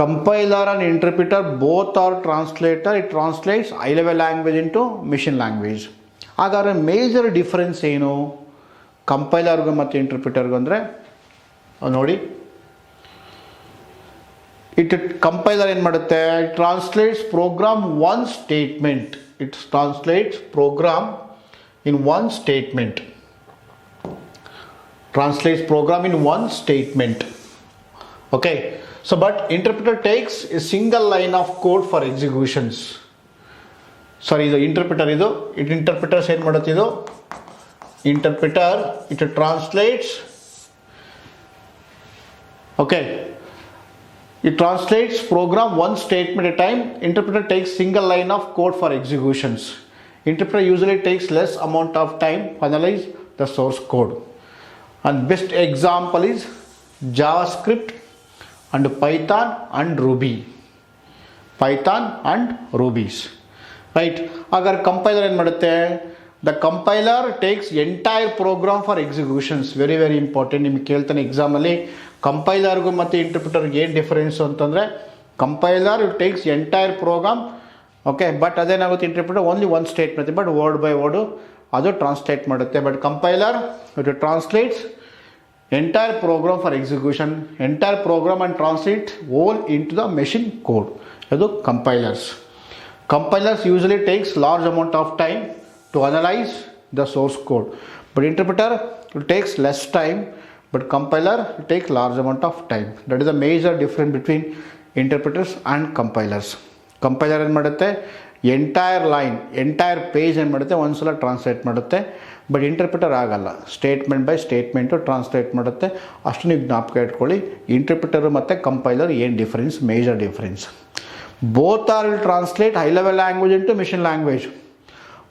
Compiler and interpreter both are translator. It translates high level language into machine language. ಹಾಗಾದರೆ ಮೇಜರ್ ಡಿಫ್ರೆನ್ಸ್ ಏನು ಕಂಪೈಲರ್ಗೂ ಮತ್ತು ಇಂಟರ್ಪ್ರಿಟರ್ಗೂ ಅಂದರೆ ನೋಡಿ, ಕಂಪೈಲರ್ ಏನು ಮಾಡುತ್ತೆ? It translates program one statement. It translates program in one statement translates program in one statement. Okay, so but interpreter takes a single line of code for executions. Sorry, ಇದು interpreter ಇದು interpreters ಏನು ಮಾಡುತ್ತೆ ಇದು interpreter it translates. Okay, it translates program one statement at a time. Interpreter takes single line of code for executions. Interpreter usually takes less amount of time to analyze the source code. And best example is JavaScript and Python and Ruby. Python and Rubies. Right? Agar compiler ಏನು ಮಾಡುತ್ತೆ, the compiler takes entire program for executions. Very very important. ನಿಮಗೆ ಕೇಳ್ತಾನೆ ಎಕ್ಸಾಮಲ್ಲಿ ಕಂಪೈಲರ್ಗೂ ಮತ್ತು ಇಂಟರ್ಪ್ರಿಟರ್ಗೆ ಏನು ಡಿಫರೆನ್ಸ್ ಅಂತಂದರೆ, compiler it takes entire program. Okay, but ಅದೇನಾಗುತ್ತೆ interpreter only one statement but word by word ಅದು ಟ್ರಾನ್ಸ್ಲೇಟ್ ಮಾಡುತ್ತೆ. But compiler it translates entire program for execution, entire program and translate all into the machine code. ಅದು compilers. Compilers usually takes large amount of time to analyze the source code, but interpreter it takes less time, but compiler it takes large amount of time. That is the major difference between interpreters and compilers. Compiler ಏನು ಮಾಡುತ್ತೆ, ಎಂಟೈರ್ ಲೈನ್ ಎಂಟೈರ್ ಪೇಜ್ ಏನು ಮಾಡುತ್ತೆ ಒಂದ್ಸಲ ಟ್ರಾನ್ಸ್ಲೇಟ್ ಮಾಡುತ್ತೆ. ಬಟ್ ಇಂಟರ್ಪ್ರಿಟರ್ ಆಗಲ್ಲ, ಸ್ಟೇಟ್ಮೆಂಟ್ ಬೈ ಸ್ಟೇಟ್ಮೆಂಟು ಟ್ರಾನ್ಸ್ಲೇಟ್ ಮಾಡುತ್ತೆ. ಅಷ್ಟು ನೀವು ಜ್ಞಾಪಕ ಇಟ್ಕೊಳ್ಳಿ. ಇಂಟರ್ಪ್ರಿಟರ್ ಮತ್ತು ಕಂಪೈಲರ್ ಏನು difference, major difference. Both are will translate high level language into machine language.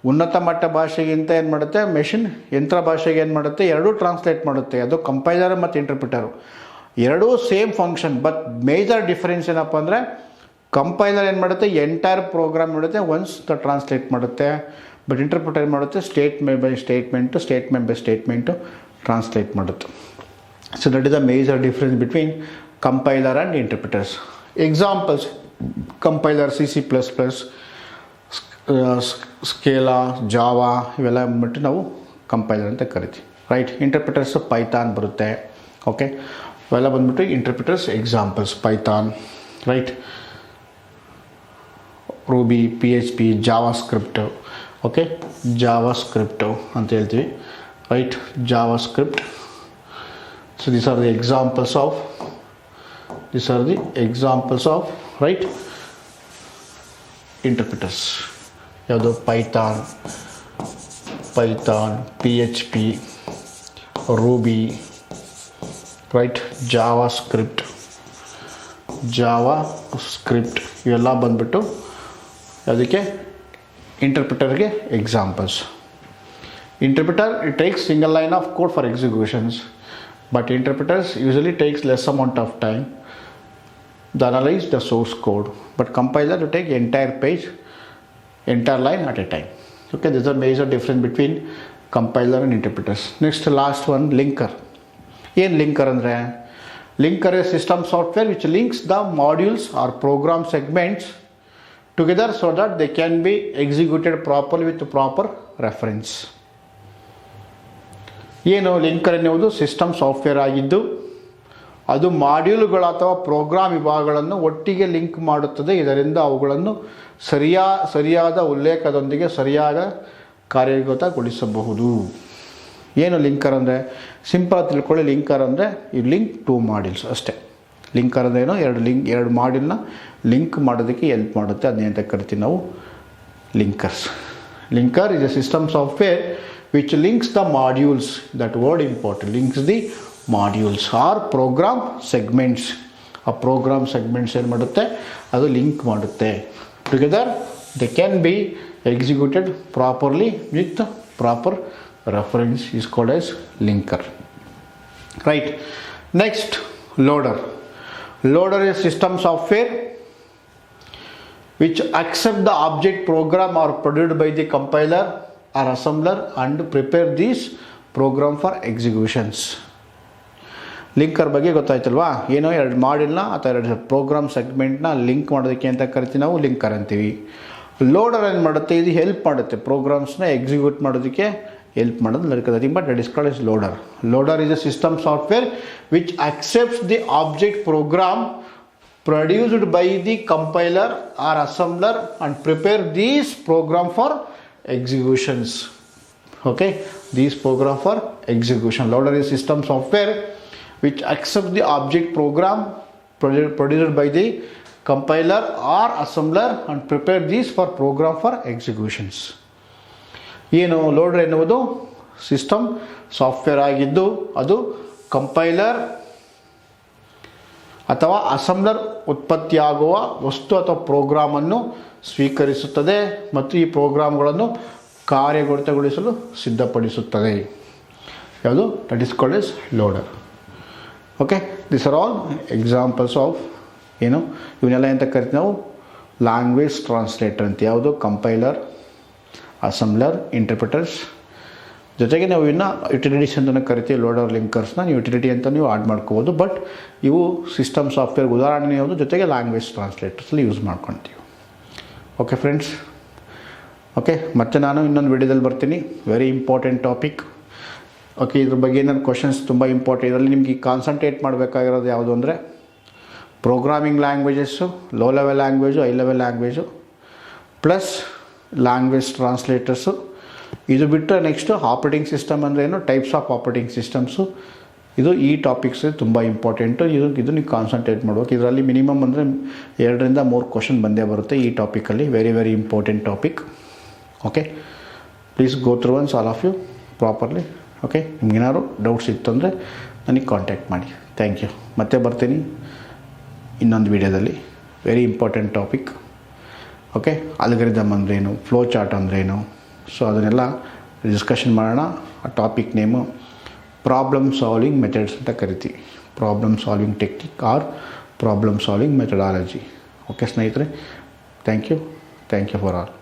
ಉನ್ನತ ಮಟ್ಟ ಭಾಷೆಗಿಂತ ಏನು ಮಾಡುತ್ತೆ, ಮೆಷಿನ್ ಯಂತ್ರ ಭಾಷೆಗೆ ಏನು ಮಾಡುತ್ತೆ, ಎರಡೂ ಟ್ರಾನ್ಸ್ಲೇಟ್ ಮಾಡುತ್ತೆ. ಅದು ಕಂಪೈಲರ್ ಮತ್ತು ಇಂಟರ್ಪ್ರಿಟರು ಎರಡೂ same function. But major difference ಏನಪ್ಪ ಅಂದರೆ, ಕಂಪೈಲರ್ ಏನು ಮಾಡುತ್ತೆ ಎಂಟೈರ್ ಪ್ರೋಗ್ರಾಮ್ ಮಾಡುತ್ತೆ ಒನ್ಸ್ ಟ್ರಾನ್ಸ್ಲೇಟ್ ಮಾಡುತ್ತೆ. ಬಟ್ ಇಂಟರ್ಪ್ರಿಟರ್ ಏನು ಮಾಡುತ್ತೆ ಸ್ಟೇಟ್ಮೆಂಟ್ ಬೈ ಸ್ಟೇಟ್ಮೆಂಟು ಟ್ರಾನ್ಸ್ಲೇಟ್ ಮಾಡುತ್ತೆ. So that is the major difference between compiler and interpreters. Examples compiler C++, Scala, Java ಇವೆಲ್ಲ ಬಂದ್ಬಿಟ್ಟು ನಾವು ಕಂಪೈಲರ್ ಅಂತ ಕರಿತೀವಿ. ರೈಟ್. ಇಂಟರ್ಪ್ರಿಟರ್ಸ್ ಪೈಥಾನ್ ಬರುತ್ತೆ. ಓಕೆ, ಇವೆಲ್ಲ ಬಂದ್ಬಿಟ್ಟು interpreters examples. Python, right, Ruby, PHP, JavaScript. Okay, JavaScript ಅಂತ ಹೇಳ್ತೀವಿ. Right, JavaScript. So these are the examples of right interpreters. ಯಾವುದು Python, PHP, Ruby, right, JavaScript ಇವೆಲ್ಲ ಬಂದ್ಬಿಟ್ಟು ಅದಕ್ಕೆ ಇಂಟರ್ಪ್ರಿಟರ್ಗೆ examples. Interpreter it takes single line of code for executions, but interpreters usually takes less amount of time to analyze the source code, but compiler to take entire page, entire line at a time. Okay, this is a major difference between compiler and interpreters. Next, last one, linker. ಏನು ಲಿಂಕರ್ ಅಂದರೆ, linker is system software which links the modules or program segments together so that they can be executed properly with proper reference. ಏನು ಲಿಂಕರ್ ಎನ್ನುವುದು ಸಿಸ್ಟಮ್ ಸಾಫ್ಟ್ವೇರ್ ಆಗಿದ್ದು ಅದು ಮಾಡ್ಯೂಲ್ಗಳು ಅಥವಾ ಪ್ರೋಗ್ರಾಮ್ ವಿಭಾಗಗಳನ್ನು ಒಟ್ಟಿಗೆ ಲಿಂಕ್ ಮಾಡುತ್ತದೆ. ಇದರಿಂದ ಅವುಗಳನ್ನು ಸರಿಯಾದ ಉಲ್ಲೇಖದೊಂದಿಗೆ ಸರಿಯಾದ ಕಾರ್ಯಗತಗೊಳಿಸಬಹುದು. ಏನು ಲಿಂಕರ್ ಅಂದರೆ, ಸಿಂಪಲ್ ತಿಳ್ಕೊಳ್ಳಿ. ಲಿಂಕರ್ ಅಂದರೆ ಈ ಲಿಂಕ್ ಟು ಮಾಡ್ಯೂಲ್ಸ್ ಅಷ್ಟೇ. ಲಿಂಕರ್ ಅಂದರೆ ಏನೋ ಎರಡು ಮಾಡ್ಯೂಲ್ನ ಲಿಂಕ್ ಮಾಡೋದಕ್ಕೆ ಹೆಲ್ಪ್ ಮಾಡುತ್ತೆ. ಅದನ್ನೇಂತ ಕರಿತೀವಿ ನಾವು linkers. Linker is a system software which links the modules. That word important. Links the modules are program segments. ಆ ಪ್ರೋಗ್ರಾಮ್ ಸೆಗ್ಮೆಂಟ್ಸ್ ಏನು ಮಾಡುತ್ತೆ, ಅದು ಲಿಂಕ್ ಮಾಡುತ್ತೆ. Together they can be executed properly with proper reference is called as linker. Right. Next, loader. Loader is system software which accept the object program or produced by the compiler or assembler and prepare these program for executions. Linker ಬಗ್ಗೆ ಗೊತ್ತಾಯ್ತಲ್ವಾ? ಏನೋ ಎರಡು ಮಾಡ್ಯೂಲ್ನ ಅಥವಾ ಎರಡು ಪ್ರೋಗ್ರಾಮ್ ಸೆಗ್ಮೆಂಟ್ನ ಲಿಂಕ್ ಮಾಡೋದಕ್ಕೆ ಅಂತ ಕರಿತೀವಿ ನಾವು, ಲಿಂಕರ್ ಅಂತೀವಿ. ಲೋಡರ್ ಏನು ಮಾಡುತ್ತೆ, ಇದು ಹೆಲ್ಪ್ ಮಾಡುತ್ತೆ ಪ್ರೋಗ್ರಾಮ್ಸ್ನ ಎಕ್ಸಿಕ್ಯೂಟ್ ಮಾಡೋದಕ್ಕೆ help ಮಾಡೋದು ನಡೀತದೆ. But that is called as loader. Loader is a system software which accepts the object program produced by the compiler or assembler and prepare these program for executions. Okay, these program for execution. Loader is system software which accepts the object program produced by the compiler or assembler and prepare these for program for executions. ಏನು ಲೋಡರ್ ಎನ್ನುವುದು ಸಿಸ್ಟಮ್ ಸಾಫ್ಟ್ವೇರ್ ಆಗಿದ್ದು ಅದು ಕಂಪೈಲರ್ ಅಥವಾ ಅಸೆಂಬ್ಲರ್ ಉತ್ಪತ್ತಿಯಾಗುವ ವಸ್ತು ಅಥವಾ ಪ್ರೋಗ್ರಾಮನ್ನು ಸ್ವೀಕರಿಸುತ್ತದೆ ಮತ್ತು ಈ ಪ್ರೋಗ್ರಾಮ್ಗಳನ್ನು ಕಾರ್ಯಗತಗೊಳಿಸಲು ಸಿದ್ಧಪಡಿಸುತ್ತದೆ. ಯಾವುದು? That is called as loader. Okay, this are all examples of ಏನು ಇವನ್ನೆಲ್ಲ ಅಂತ ಕರಿತೀವಿ ನಾವು ಲ್ಯಾಂಗ್ವೇಜ್ ಟ್ರಾನ್ಸ್ಲೇಟರ್ ಅಂತ. ಯಾವುದು? Compiler, assembler, interpreters. ಜೊತೆಗೆ ನಾವು ಇನ್ನು ಯುಟಿಲಿಟೀಸ್ ಅಂತಲೂ ಕರಿತೀವಿ. ಲೋಡರ್ ಲಿಂಕರ್ಸ್ನ ನೀವು ಯುಟಿಲಿಟಿ ಅಂತ ನೀವು ಆಡ್ ಮಾಡ್ಕೋಬೋದು. ಬಟ್ ಇವು ಸಿಸ್ಟಮ್ ಸಾಫ್ಟ್ವೇರ್ ಉದಾಹರಣೆ ಯಾವುದು, ಜೊತೆಗೆ ಲ್ಯಾಂಗ್ವೇಜ್ ಟ್ರಾನ್ಸ್ಲೇಟರ್ಸಲ್ಲಿ ಯೂಸ್ ಮಾಡ್ಕೊತೀವಿ. ಓಕೆ ಫ್ರೆಂಡ್ಸ್, ಓಕೆ, ಮತ್ತೆ ನಾನು ಇನ್ನೊಂದು ವಿಡಿಯೋದಲ್ಲಿ ಬರ್ತೀನಿ. Very important topic. ಓಕೆ, ಇದ್ರ ಬಗ್ಗೆ ಏನಾದ್ರು ಕ್ವಶನ್ಸ್ ತುಂಬ ಇಂಪಾರ್ಟೆಂಟ್. ಇದರಲ್ಲಿ ನಿಮಗೆ ಕಾನ್ಸಂಟ್ರೇಟ್ ಮಾಡಬೇಕಾಗಿರೋದು ಯಾವುದು ಅಂದರೆ programming languages, low level language, high level language, plus language translators. ಇದು ಬಿಟ್ಟರೆ ನೆಕ್ಸ್ಟು ಆಪ್ರೇಟಿಂಗ್ ಸಿಸ್ಟಮ್ ಅಂದರೆ ಏನು, ಟೈಪ್ಸ್ ಆಫ್ ಆಪ್ರೇಟಿಂಗ್ ಸಿಸ್ಟಮ್ಸು. ಈ ಟಾಪಿಕ್ಸ್ ತುಂಬ ಇಂಪಾರ್ಟೆಂಟು. ಇದು ನೀವು ಕಾನ್ಸಂಟ್ರೇಟ್ ಮಾಡ್ಬೇಕು. ಇದರಲ್ಲಿ ಮಿನಿಮಮ್ ಅಂದರೆ 2ರಿಂದ 3 ಕ್ವಶನ್ ಬಂದೇ ಬರುತ್ತೆ ಈ ಟಾಪಿಕಲ್ಲಿ. Very very important topic. Okay, please go through once all of you properly. Okay, ನಿಮ್ಗೇನಾದ್ರು ಡೌಟ್ಸ್ ಇತ್ತು ಅಂದರೆ ನನಗೆ ಕಾಂಟ್ಯಾಕ್ಟ್ ಮಾಡಿ. Thank you. ಮತ್ತೆ ಬರ್ತೀನಿ ಇನ್ನೊಂದು ವಿಡಿಯೋದಲ್ಲಿ. Very important topic. Okay, algorithm ಅಂದ್ರೇನು, ಫ್ಲೋ ಚಾರ್ಟ್ ಅಂದ್ರೇನು, ಸೊ ಅದನ್ನೆಲ್ಲ ಡಿಸ್ಕಷನ್ ಮಾಡೋಣ. ಆ topic name problem solving methods ಅಂತ ಕರಿತೀವಿ. Problem solving technique or problem solving methodology. Okay ಸ್ನೇಹಿತರೆ, ಥ್ಯಾಂಕ್ ಯು ಫಾರ್ ಆಲ್.